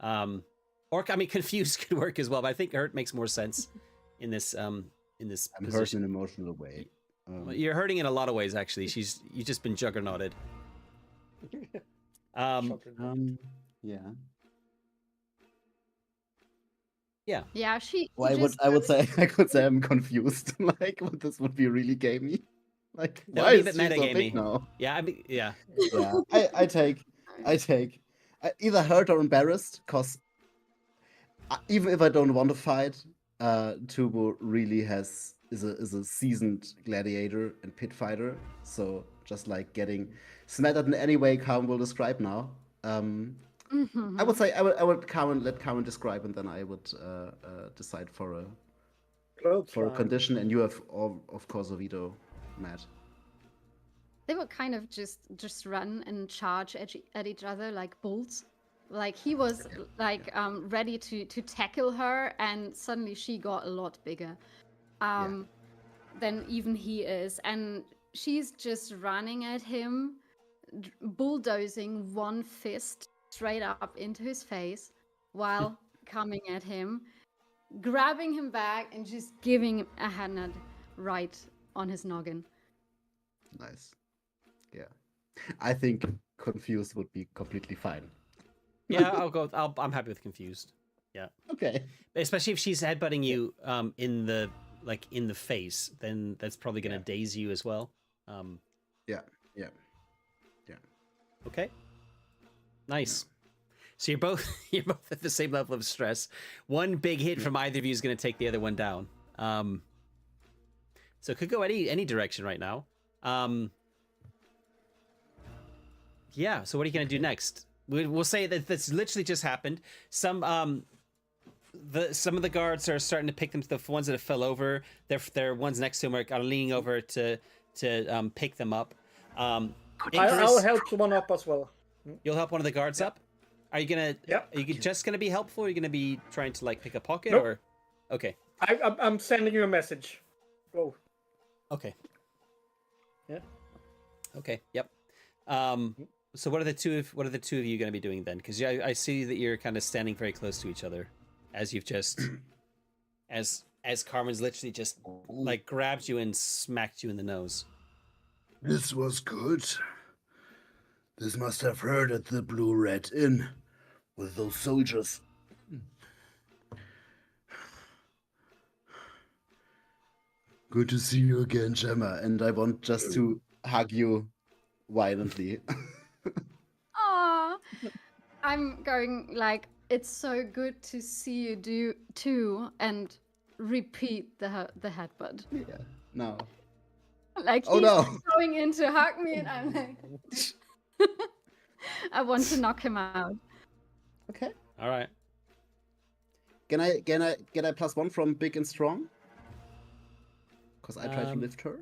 Or I mean, confused could work as well, but I think hurt makes more sense in this I'm hurt in position. an emotional way. Well, you're hurting in a lot of ways, actually. You've just been juggernauted. Yeah. Yeah, she. Well, I could say I'm confused. Like, but this would be really gamey. Like, That why would is be a she bit so metagamey. big now? Yeah, I mean, yeah. Yeah, I take either hurt or embarrassed, cause even if I don't want to fight, Tubo really is a seasoned gladiator and pit fighter. So just like getting smattered in any way Carmen will describe now. I would say I would let Carmen describe, and then I would decide for a condition. And you have of course a veto, Matt. they would kind of just run and charge at each other like bulls. Like he was like ready to tackle her, and suddenly she got a lot bigger than even he is, and she's just running at him, bulldozing one fist straight up into his face while coming at him, grabbing him back and just giving him a hand nod right on his noggin. Nice. Yeah. I think confused would be completely fine. Yeah, I'm happy with confused. Yeah. Okay. Especially if she's headbutting you in the face, then that's probably gonna daze you as well. Yeah. Okay. Nice. So you're both at the same level of stress. One big hit from either of you is gonna take the other one down. So it could go any direction right now. Yeah. So what are you gonna do next? We'll say that this literally just happened. Some of the guards are starting to pick them. The ones that have fell over, their ones next to them are leaning over to pick them up. I'll help one up as well. You'll help one of the guards up. Are you gonna? Yep. Are you just gonna be helpful? Or are you gonna be trying to like pick a pocket Nope. or? Okay. I'm sending you a message. Go. Okay. Yeah. Okay. Yep. So what are the two of you going to be doing then? Because I see that you're kind of standing very close to each other, as you've just, as Carmen's literally just like grabbed you and smacked you in the nose. This was good. This must have hurt at the Blue Red Inn with those soldiers. Good to see you again, Gemma. And I want just to hug you violently. Aww. I'm going like, it's so good to see you do too, and repeat the headbutt. Yeah. No. Like Oh, he's no. going in to hug me, and I'm like, I want to knock him out. Okay. All right. Can I get a +1 from big and strong? Because I try to lift her.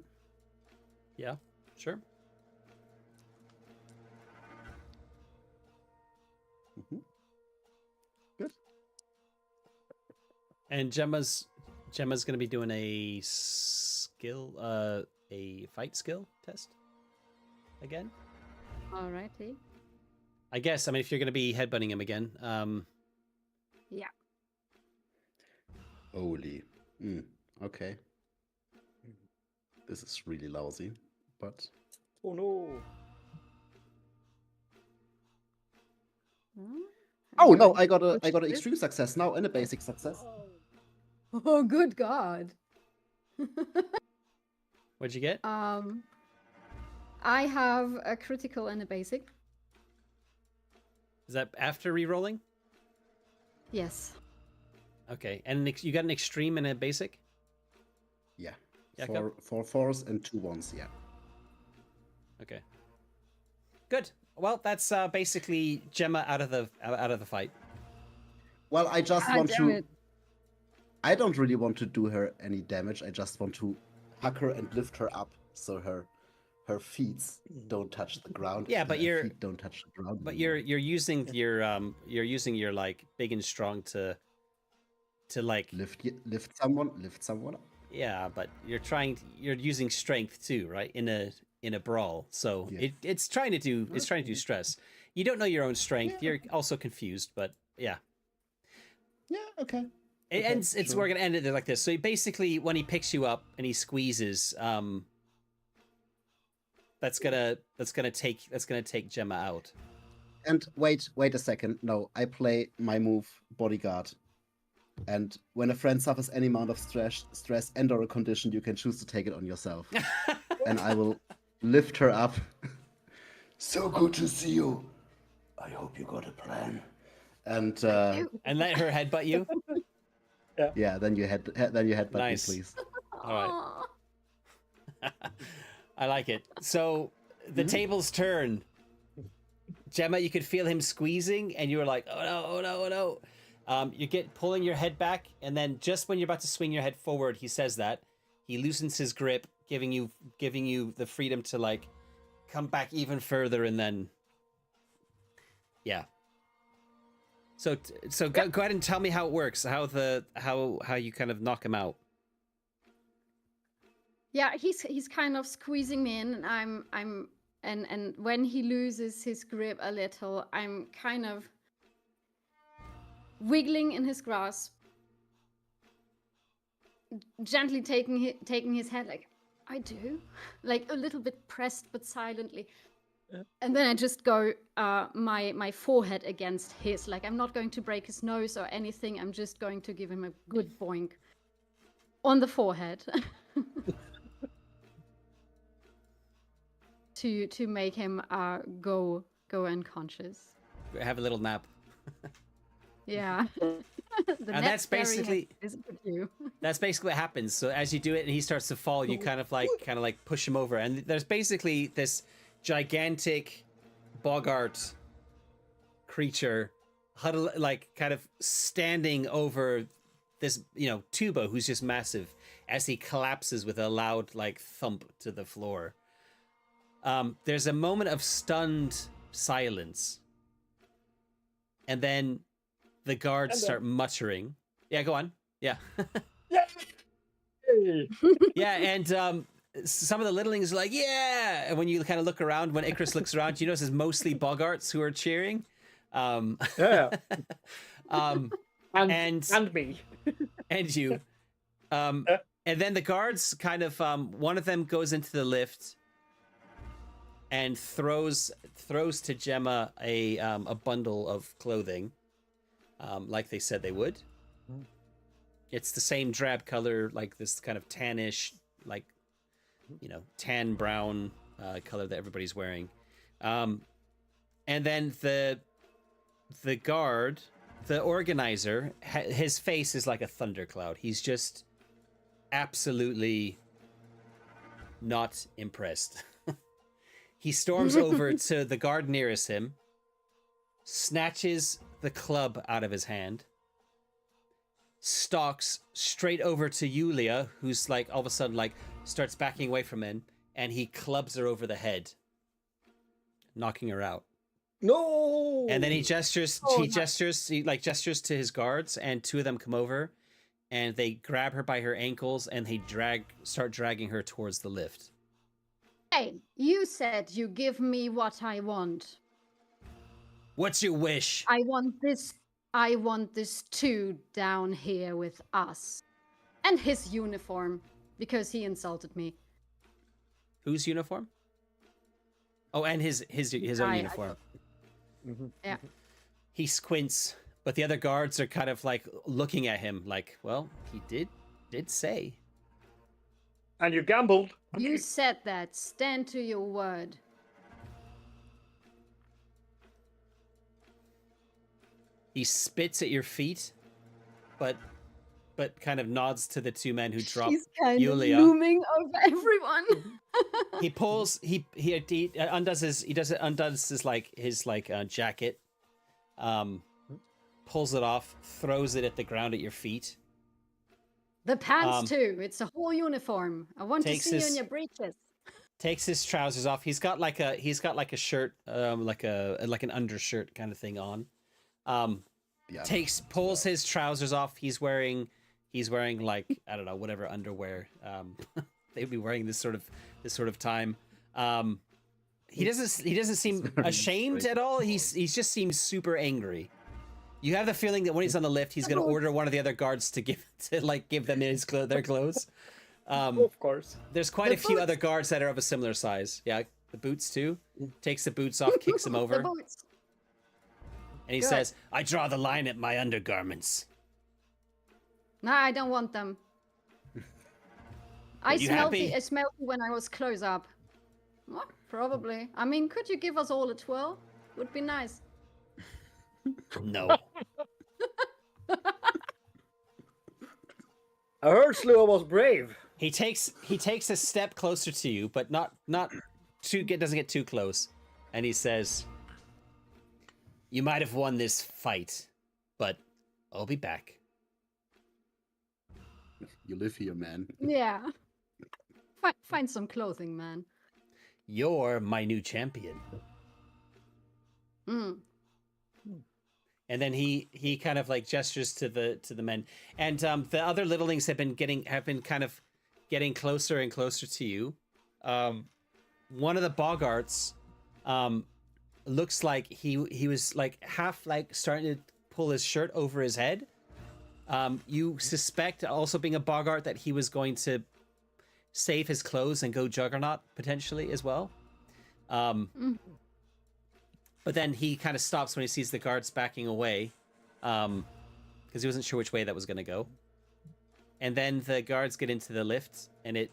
Yeah. Sure. Good. And Gemma's going to be doing a fight skill test again. Alrighty. I guess. I mean, if you're going to be headbutting him again. Yeah. Holy. Okay. This is really lousy, but Oh no. oh no, I got an extreme success now and a basic success. Oh, good God. What'd you get? I have a critical and a basic. Is that after re-rolling? Yes. Okay, and you got an extreme and a basic? Yeah. Yeah, Four fours and 2 1s, yeah. Okay. Good. Well, that's basically Gemma out of the fight. Well, I just Ah, want damn to. it. I don't really want to do her any damage. I just want to hug her and lift her up so her feet don't touch the ground. Yeah, and but her feet don't touch the ground. But anymore. you're using your like big and strong to like lift someone up. yeah, but you're using strength too, right? In a brawl. So Yeah. it's trying to do stress. You don't know your own strength. Yeah. You're also confused, but yeah. Yeah. Okay. It Okay, ends. It's sure. we're gonna end it like this. So basically, when he picks you up and he squeezes, that's gonna take Gemma out. And wait a second. No, I play my move bodyguard. And when a friend suffers any amount of stress and/or a condition, you can choose to take it on yourself. And I will lift her up. So good to see you. I hope you got a plan. And And let her headbutt you. yeah, then you headbutt Nice. me, please. All right. Aw. I like it. So the tables turn. Gemma, you could feel him squeezing, and you were like, "Oh no! Oh no! Oh no!" You get pulling your head back, and then just when you're about to swing your head forward, he says that he loosens his grip, giving you the freedom to like come back even further, and then yeah. So go ahead and tell me how it works. How you kind of knock him out. Yeah, he's kind of squeezing me in, and and when he loses his grip a little, I'm kind of wiggling in his grasp, gently taking his head, like I do, like a little bit pressed but silently. And then I just go my forehead against his, like I'm not going to break his nose or anything. I'm just going to give him a good boink on the forehead to make him go unconscious. Have a little nap. Yeah. And that's basically you. That's basically what happens. So as you do it and he starts to fall, you kind of like push him over, and there's basically this gigantic boggart creature kind of standing over this, Tuba, who's just massive, as he collapses with a loud like thump to the floor. There's a moment of stunned silence, and then the guards start muttering. Yeah, go on. Yeah. Yeah, and some of the littlings are like, yeah! And when you kind of look around, when Icarus looks around, you notice it's mostly boggarts who are cheering. Yeah. And me. And you. And then the guards kind of, one of them goes into the lift and throws to Gemma a bundle of clothing, like they said they would. It's the same drab color, like this kind of tannish, like, tan brown color that everybody's wearing. And then the guard, the organizer, his face is like a thundercloud. He's just absolutely not impressed. He storms over to the guard nearest him, snatches the club out of his hand, stalks straight over to Yulia, who's like all of a sudden like starts backing away from him, and he clubs her over the head, knocking her out. No. And then he gestures to his guards, and two of them come over, and they grab her by her ankles, and they start dragging her towards the lift. Hey, you said you give me what I want. What's your wish? I want this too down here with us. And his uniform, because he insulted me. Whose uniform? Oh, and his own uniform. Yeah. He squints, but the other guards are kind of like looking at him like, well, he did say. And you gambled. You said that. Stand to your word. He spits at your feet, but kind of nods to the two men who drop He's kind Yulia. of looming over everyone. He pulls. He undoes his jacket, pulls it off, throws it at the ground at your feet. The pants too. It's a whole uniform. I want to see you in your breeches. Takes his trousers off. He's got like a shirt, like an undershirt kind of thing on. Pulls his trousers off. He's wearing like, I don't know, whatever underwear they'd be wearing this sort of time. He doesn't seem ashamed at all. He just seems super angry. You have the feeling that when he's on the lift, he's going to order one of the other guards to give them their clothes. Of course. There's quite a few other guards that are of a similar size. Yeah, the boots too. Takes the boots off, kicks him over. The boots. And he says, I draw the line at my undergarments. No, I don't want them. I smelled it when I was close up. Well, probably. I mean, could you give us all a twirl? Would be nice. No. I heard Slua was brave. He takes a step closer to you, but doesn't get too close. And he says, you might have won this fight, but I'll be back. You live here, man. Yeah. Find some clothing, man. You're my new champion. Mm. And then he kind of like gestures to the men, and the other littlelings have been kind of getting closer and closer to you. One of the boggarts looks like he was like half like starting to pull his shirt over his head. You suspect, also being a boggart, that he was going to save his clothes and go Juggernaut potentially as well. But then he kind of stops when he sees the guards backing away, because he wasn't sure which way that was going to go. And then the guards get into the lift, and it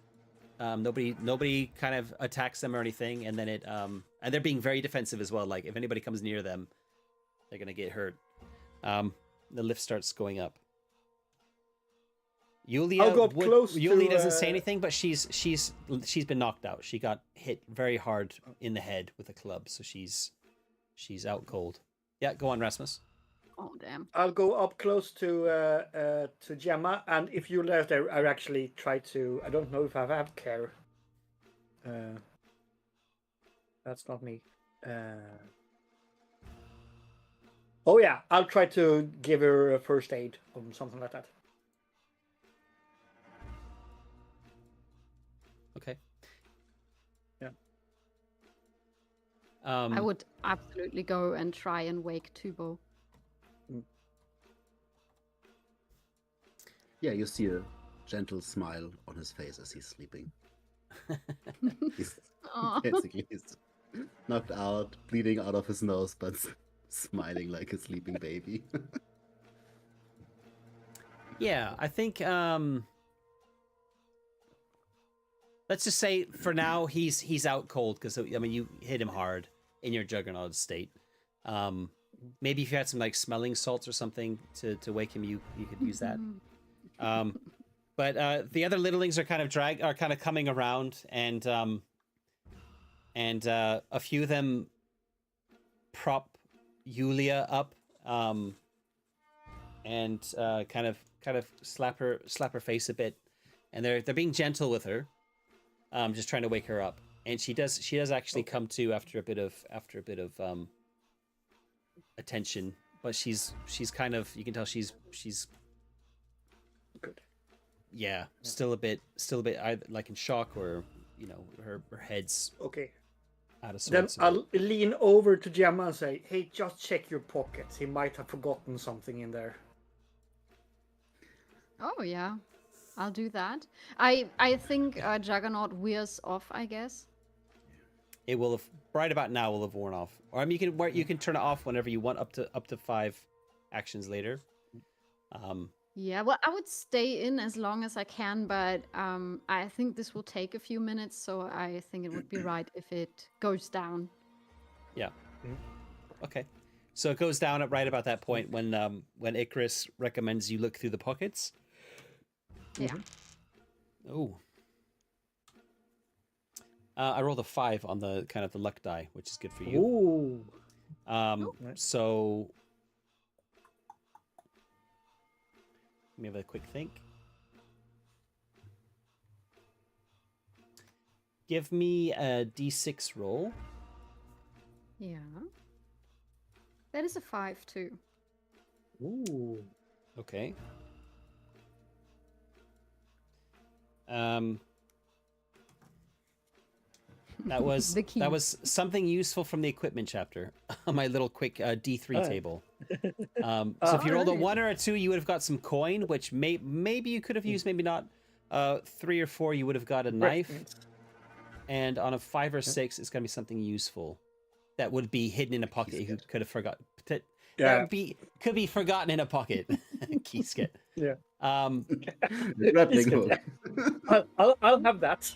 nobody kind of attacks them or anything. And then and they're being very defensive as well. Like if anybody comes near them, they're going to get hurt. The lift starts going up. Yulia, I'll go up close Yulia to, doesn't say anything, but she's been knocked out. She got hit very hard in the head with a club, so she's out cold. Yeah, go on, Rasmus. Oh damn. I'll go up close to Gemma, and if you left there, I actually try to. I don't know if I have care. That's not me. Oh yeah, I'll try to give her a first aid or something like that. Okay. Yeah. I would absolutely go and try and wake Tubo. Yeah, you see a gentle smile on his face as he's sleeping. He's basically he's knocked out, bleeding out of his nose, but smiling like a sleeping baby. Yeah, I think let's just say for now he's out cold because I mean you hit him hard in your Juggernaut state. Maybe if you had some like smelling salts or something to wake him, you could use that. But the other littlelings are kind of coming around, and a few of them prop Yulia up, and kind of slap her face a bit, and they're being gentle with her, just trying to wake her up. And she does actually come to after a bit of attention, but she's kind of, you can tell she's Good. yeah, still a bit either like in shock, or you know her head's Okay. out of Then sorts. I'll lean over to Gemma and say, "Hey, just check your pockets. He might have forgotten something in there." Oh yeah, I'll do that. I think Juggernaut wears off, I guess. It will have right about now will have worn off, or I mean you can turn it off whenever you want, up to 5 actions later. Yeah, well, I would stay in as long as I can, but I think this will take a few minutes, so I think it would be right if it goes down. Yeah. Okay. So it goes down at right about that point when Icarus recommends you look through the pockets. Yeah. Oh. I rolled a 5 on the kind of the luck die, which is good for you. Ooh. So let me have a quick think. Give me a d6 roll. Yeah. That is a 5 too. Ooh. Okay. That was The key. that was something useful from the equipment chapter on my little quick D3 table. So if you rolled a 1 or a 2, you would have got some coin, which maybe you could have used, maybe not. 3 or 4, you would have got a knife. And on a 5 or 6, it's gonna be something useful that would be hidden in a pocket. You could have forgotten. That could be forgotten in a pocket. Keyskit. Yeah. Grappling hook. I'll have that.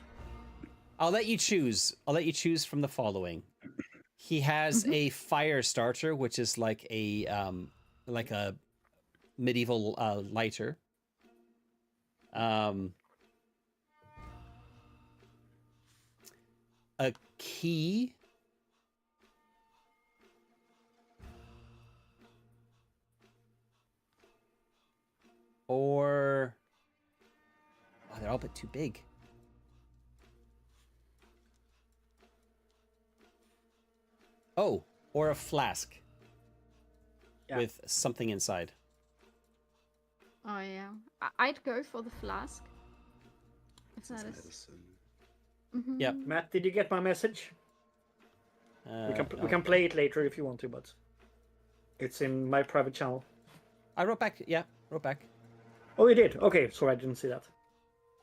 I'll let you choose. I'll let you choose from the following. He has a fire starter, which is like a medieval lighter. A key. Or they're all a bit too big. Oh, or a flask Yeah. with something inside. Oh yeah, I'd go for the flask. If that is. Medicine. Yep. Matt, did you get my message? We can play it later if you want to, but it's in my private channel. I wrote back. Yeah, wrote back. Oh, you did? Okay, sorry, I didn't see that.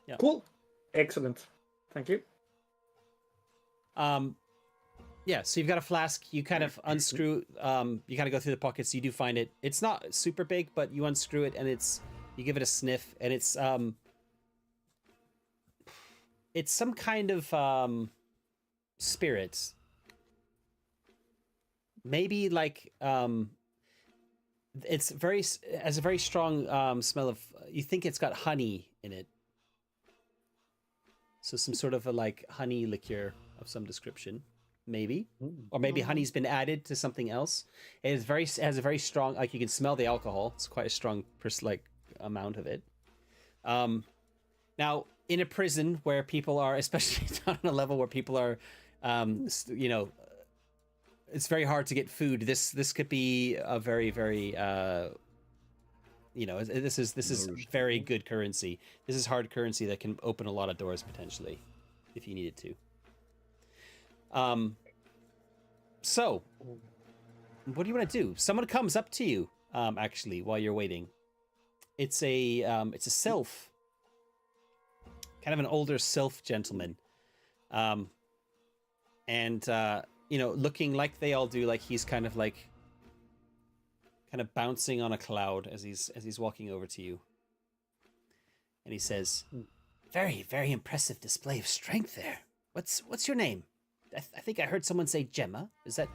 Yeah. Cool. Excellent. Thank you. Yeah, so you've got a flask. You kind of unscrew. You kind of go through the pockets. You do find it. It's not super big, but you unscrew it, and you give it a sniff, and it's some kind of spirit. Maybe like it's has a very strong smell of. You think it's got honey in it. So some sort of a like honey liqueur of some description, maybe, or maybe honey's been added to something else. It is has a very strong, like you can smell the alcohol. It's quite a strong amount of it. Now in a prison where people are, especially on a level where people are, you know, it's very hard to get food. This could be a very you know, this is very good currency. This is hard currency that can open a lot of doors potentially, if you needed to. So, what do you want to do? Someone comes up to you, actually, while you're waiting. It's a sylph, kind of an older sylph gentleman, and you know, looking like they all do, like he's kind of bouncing on a cloud as he's walking over to you. And he says, very, very impressive display of strength there. What's your name? I think I heard someone say Gemma. Is that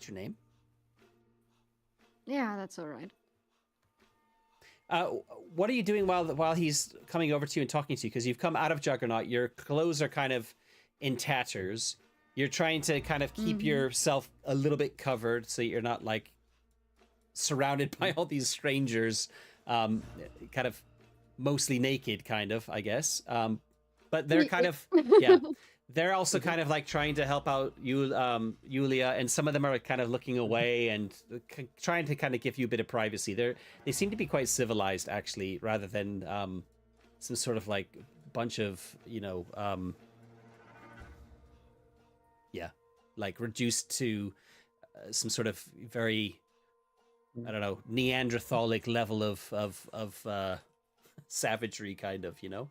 your name? Yeah, that's all right. What are you doing while he's coming over to you and talking to you? Because you've come out of Juggernaut. Your clothes are kind of in tatters. You're trying to kind of keep yourself a little bit covered so you're not like surrounded by all these strangers, kind of mostly naked, kind of, I guess. But they're kind of, yeah, they're also kind of like trying to help out you, Yulia, and some of them are kind of looking away and trying to kind of give you a bit of privacy. They seem to be quite civilized, actually, rather than some sort of like bunch of, you know, yeah, like reduced to some sort of very, I don't know, Neanderthalic level of savagery, kind of, you know.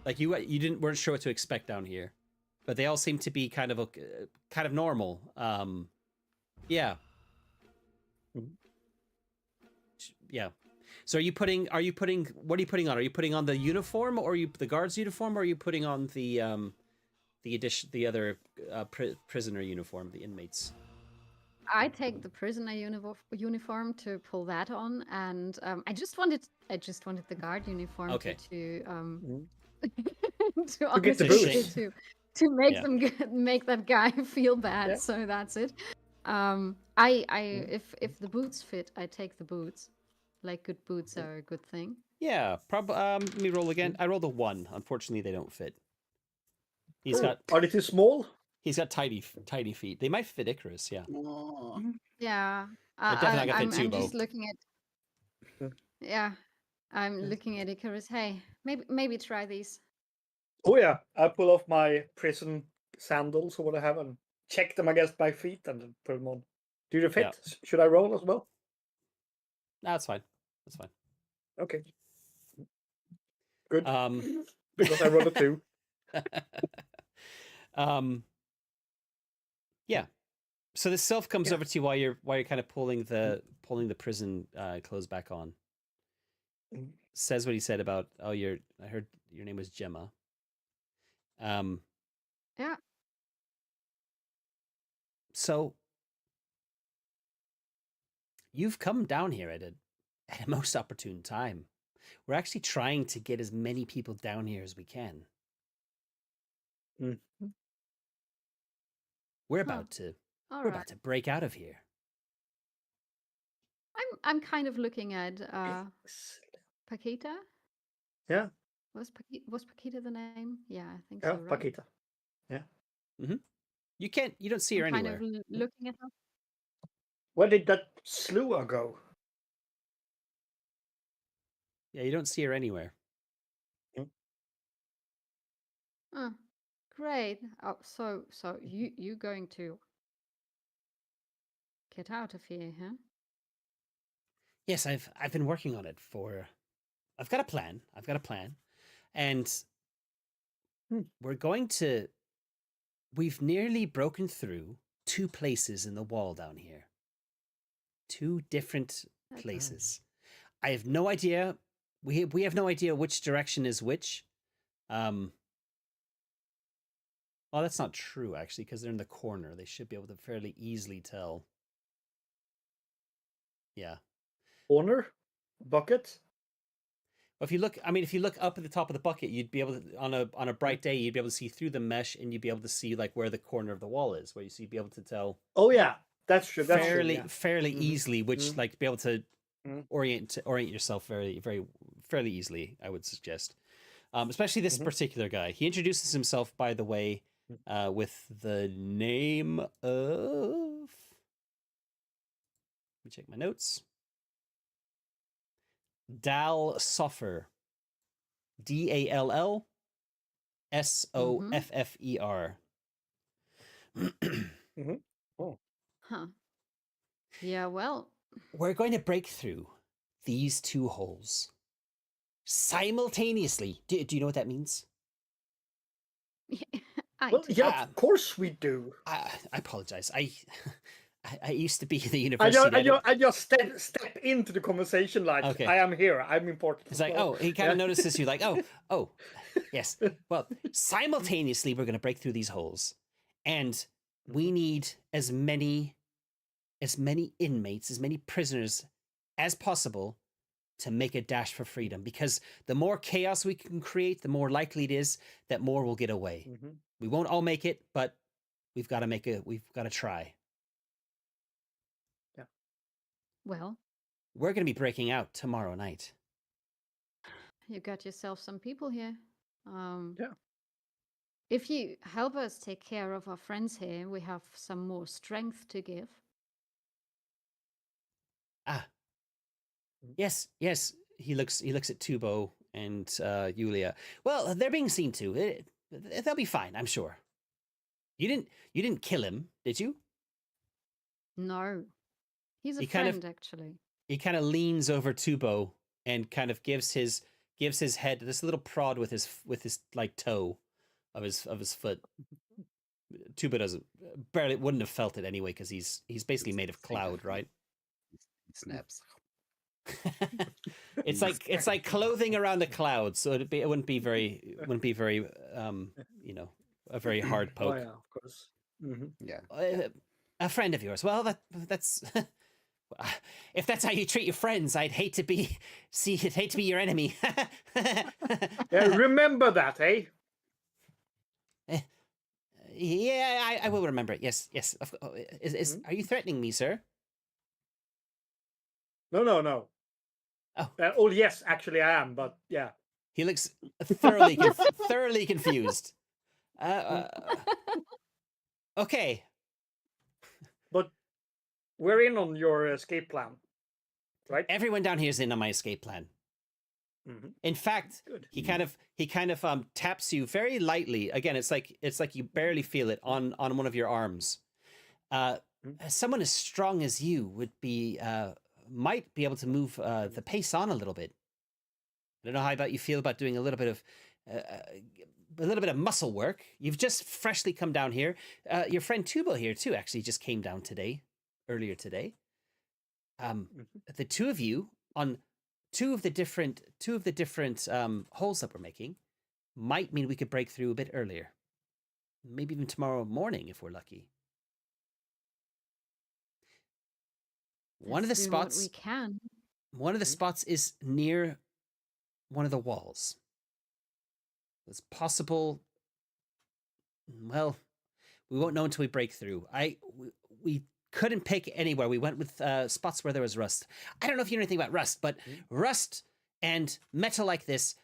Like weren't sure what to expect down here, but they all seem to be kind of normal. Yeah. Yeah. So what are you putting on? Are you putting on the uniform, or the guard's uniform, or are you putting on the other prisoner uniform, the inmates? I take the prisoner uniform to pull that on, and I just wanted the guard uniform Okay. to get the honestly boots. to make Yeah. them make that guy feel bad. Yeah. So that's it. If the boots fit, I take the boots. Like good boots are a good thing. Yeah, probably. Let me roll again. I rolled a 1. Unfortunately, they don't fit. He's got Are they too small? He's got tiny feet. They might fit Icarus. Yeah. Yeah, They're definitely not gonna I'm fit Tubo. just looking at. Yeah, I'm looking at Icarus. Hey, maybe try these. Oh yeah, I pull off my prison sandals or what I have and check them against my feet and then put them on. Do they fit? Yeah. Should I roll as well? No, that's fine. That's fine. Okay. Good. Because I rolled a 2. Yeah. So the self comes over to you while you're kind of pulling the prison clothes back on. Says what he said about, I heard your name was Gemma. Yeah. So you've come down here at a most opportune time. We're actually trying to get as many people down here as we can. We're about to All we're right. about to break out of here. I'm kind of looking at Paquita. Yeah. Was Paquita the name? Yeah, I think Yeah, so. Right. Paquita. Yeah. You can't. You don't see her I'm kind anywhere. of looking at her. Where did that slewer go? Yeah, you don't see her anywhere. Oh, great. Oh, so you going to get out of here, huh? Yes, I've been working on it for. I've got a plan. And we're going to. We've nearly broken through 2 places in the wall down here. 2 different places. I have no idea. We have no idea which direction is which. Well, that's not true actually, because they're in the corner. They should be able to fairly easily tell. Yeah. Corner? Bucket? If you look, I mean, if you look up at the top of the bucket, you'd be able to on a bright day, you'd be able to see through the mesh, and you'd be able to see like where the corner of the wall is, where you'd be able to tell. Oh yeah, that's true. That's fairly true, yeah. fairly easily, which like be able to Mhm. orient yourself fairly easily. I would suggest, especially this particular guy. He introduces himself, by the way, with the name of. Let me check my notes. Dal Soffer. DALL SOFFER. Oh. Huh. Yeah, well, We're going to break through these 2 holes simultaneously. Do you know what that means? I Well, do. yeah, of course we do. I apologize. I used to be in the university. I just step into the conversation like Okay. I am here. I'm important. It's like, oh, he kind of notices you, like, oh, yes. Well, simultaneously, we're going to break through these holes, and we need as many inmates, as many prisoners as possible to make a dash for freedom. Because the more chaos we can create, the more likely it is that more will get away. We won't all make it, but we've got to try. Yeah. Well, We're going to be breaking out tomorrow night. you got yourself some people here. Yeah. If you help us take care of our friends here, we have some more strength to give. Yes. He looks at Tubo and Yulia. Well, they're being seen to. They'll be fine, I'm sure. You didn't kill him, did you? No, he's a He kind of- friend, actually. He kind of leans over Tubo and kind of gives his head this little prod with his like toe of his foot. Tubo wouldn't have felt it anyway, because he's basically made of cloud, right? He snaps. It's like clothing around a cloud, so it wouldn't be very a very hard poke. Oh yeah, of course. Yeah. A friend of yours. Well, that's if that's how you treat your friends, I'd hate to be your enemy. Yeah, remember that, eh? Yeah, I will remember it. Yes. Are you threatening me, sir? No. Oh. Yes, actually I am, but yeah. He looks thoroughly confused. Okay. But we're in on your escape plan, right? Everyone down here is in on my escape plan. In fact, Good. he kind of taps you very lightly. Again, it's like you barely feel it on one of your arms. Someone as strong as you would might be able to move the pace on a little bit. I don't know how you feel about doing a little bit of muscle work. You've just freshly come down here. Your friend Tubo here too actually just came down earlier today. The 2 of you on two of the different holes that we're making might mean we could break through a bit earlier. Maybe even tomorrow morning if we're lucky. One of the spots we can. One of the spots is near one of the walls. It's possible. Well, we won't know until we break through. We couldn't pick anywhere. We went with spots where there was rust. I don't know if you know anything about rust, but rust and metal like this,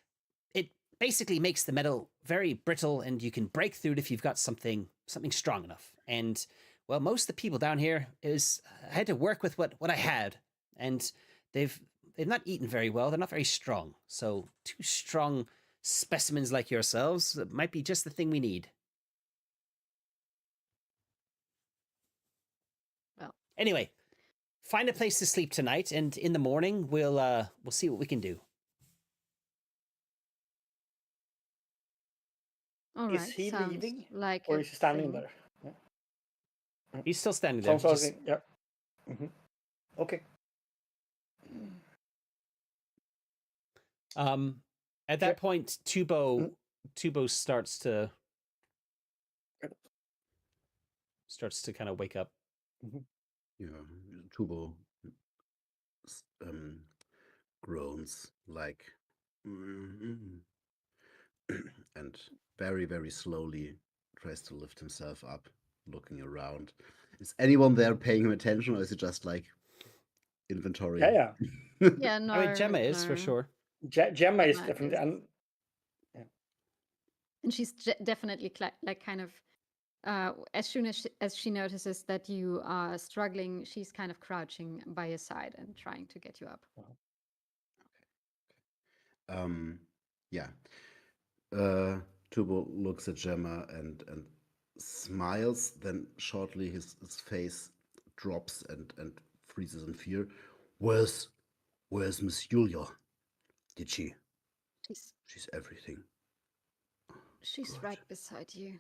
it basically makes the metal very brittle, and you can break through it if you've got something strong enough. And well, most of the people down here I had to work with what I had, and they've not eaten very well. They're not very strong. So 2 strong specimens like yourselves might be just the thing we need. Well, anyway, find a place to sleep tonight, and in the morning we'll see what we can do. all Is right. he Sounds leaving, like or a is he standing thing. there? Yeah. He's still standing there. Sounds just- like yeah. Okay. At that point, Tubo starts to kind of wake up. Yeah, Tubo groans like, and very, very slowly tries to lift himself up, looking around. Is anyone there paying him attention, or is it just like inventory? Yeah. Yeah, no. I mean, Gemma is for no. sure. Gemma is Gemma definitely, is- and And she's definitely like kind of as soon as she notices that you are struggling, she's kind of crouching by your side and trying to get you up. Yeah. Tubo looks at Gemma and smiles. Then shortly his face drops and freezes in fear. Where's Miss Julia? Did she? She's everything. She's Good. right beside you.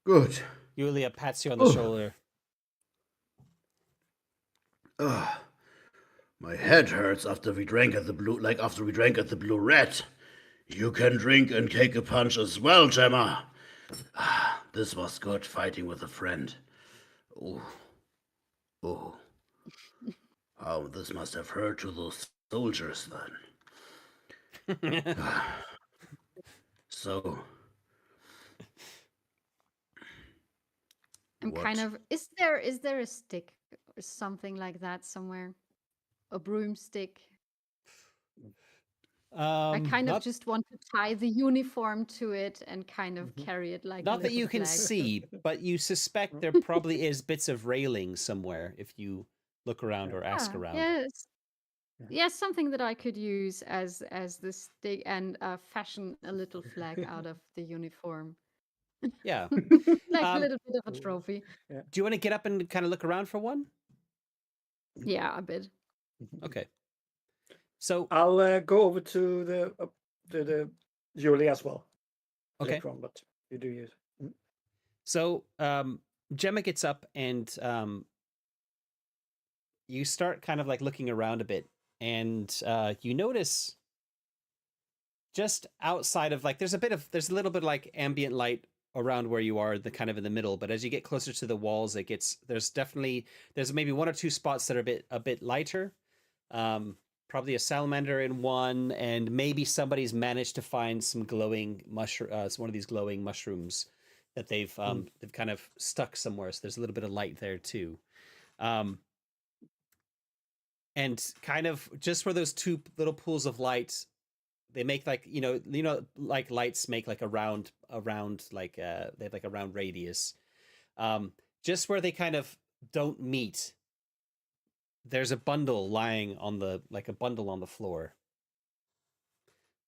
Good. Yulia pats you on the shoulder. My head hurts after we drank at the Blue Rat. You can drink and take a punch as well, Gemma. This was good fighting with a friend. Oh. How this must have hurt to those soldiers then. So. I'm kind of. Is there a stick or something like that somewhere? A broomstick. I kind of just want to tie the uniform to it and kind of carry it like. Not a that you little can flag. see, but you suspect there probably is bits of railing somewhere if you look around or ask around. Yes. Yes, something that I could use as the stick and fashion a little flag out of the uniform. Yeah. Like a little bit of a trophy. Do you want to get up and kind of look around for one? Yeah, a bit. Okay. So I'll go over to the Julie as well. Okay. Later on, but you do use. So Gemma gets up and you start kind of like looking around a bit, and you notice just outside of like there's a little bit of like ambient light around where you are, the kind of in the middle, but as you get closer to the walls, there's maybe 1 or 2 spots that are a bit lighter. Probably a salamander in one, and maybe somebody's managed to find some glowing one of these glowing mushrooms that they've kind of stuck somewhere. So there's a little bit of light there too. And kind of just where those 2 little pools of light, they make like, like lights make like a round like they have like a round radius. Just where they kind of don't meet, there's a bundle lying on the floor.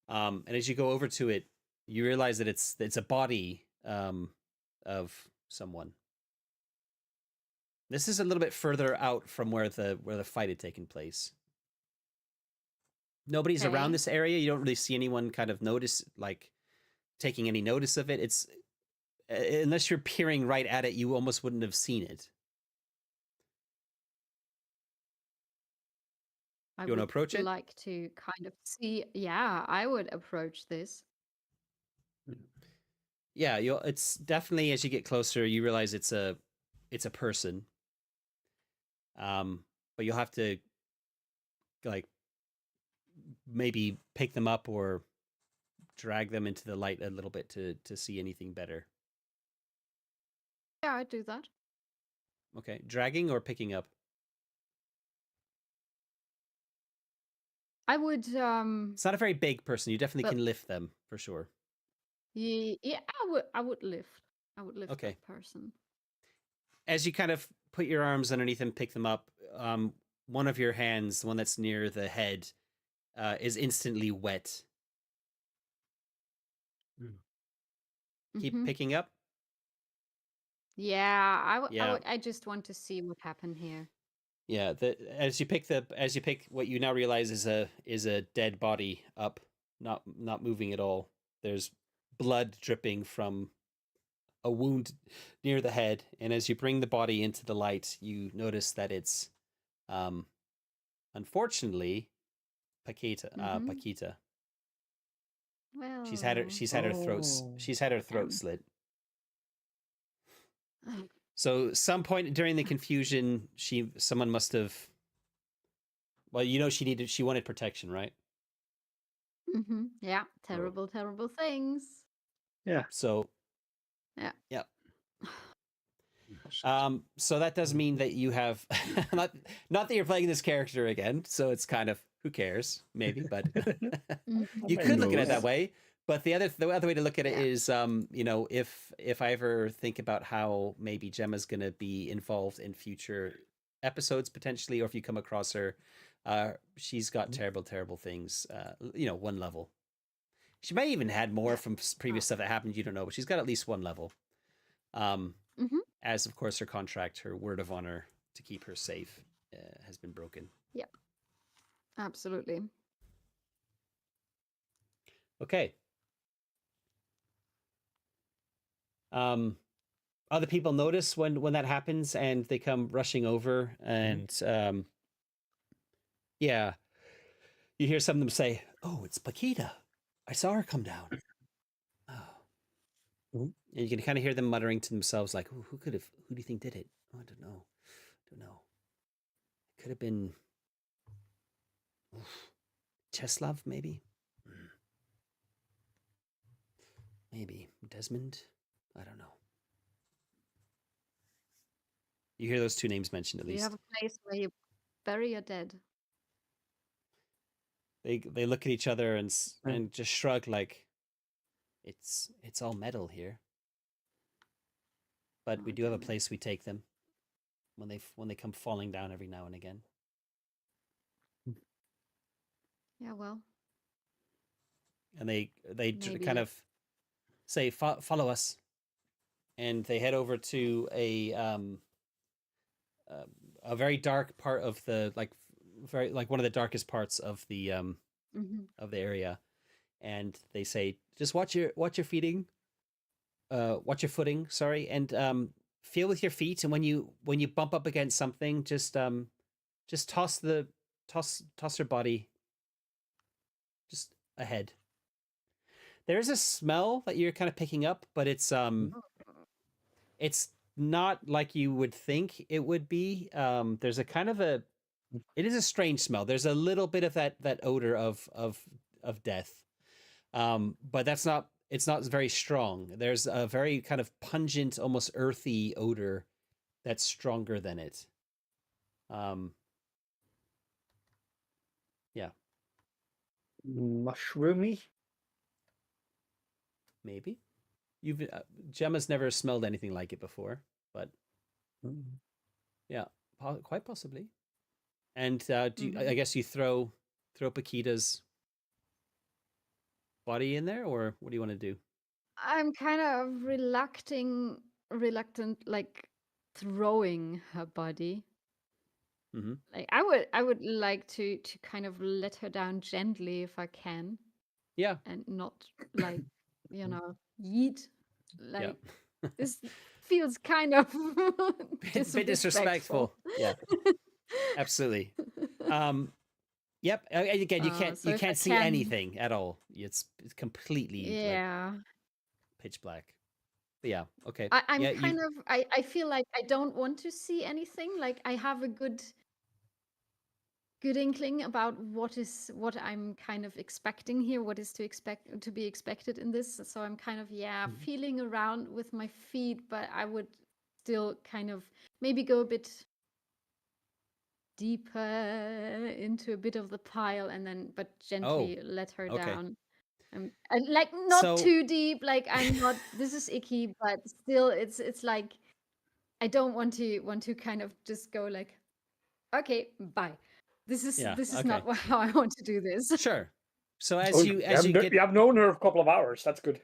And as you go over to it, you realize that it's a body of someone. This is a little bit further out from where the fight had taken place. Nobody's around this area. You don't really see anyone kind of taking any notice of it. It's unless you're peering right at it, you almost wouldn't have seen it. You want to approach it? Like to kind of see. Yeah, I would approach this. Yeah, it's definitely, as you get closer, you realize it's a person. But you'll have to like maybe pick them up or drag them into the light a little bit to see anything better. Yeah, I'd do that. Okay, dragging or picking up? I would. It's not a very big person. You definitely can lift them for sure. Yeah, I would lift. I would lift Okay. that person. as you kind of put your arms underneath and pick them up, one of your hands, the one that's near the head, is instantly wet. Keep Mhm. picking up. Yeah, Yeah. I just want to see what happened here. Yeah, as you pick what you now realize is a dead body up, not moving at all. There's blood dripping from a wound near the head, and as you bring the body into the light, you notice that it's, unfortunately, Paquita. Mhm. Paquita. Well, She's had her throat Damn. slit. So some point during the confusion, someone must have. Well, she wanted protection, right? Yeah, terrible, terrible things. Yeah. So Yeah. yeah. So that does mean that you have not that you're playing this character again. So it's kind of who cares, maybe, but Mhm. you Maybe. could look at it knows? that way. But the other way to look at it Yeah. is, if I ever think about how maybe Gemma's gonna be involved in future episodes potentially, or if you come across her, she's got terrible, terrible things. 1 level. She may even had more Yeah. from previous stuff that happened. You don't know, but she's got at least 1 level. Mhm. As of course her contract, her word of honor to keep her safe, has been broken. Yeah. Absolutely. Okay. Other people notice when that happens, and they come rushing over, and yeah, you hear some of them say, "Oh, it's Paquita. I saw her come down." Oh. Mhm. And you can kind of hear them muttering to themselves, like, "Who do you think did it? Oh, I don't know. Could have been Cheslav, maybe. Maybe Desmond. I don't know." You hear those 2 names mentioned at Do you least. have a place where you bury your dead? They look at each other and Yeah. just shrug, like, it's all metal here, but we Oh, do have a damn it. place we take them when they come falling down every now and again. Yeah, well, And they maybe kind let's. of say, follow us, and they head over to a very dark part of the, very, like, one of the darkest parts of the Mhm. area, and they say, just watch your footing, sorry, and feel with your feet, and when you bump up against something, just toss her body just ahead. There is a smell that you're kind of picking up, but it's not like you would think it would be. There's a kind of it is a strange smell. There's a little bit of that odor of death. But it's not very strong. There's a very kind of pungent, almost earthy odor that's stronger than it. Yeah, Mushroomy. maybe. Gemma's never smelled anything like it before, but yeah, quite possibly. And I guess you throw Paquita's body in there, or what do you want to do? I'm kind of reluctant, like throwing her body. Mm-hmm. Like I would like to kind of let her down gently if I can, Yeah, and not like yeet. yeah. Like this feels kind of Bit disrespectful. Yeah, absolutely. Yep. Again, So you if I can't see can, anything at all. It's completely, like, yeah. pitch black. But yeah, okay. I'm Yeah, kind of I feel like I don't want to see anything. Like I have a good inkling about what I'm kind of expecting here, what is to be expected in this. So I'm kind of feeling around with my feet, but I would still kind of maybe go a bit deeper into a bit of the pile and then but gently let her okay. down. And like not So too deep, like I'm not this is icky, but still it's like I don't want to kind of just go like, okay, bye. This is okay. not how I want to do this. Sure. So Oh, as you get, you have known her a couple of hours. That's good.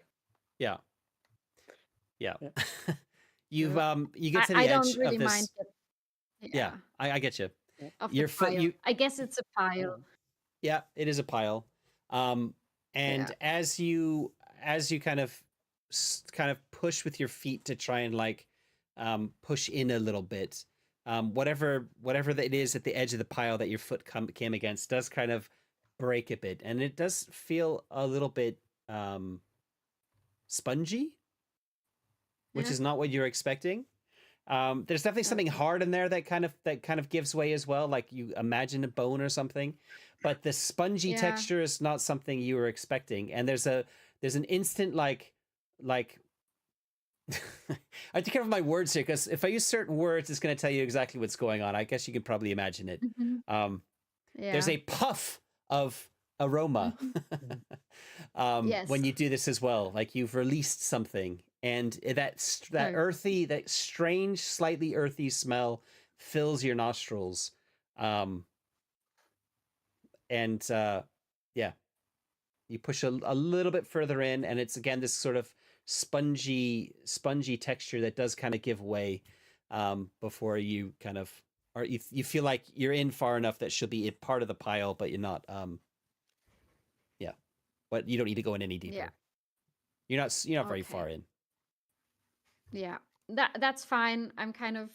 yeah. Yeah. You've you get to the I edge don't really of this. mind it. Yeah, I get you. Of Your the foot, pile. you I guess it's a pile. yeah, it is a pile. And Yeah. as you kind of push with your feet to try and like push in a little bit, whatever that it is at the edge of the pile that your foot came against does kind of break a bit, and it does feel a little bit spongy, which Yeah. is not what you're expecting. There's definitely something hard in there that kind of gives way as well, like you imagine a bone or something, but the spongy Yeah. texture is not something you were expecting. And there's an instant like I have to careful my words here, because if I use certain words, it's going to tell you exactly what's going on. I guess you can probably imagine it. Mhm. There's Yeah. a puff of aroma Yes. when you do this as well, like you've released something, and that Oh. earthy, that strange, slightly earthy smell fills your nostrils, and yeah, you push a little bit further in, and it's again this sort of spongy texture that does kind of give way before you kind of, or you feel like you're in far enough that she'll be a part of the pile, but you're not. Yeah, but you don't need to go in any deeper. Yeah. You're not very Okay. far in. Yeah. That's fine. I'm kind of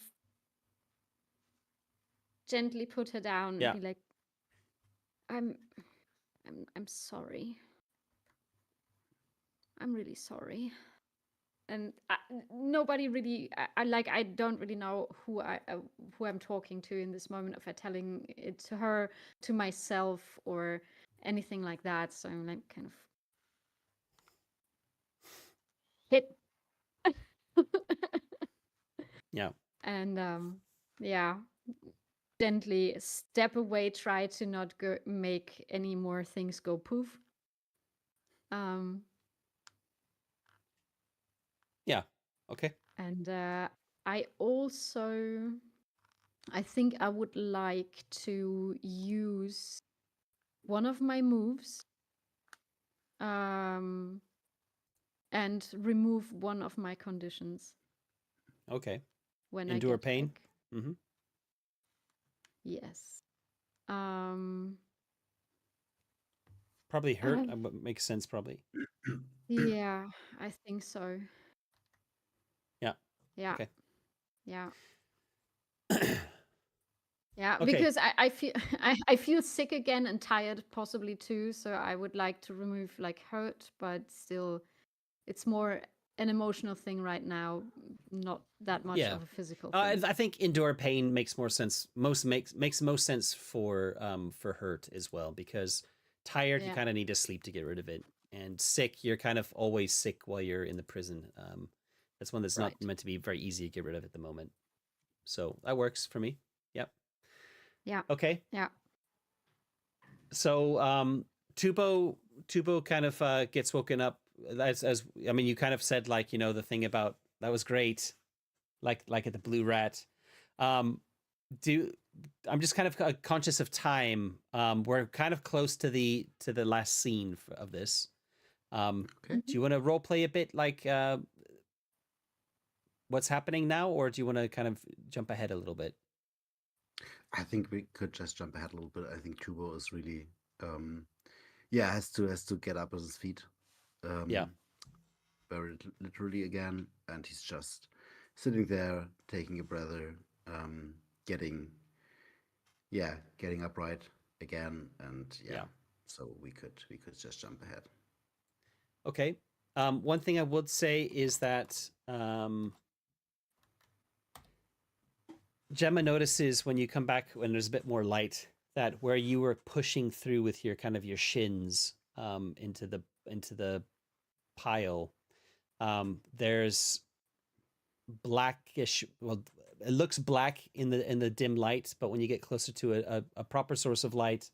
gently put her down Yeah. and be like, I'm sorry. I'm really sorry. And nobody really, I don't really know who I'm talking to in this moment, if I'm telling it to her, to myself, or anything like that. So I'm like kind of hit. Yeah. And yeah, gently step away, try to not make any more things go poof. Yeah. Okay. And I think I would like to use one of my moves and remove one of my conditions Okay. when Endure I get pain. back. Mm-hmm. Yes. Probably hurt. Makes sense. Probably. Yeah, I think so. Yeah. Yeah. Okay. Yeah. Yeah, Okay. because I feel I feel sick again and tired possibly too, so I would like to remove like hurt, but still it's more an emotional thing right now, not that much Yeah. of a physical thing. I think endure pain makes more sense. Makes most sense for hurt as well, because tired you Yeah. kind of need to sleep to get rid of it, and sick you're kind of always sick while you're in the prison. That's one that's not Right. meant to be very easy to get rid of at the moment. So that works for me. Yep. Yeah. Okay. Yeah. So Tubo kind of gets woken up as I mean, you kind of said, like, you know, the thing about that was great, like at the Blue Rat. I'm just kind of conscious of time. We're kind of close to the last scene of this. Okay. Do you want to role play a bit, like what's happening now, or do you want to kind of jump ahead a little bit? I think we could just jump ahead a little bit. I think Tubo is really, yeah, has to get up on his feet. Yeah. Very literally again, and he's just sitting there, taking a breather, getting upright again, and yeah. So we could just jump ahead. Okay. One thing I would say is that Gemma notices when you come back, when there's a bit more light, that where you were pushing through with your kind of your shins into the pile, there's blackish. Well, it looks black in the dim light, but when you get closer to a proper source of light,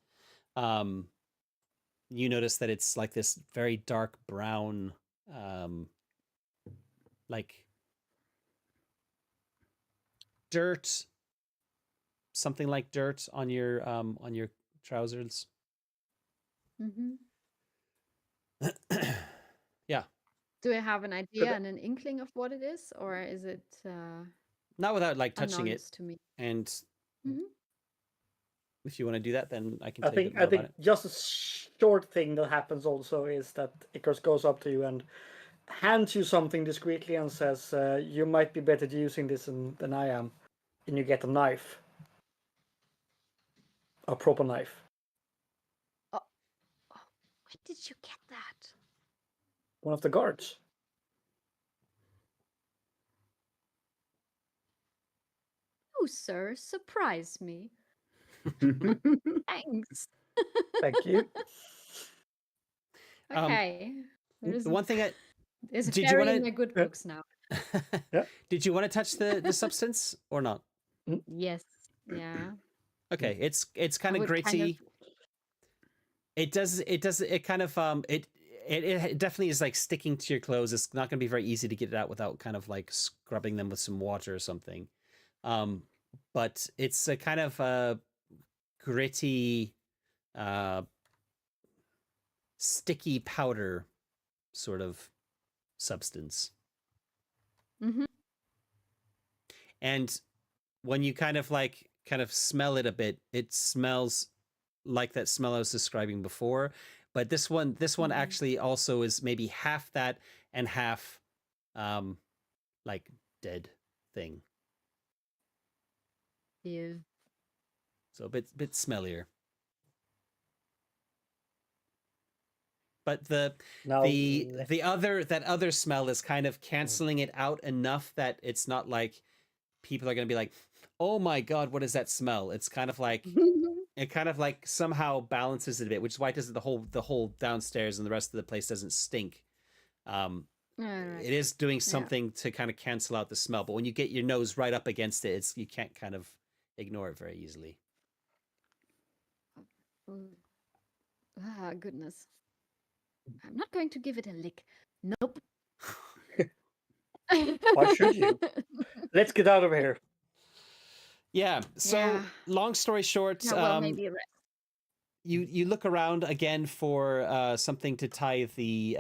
you notice that it's like this very dark brown, like dirt, something like dirt on your trousers. Mm-hmm. Yeah. Do I have an idea and an inkling of what it is, or is it Not without like touching it. anonymous to me? And Mhm. if you want to do that, then I can I tell you a think bit more I think about it. just a short thing that happens also is that Icarus goes up to you and hands you something discreetly and says, "You might be better at using this than I am," and you get a knife, a proper knife. Oh, where did you get that? One of the guards. Oh, sir, surprise me. Thanks. Thank you. Okay. The one thing I There's a did you fairy wanna- in my good books now. Yeah. Did you want to touch the substance or not? Yes. Yeah. Okay, it's kind I of would gritty. It kind of it definitely is like sticking to your clothes. It's not going to be very easy to get it out without kind of like scrubbing them with some water or something. But it's a kind of gritty, sticky powder sort of substance. Mm-hmm. And when you kind of smell it a bit, it smells like that smell I was describing before. But this one actually also is maybe half that and half like dead thing. Yeah. So a bit smellier. But the other smell is kind of canceling it out enough that it's not like people are going to be like, "Oh my god, what is that smell?" It's kind of like it kind of like somehow balances it a bit, which is why it doesn't the whole downstairs and the rest of the place doesn't stink. Right. It is doing something to kind of cancel out the smell, but when you get your nose right up against it, you can't kind of ignore it very easily. Ah, goodness. I'm not going to give it a lick. Nope. Why should you? Let's get out of here. Yeah. So Yeah. long story short, Yeah, well, maybe a rest. you look around again for something to tie the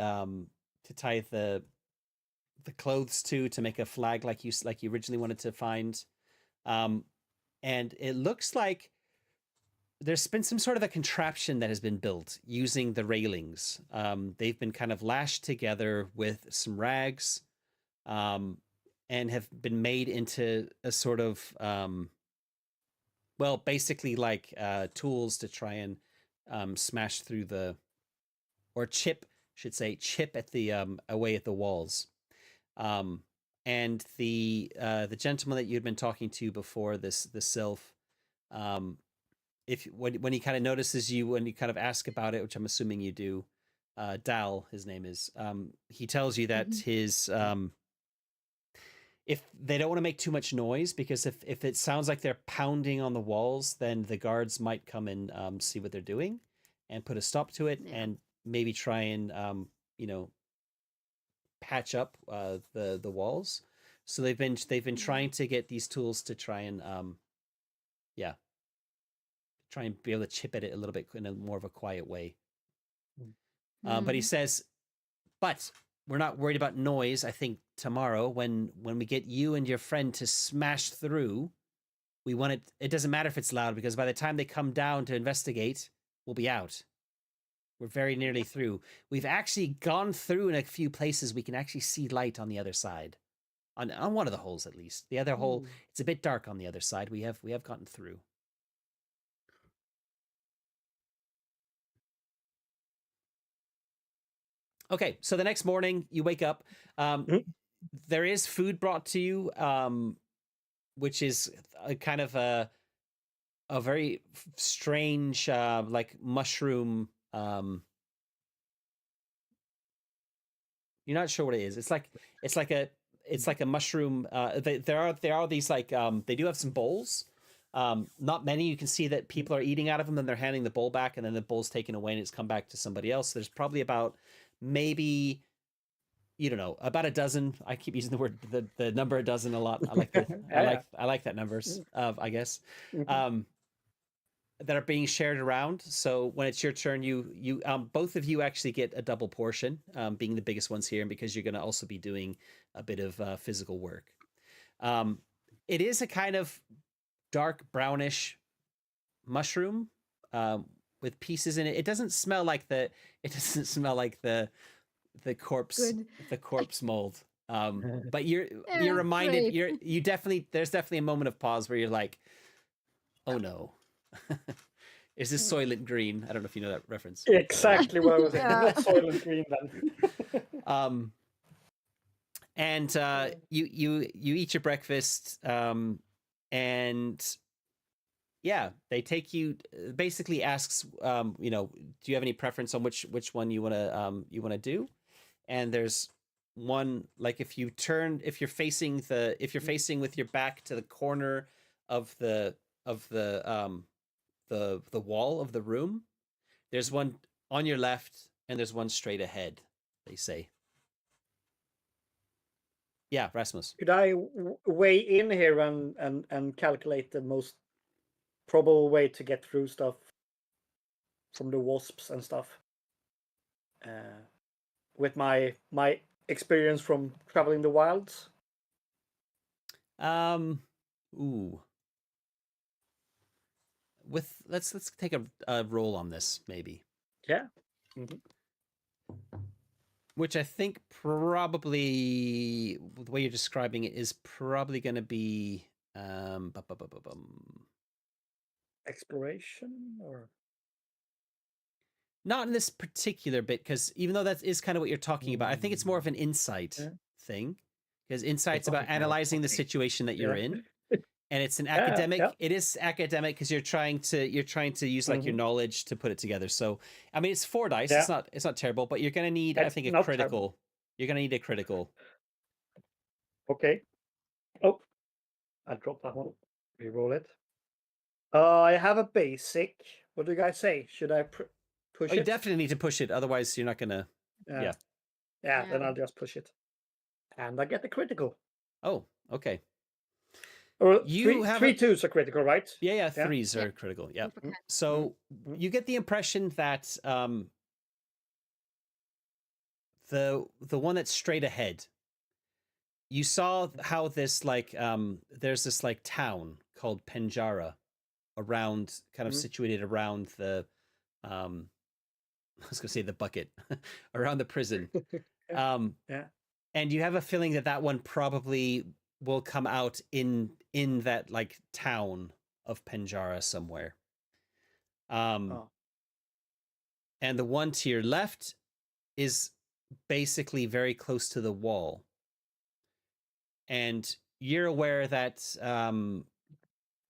clothes to make a flag like you originally wanted to find, and it looks like there's been some sort of a contraption that has been built using the railings. They've been kind of lashed together with some rags, and have been made into a sort of well, basically like tools to try and smash through or chip, should say, chip at the away at the walls. And the gentleman that you'd been talking to before, the sylph, when he kind of notices you, when you kind of ask about it, which I'm assuming you do, Dal, his name is, he tells you that his if they don't want to make too much noise, because if it sounds like they're pounding on the walls, then the guards might come and see what they're doing and put a stop to it, and maybe try and patch up the walls. So they've been trying to get these tools to try and try and be able to chip at it a little bit in a more of a quiet way. But he says, but we're not worried about noise. I think tomorrow, when we get you and your friend to smash through, we want it. It doesn't matter if it's loud, because by the time they come down to investigate, we'll be out. We're very nearly through. We've actually gone through in a few places. We can actually see light on the other side, on one of the holes at least. The other hole, it's a bit dark on the other side. We have gotten through. Okay, so the next morning you wake up. There is food brought to you, which is a kind of a very strange, like mushroom. You're not sure what it is. It's like a mushroom. There are these like they do have some bowls. Not many. You can see that people are eating out of them, and they're handing the bowl back, and then the bowl's taken away, and it's come back to somebody else. There's probably about maybe you don't know, about a dozen. I keep using the number a dozen a lot. I like I like that numbers of, I guess. That are being shared around. So when it's your turn, you both of you actually get a double portion, being the biggest ones here, and because you're going to also be doing a bit of physical work. It is a kind of dark brownish mushroom with pieces in it. It doesn't smell like the corpse Good. the corpse mold. But you're Yeah, reminded. great. There's definitely a moment of pause where you're like, oh no. Is this Soylent Green? I don't know if you know that reference. Exactly what I was saying. Yeah. Not Soylent Green then. And you eat your breakfast, and yeah, they take you. Basically, asks, do you have any preference on which one you want to do? And there's one, like, if you're facing with your back to the corner of the wall of the room, there's one on your left and there's one straight ahead, they say. Yeah, Rasmus. Could I weigh in here and calculate the most probable way to get through stuff from the wasps and stuff? With my experience from traveling the wilds. Ooh. Let's take a roll on this, maybe. Yeah. Which I think probably the way you're describing it is probably going to be Exploration, or not in this particular bit, because even though that is kind of what you're talking about, I think it's more of an insight thing, because insight's about analyzing the situation that you're in, and it's an academic. It is academic because you're trying to use like your knowledge to put it together. So I mean, it's 4 dice. It's not terrible, but you're gonna need, I think, a critical. Terrible. You're gonna need a critical. Okay. Oh, I dropped that one. Reroll it. I have a basic. What do you guys say? Should I push it? You definitely need to push it, otherwise you're not gonna. Yeah. Then I'll just push it, and I get the critical. Oh, okay. Or three twos are critical, right? Yeah. Threes are critical. Yeah. So you get the impression that the one that's straight ahead. You saw how this there's this town called Penjara around, kind of situated around the I was gonna say the bucket around the prison. And you have a feeling that one probably will come out in that town of Penjara somewhere. And the one to your left is basically very close to the wall. And you're aware that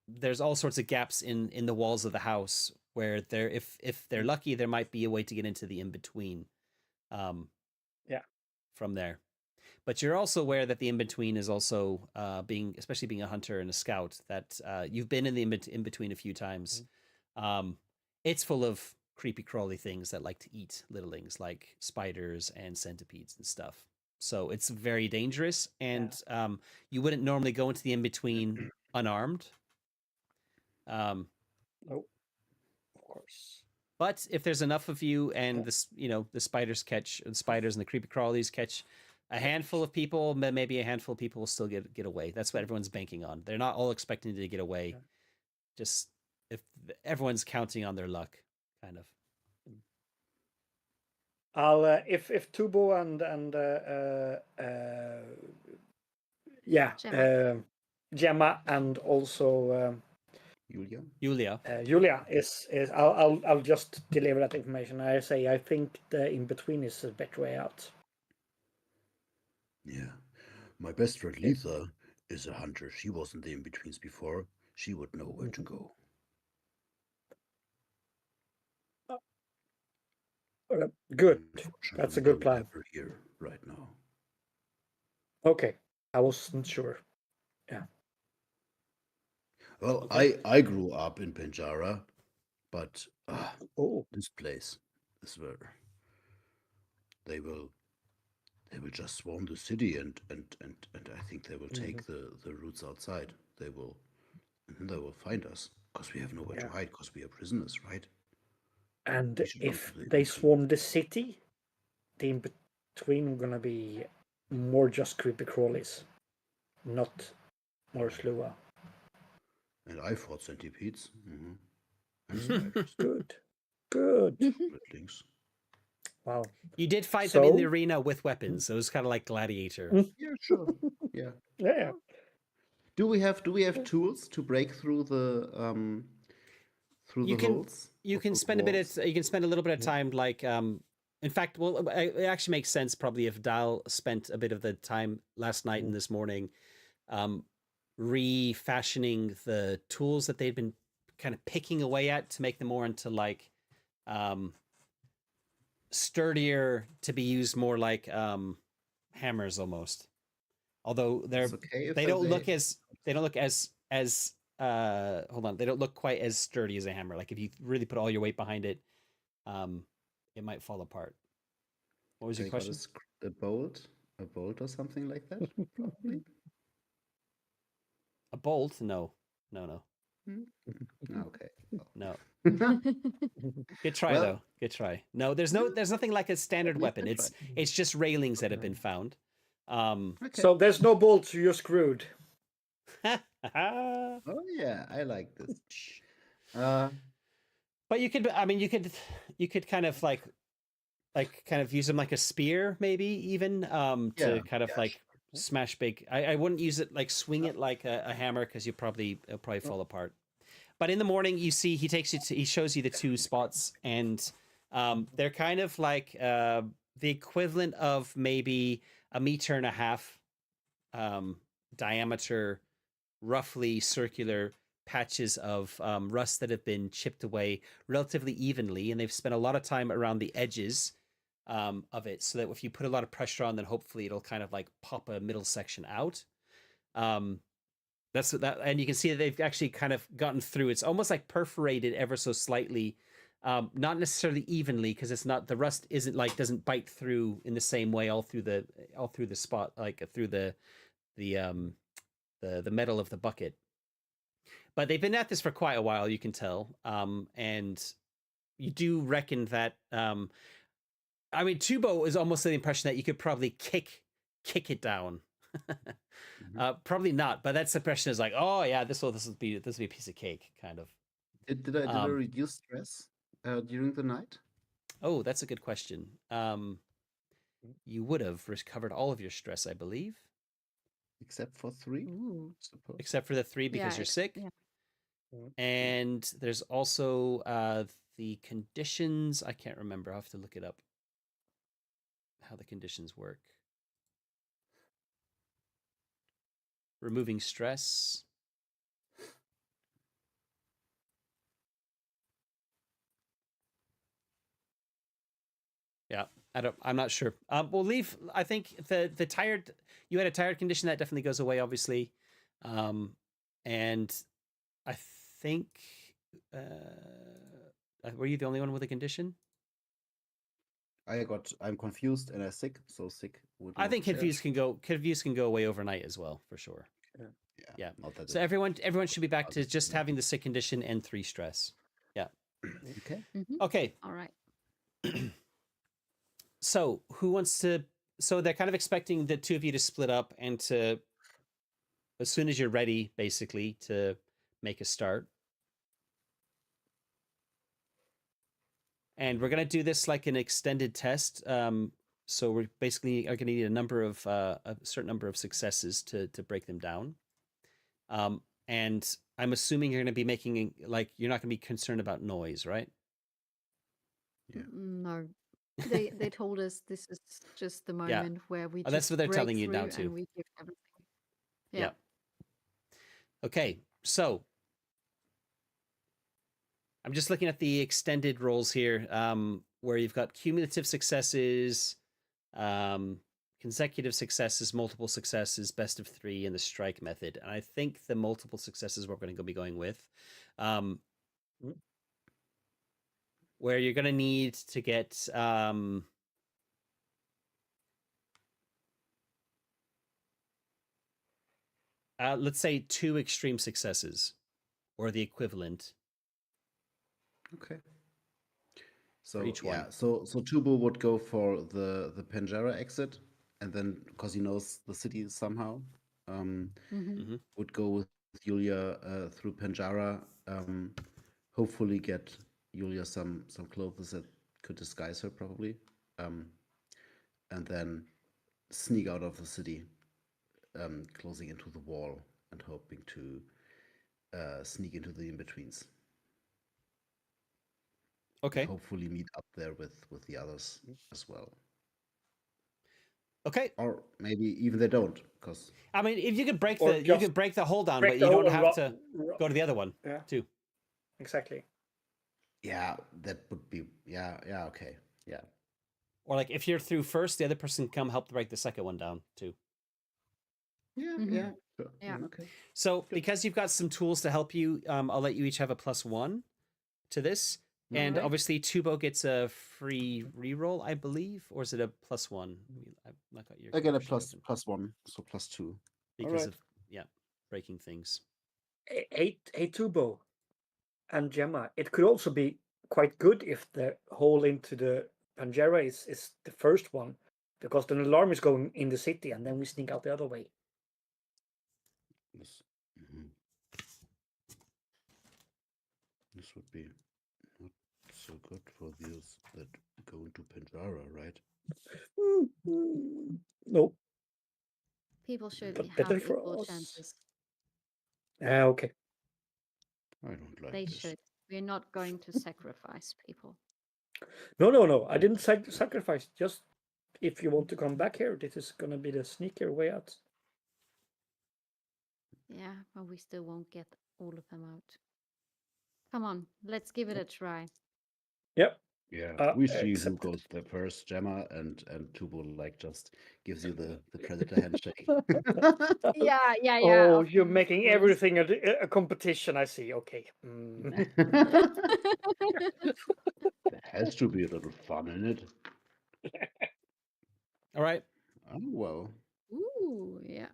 there's all sorts of gaps in the walls of the house where if they're lucky, there might be a way to get into the in-between from there. But you're also aware that the in-between is also especially being a hunter and a scout, that you've been in the in-between a few times. It's full of creepy crawly things that like to eat littlings, like spiders and centipedes and stuff. So it's very dangerous, and you wouldn't normally go into the in-between unarmed. No, of course. But if there's enough of you, and the spiders and the creepy crawlies catch a handful of people, maybe a handful of people will still get away. That's what everyone's banking on. They're not all expecting to get away. Just if everyone's counting on their luck, kind of. I'll if Tubo and Gemma and also Julia is I'll just deliver that information. I say I think the in between is a better way out. Yeah, my best friend Letha is a hunter. She wasn't the in betweens before. She would know where to go. Good. That's a good plan. We're here right now. Okay, I wasn't sure. Yeah. Well, I grew up in Penjara, but this place is where they will They will just swarm the city, and I think they will take the routes outside. They will, and then they will find us because we have nowhere to hide because we are prisoners, right? And We should run if to the they in-between. swarm the city, the in-between are gonna be more just creepy crawlies, not more Slua. And I fought centipedes. And spiders. Good. Good. Ritlings. Wow. You did fight them in the So- arena with weapons. So it was kind of like Gladiator. Yeah, sure. Yeah. Yeah. Do we have tools to break through the You can- holes? You of can those spend a bit walls? of you can spend a little bit of time like in fact, well, it actually makes sense probably if Dal spent a bit of the time last night and this morning refashioning the tools that they'd been kind of picking away at to make them more into like sturdier, to be used more like hammers almost. Although It's okay if they don't look as hold on, they don't look quite as sturdy as a hammer. Like if you really put all your weight behind it, it might fall apart. What was your They got question? a bolt or something like that, probably. A bolt? No. Okay. No. Well. Good try Well- though. Good try. No, there's nothing like a standard Yeah, weapon. good It's just railings that have been found. Okay. So there's no bolts, you're screwed. Oh yeah, I like this. But you could, I mean, you could kind of like kind of use them like a spear, maybe even to Yeah, kind of like smash big. I wouldn't use it like swing it like a hammer because it'll probably fall apart. But in the morning, you see he shows you the two spots, and they're kind of like the equivalent of maybe 1.5 meters diameter, roughly circular patches of rust that have been chipped away relatively evenly, and they've spent a lot of time around the edges of it, so that if you put a lot of pressure on, then hopefully it'll kind of like pop a middle section out. That's that, and you can see that they've actually kind of gotten through. It's almost like perforated ever so slightly, not necessarily evenly, because it's not, the rust isn't like, doesn't bite through in the same way all through the spot, like through the metal of the bucket. But they've been at this for quite a while, you can tell, and you do reckon that. I mean, Tubo is almost the impression that you could probably kick it down. Probably not, but that's the impression, is like, oh yeah, this will be a piece of cake, kind of. Did I reduce stress during the night? Oh, that's a good question. You would have recovered all of your stress, I believe, Except for 3, Ooh. suppose. except for the 3 because you're sick. Yeah. And there's also the conditions. I can't remember. I'll have to look it up. How the conditions work. Removing stress. Yeah, I'm not sure. We'll leave. I think the tired. You had a tired condition that definitely goes away, obviously, and I think. Were you the only one with a condition? I'm confused and I'm sick, so sick would I not think share. confused can go away overnight as well, for sure. Yeah. Not that So everyone should be back to just having the sick condition and 3 stress. Yeah. Okay. Okay. All right. So who wants to? So they're kind of expecting the two of you to split up and to, as soon as you're ready, basically, to make a start. And we're gonna do this like an extended test. So we're basically are gonna need a certain number of successes to break them down. And I'm assuming you're gonna be making, like, you're not gonna be concerned about noise, right? Yeah. No. They told us this is just the moment where we Oh, that's just what they're break telling you now, through too. and we give everything. Yeah. Okay, so I'm just looking at the extended rolls here, where you've got cumulative successes, consecutive successes, multiple successes, best of 3, and the strike method. And I think the multiple successes we're going to be going with, where you're going to need to get Let's say 2 extreme successes, or the equivalent. Okay. So each one. so Tubo would go for the Panjara exit, and then because he knows the city somehow, Mm-hmm. would go with Yulia through Panjara. Hopefully get Yulia some clothes that could disguise her probably, and then sneak out of the city, closing into the wall and hoping to sneak into the in-betweens. Okay. Hopefully meet up there with the others as well. Okay. Or maybe even they don't, because I mean, if you could break Or the you just could break the hold down, break but the you don't hold and have to go to the other one Yeah. too. Exactly. yeah, that would be okay. Yeah. Or like if you're through first, the other person can come help break the second one down too. Yeah, Mhm. yeah. Sure. Yeah. Okay. So because you've got some tools to help you, I'll let you each have a +1 to this. And Alright. obviously Tubo gets a free reroll, I believe, or is it a +1? I've not got your I get a character sheet open +1, so +2. because Alright. of breaking things. Hey, Tubo and Gemma, it could also be quite good if the hole into the Panjara is the first one, because then the alarm is going in the city and then we sneak out the other way. This, this would be not so good for those that go into Panjara, right? No, People should but have better for equal us. chances. Okay. I don't like They this. should. We're not going to sacrifice people. No. I didn't sacrifice. Just if you want to come back here, this is gonna be the sneaker way out. Yeah, but we still won't get all of them out. Come on, let's give it a try. Yep. Yeah, we see who Accepted. goes there first, Gemma, and Tubo like just gives you the predator handshake. Yeah. Oh, of you're making course. everything a competition. I see. Okay. There has to be a little fun in it. All right. Oh well. Ooh, yeah.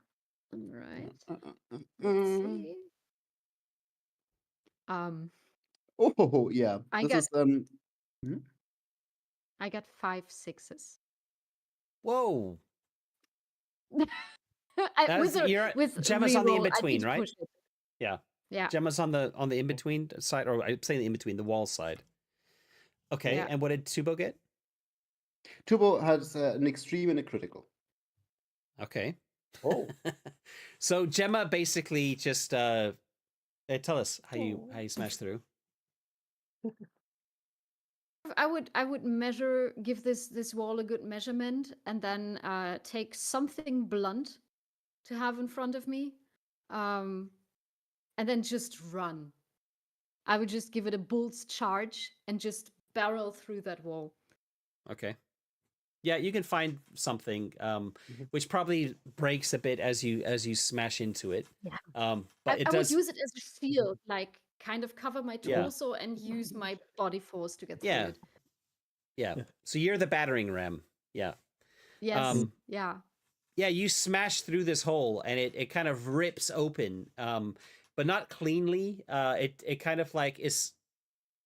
All right. Let's Mm. see. Oh yeah. I This got is hmm? I got 5 6s. Whoa. With Gemma's on the reroll, I in-between, did right? push it. Yeah. Yeah. Gemma's on the in-between side, or I'm saying the in-between, the wall side. Okay, Yeah. and what did Tubo get? Tubo has an extreme and a critical. Okay. Oh. So Gemma basically just tell us how you smash through. I would give this wall a good measurement, and then take something blunt to have in front of me, and then just run. I would just give it a bull's charge and just barrel through that wall. Okay. Yeah, you can find something which probably breaks a bit as you smash into it. Yeah. But it I does. would use it as a shield, like kind of cover my Yeah. torso and use my body force to get through Yeah. it. Yeah. So you're the battering ram. Yeah. Yes. Yeah. Yeah, you smash through this hole and it kind of rips open, but not cleanly. It kind of like is,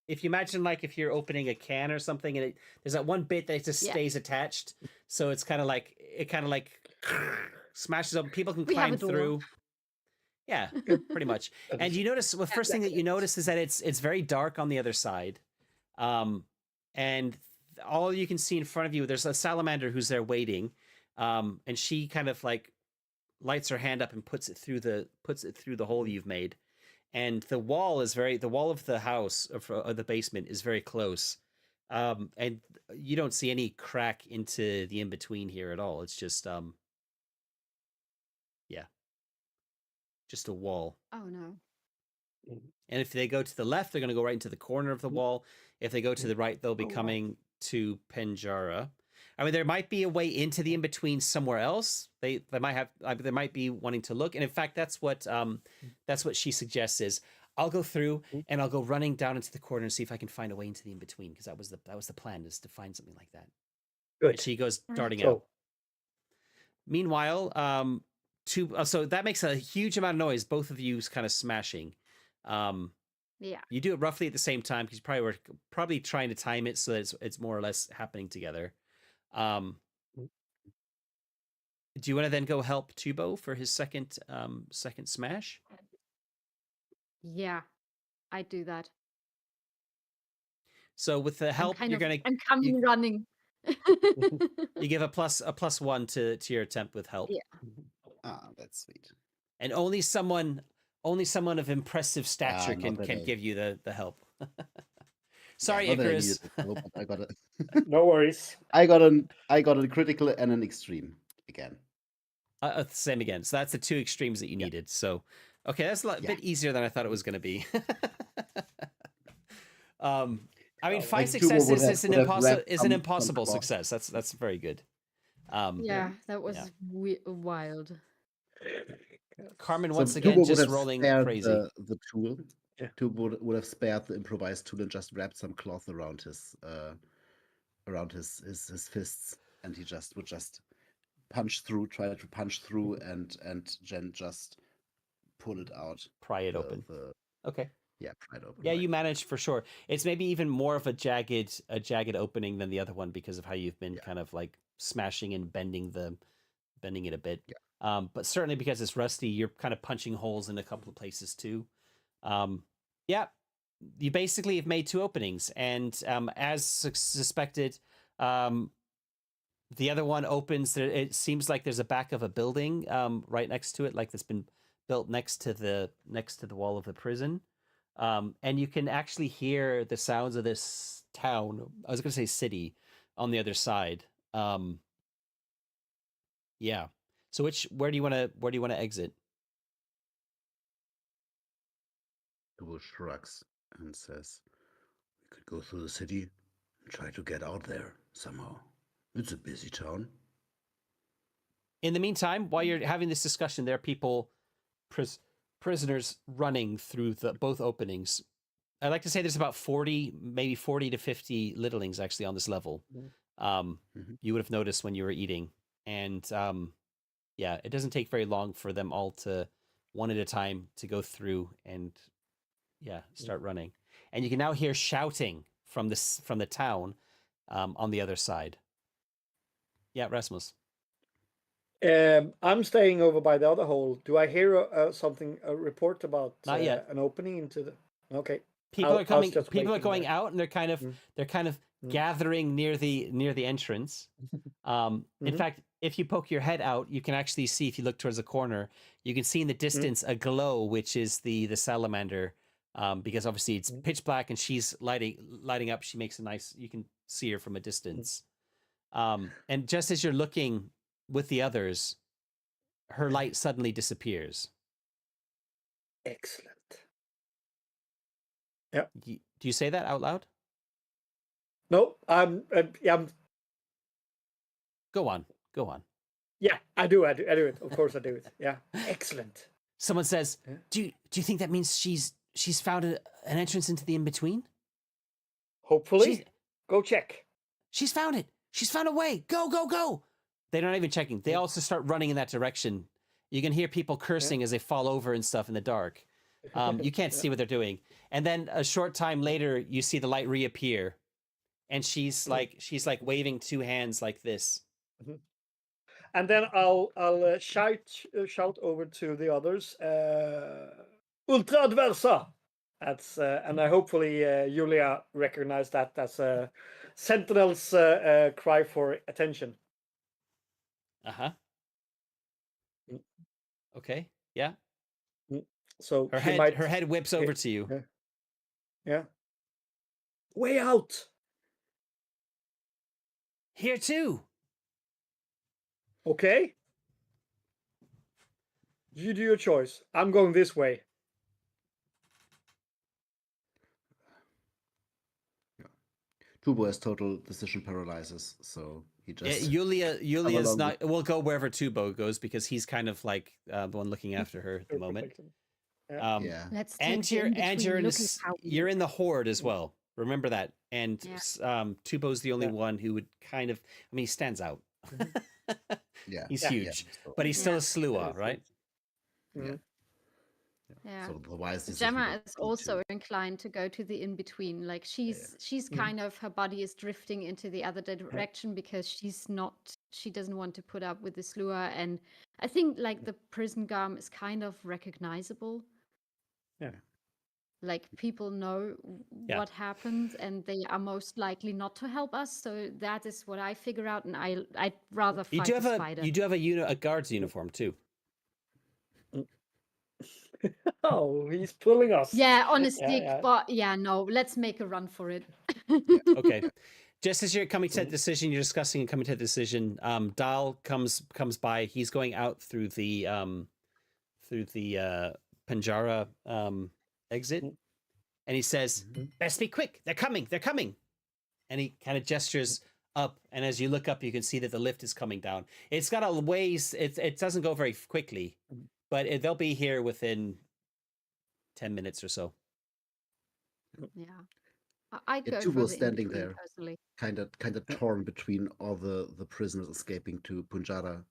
if you imagine like if you're opening a can or something, and there's that one bit that just stays attached, so it's kind of like smashes up. People can We have climb a door. through. Yeah, pretty much. And you notice the first thing that you notice is that it's very dark on the other side, and all you can see in front of you, there's a salamander who's there waiting, and she kind of like lights her hand up and puts it through the hole you've made. And the wall of the house or the basement is very close, and you don't see any crack into the in-between here at all. It's just just a wall. Oh no. And if they go to the left, they're going to go right into the corner of the wall. If they go to the right, they'll be coming to Panjara. I mean, there might be a way into the in-between somewhere else. They might be wanting to look, and in fact, that's what she suggests is, I'll go through and I'll go running down into the corner and see if I can find a way into the in-between, because that was the plan, is to find something like that. Good. And she goes darting So, out. Meanwhile, So that makes a huge amount of noise. Both of you kind of smashing. Yeah. You do it roughly at the same time because you were probably trying to time it so that it's more or less happening together. Do you want to then go help Tubo for his second smash? Yeah, I do that. So with the help, I'm coming running. you give a +1 to your attempt with help. Yeah. Ah, that's sweet. And only someone of impressive stature not that can I- give you the help. Sorry, Not that I Icarus. needed it, no, but I got it. No worries. I got a critical and an extreme again. Same again. So that's the two extremes that you needed. So, okay, that's a bit easier than I thought it was going to be. I mean, 5 successes is an impossible success. That's very good. Yeah, that was wild. Carmen So once Tubo again would just have rolling spared crazy. The tool. Yeah. Tubo would have spared the improvised tool and just wrapped some cloth around his fists, and he would try to punch through, and Jen just pull it out, Pry it open. Okay. Yeah, pry it open. Yeah, right. you managed for sure. It's maybe even more of a jagged opening than the other one because of how you've been kind of like smashing and bending it a bit. Yeah. But certainly because it's rusty, you're kind of punching holes in a couple of places too. Yeah, you basically have made 2 openings, and as suspected, the other one opens. It seems like there's a back of a building right next to it, like that's been built next to the wall of the prison. And you can actually hear the sounds of this town. I was going to say city on the other side. Yeah. So where do you want to exit? Tubo shrugs and says, "We could go through the city and try to get out there somehow. It's a busy town." In the meantime, while you're having this discussion, there are people, prisoners running through both openings. I'd like to say there's about 40, maybe 40 to 50 littlings actually on this level. You would have noticed when you were eating. And yeah, it doesn't take very long for them all to, one at a time, to go through and start running. And you can now hear shouting from the town on the other side. Yeah, Rasmus. I'm staying over by the other hole. Do I hear a report about Not yet. an opening into the? Okay. People are coming. just People are waiting going there. out, and they're kind of gathering near the entrance. In fact, if you poke your head out, you can actually see. If you look towards the corner, you can see in the distance a glow, which is the salamander. Because obviously it's pitch black, and she's lighting up. She makes a nice. You can see her from a distance. And just as you're looking with the others, her light suddenly disappears. Excellent. Yeah. Do you say that out loud? No, I'm. Go on. Yeah, I do it. Of course, I do it. Yeah, excellent. Someone says, "Do you think that means she's found an entrance into the in-between?" Hopefully, go check. She's found it. She's found a way. Go. They're not even checking. They also start running in that direction. You can hear people cursing as they fall over and stuff in the dark. You can't see what they're doing. And then a short time later, you see the light reappear, and she's like waving 2 hands like this. And then I'll shout over to the others. Ultra adversa. That's and I hopefully Julia recognized that as a Sentinel's cry for attention. Okay. Yeah. So Her head whips over to you. Yeah. Way out. Here too. Okay. You do your choice. I'm going this way. Tubo has total decision paralysis, so he just. Yulia's not. We'll go wherever Tubo goes because he's kind of like the one looking after her at the moment. Yeah. Let's And take the you're in the horde as well. Remember that. And Yeah. Tubo's the only one who would kind of. I mean, he stands out. Yeah. He's Yeah. huge, So, but he's still Yeah. a slua, right? Mhm. Yeah. so the wise decision Gemma would is be also to- inclined to go to the in between. Like she's kind of, her body is drifting into the other direction because she doesn't want to put up with the slua, and I think like the prison garm is kind of recognizable. Yeah. Like people know Yeah. what happened, and they are most likely not to help us. So that is what I figure out, and I'd rather You fight do the have spider. a a guard's uniform too. Oh, he's pulling us. Yeah, on a stick, yeah. but yeah, no, let's make a run for it. Okay. Just as you're coming to that decision, you're discussing and coming to that decision. Dal comes by. He's going out through the Panjara exit, and he says, "Best be quick! They're coming! They're coming!" And he kind of gestures up, and as you look up, you can see that the lift is coming down. It's got a ways. It doesn't go very quickly, but they'll be here within 10 minutes or so. Yeah. I'd go Tuvo for was the standing in-between there. personally. kind of torn between all the prisoners escaping to Punjara.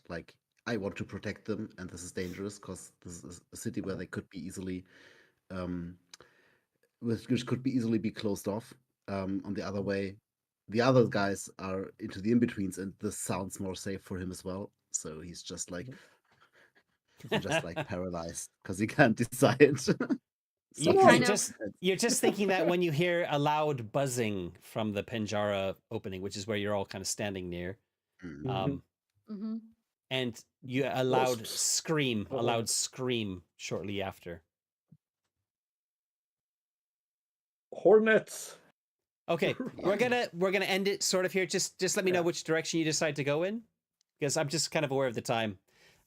Like, I want to protect them, and this is dangerous because this is a city where they could be easily, which could be easily be closed off. On the other way, the other guys are into the in-betweens, and this sounds more safe for him as well. So he's just like, paralyzed because he can't decide. You, Kind you of- just you're just thinking that when you hear a loud buzzing from the Panjara opening, which is where you're all kind of standing near, Mm-hmm. and you a loud Wasps. scream shortly after. Hornets. Okay, we're gonna end it sort of here. Just let me know which direction you decide to go in, because I'm just kind of aware of the time.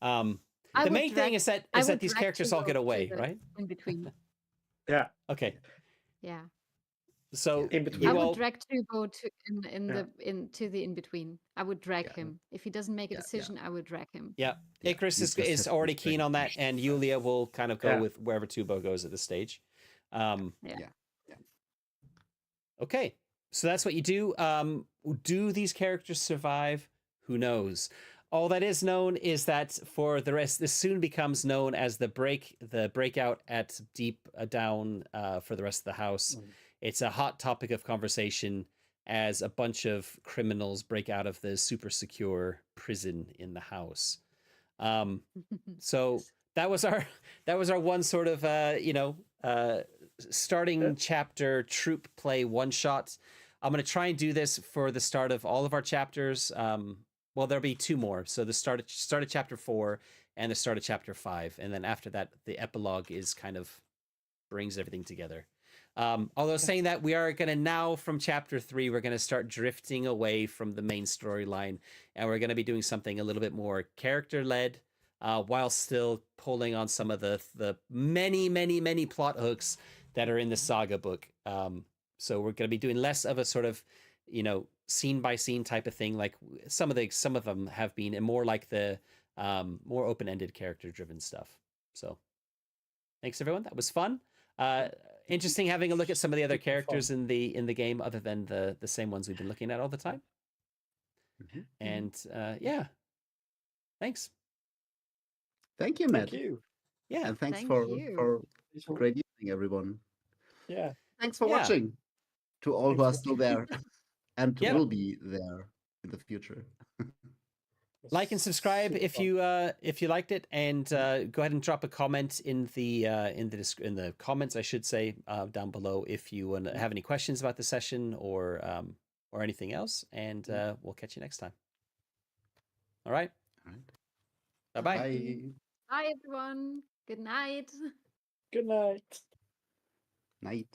The main thing is that these characters all get away, right? In between. Yeah. Okay, Yeah. so In between. you I would all drag Tubo to the in between. I would drag Yeah. him. If he doesn't make a decision, I would drag him. yeah. Icarus you is just have to already drag keen on that, first. and Yulia will kind of go Yeah. with wherever Tubo goes at this stage. Yeah. Okay, so that's what you do. Do these characters survive? Who knows? All that is known is that for the rest, this soon becomes known as the breakout at Deep Down for the rest of the house. It's a hot topic of conversation as a bunch of criminals break out of the super secure prison in the house. So that was our one sort of starting chapter troop play one shot. I'm going to try and do this for the start of all of our chapters. Well, there'll be two more. So the start of chapter 4 and the start of chapter 5, and then after that, the epilogue is kind of brings everything together. Although saying that, we are going to now from chapter 3, we're going to start drifting away from the main storyline, and we're going to be doing something a little bit more character led, while still pulling on some of the many plot hooks that are in the Saga book. So we're going to be doing less of a sort of, scene by scene type of thing, like some of them have been, and more like the more open-ended character driven stuff. So thanks everyone, that was fun. Interesting having a look at some of the other characters in the game other than the same ones we've been looking at all the time. And yeah, thanks. Thank you, Matt. Thank you. Yeah, And thanks Thank for you. great evening, everyone. Yeah. Thanks for Yeah. watching. To all who are still there and Yeah. will be there in the future. like and subscribe if you liked it, and go ahead and drop a comment in the comments, I should say, down below if you have any questions about the session or anything else, and we'll catch you next time. All right. Bye-bye. Bye. Bye, everyone. Good night. Good night. Night.